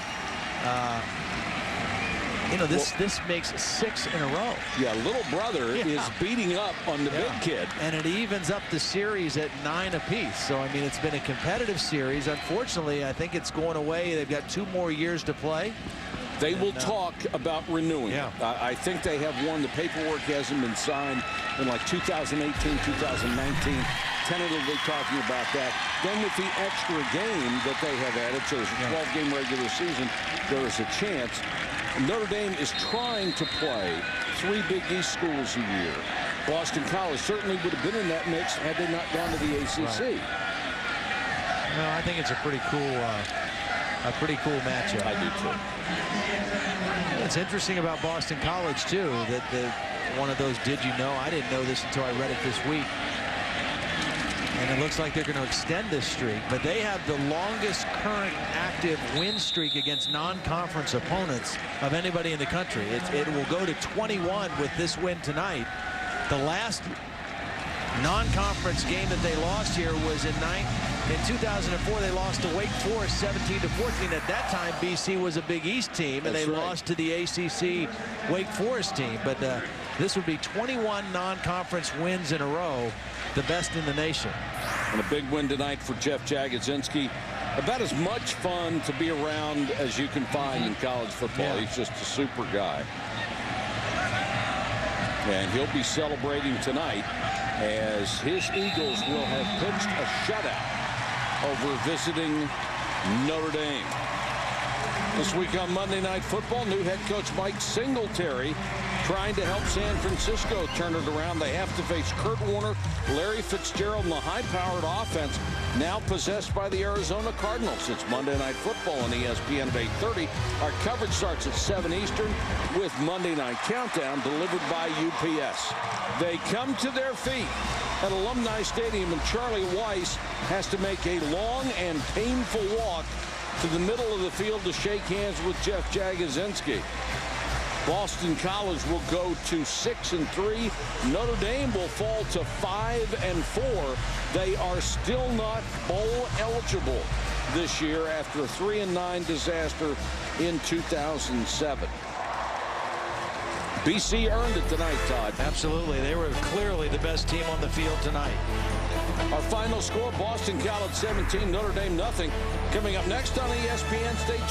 You know, this makes 6 in a row. Yeah, little brother is beating up on the big kid. And it evens up the series at 9 apiece. So, I mean, it's been a competitive series. Unfortunately, I think it's going away. They've got 2 more years to play. They will talk about renewing. Yeah. I think they have one. The paperwork hasn't been signed in like 2018, 2019. Tentatively talking about that. Then with the extra game that they have added, so there's a 12-game regular season, there is a chance. Notre Dame is trying to play 3 Big East schools a year. Boston College certainly would have been in that mix had they not gone to the ACC. Right. No, I think it's a pretty cool matchup. I do too. What's interesting about Boston College too, that one of those did you know? I didn't know this until I read it this week. And it looks like they're going to extend this streak, but they have the longest current active win streak against non-conference opponents of anybody in the country. It will go to 21 with this win tonight. The last non-conference game that they lost here was in 2004. They lost to Wake Forest 17-14. At that time, BC was a Big East team, and they lost to the ACC Wake Forest team. But this would be 21 non-conference wins in a row, the best in the nation. And a big win tonight for Jeff Jagodzinski. About as much fun to be around as you can find in college football. Yeah. He's just a super guy. And he'll be celebrating tonight as his Eagles will have pitched a shutout over visiting Notre Dame. This week on Monday Night Football, new head coach Mike Singletary trying to help San Francisco turn it around. They have to face Kurt Warner, Larry Fitzgerald, and the high-powered offense now possessed by the Arizona Cardinals. It's Monday Night Football on ESPN at 8:30. Our coverage starts at 7 Eastern with Monday Night Countdown delivered by UPS. They come to their feet at Alumni Stadium, and Charlie Weiss has to make a long and painful walk to the middle of the field to shake hands with Jeff Jagodzinski. Boston College will go to 6-3. Notre Dame will fall to 5-4. They are still not bowl eligible this year after a 3-9 disaster in 2007. BC earned it tonight, Todd. Absolutely. They were clearly the best team on the field tonight. Our final score, Boston College 17, Notre Dame nothing. Coming up next on ESPN, stay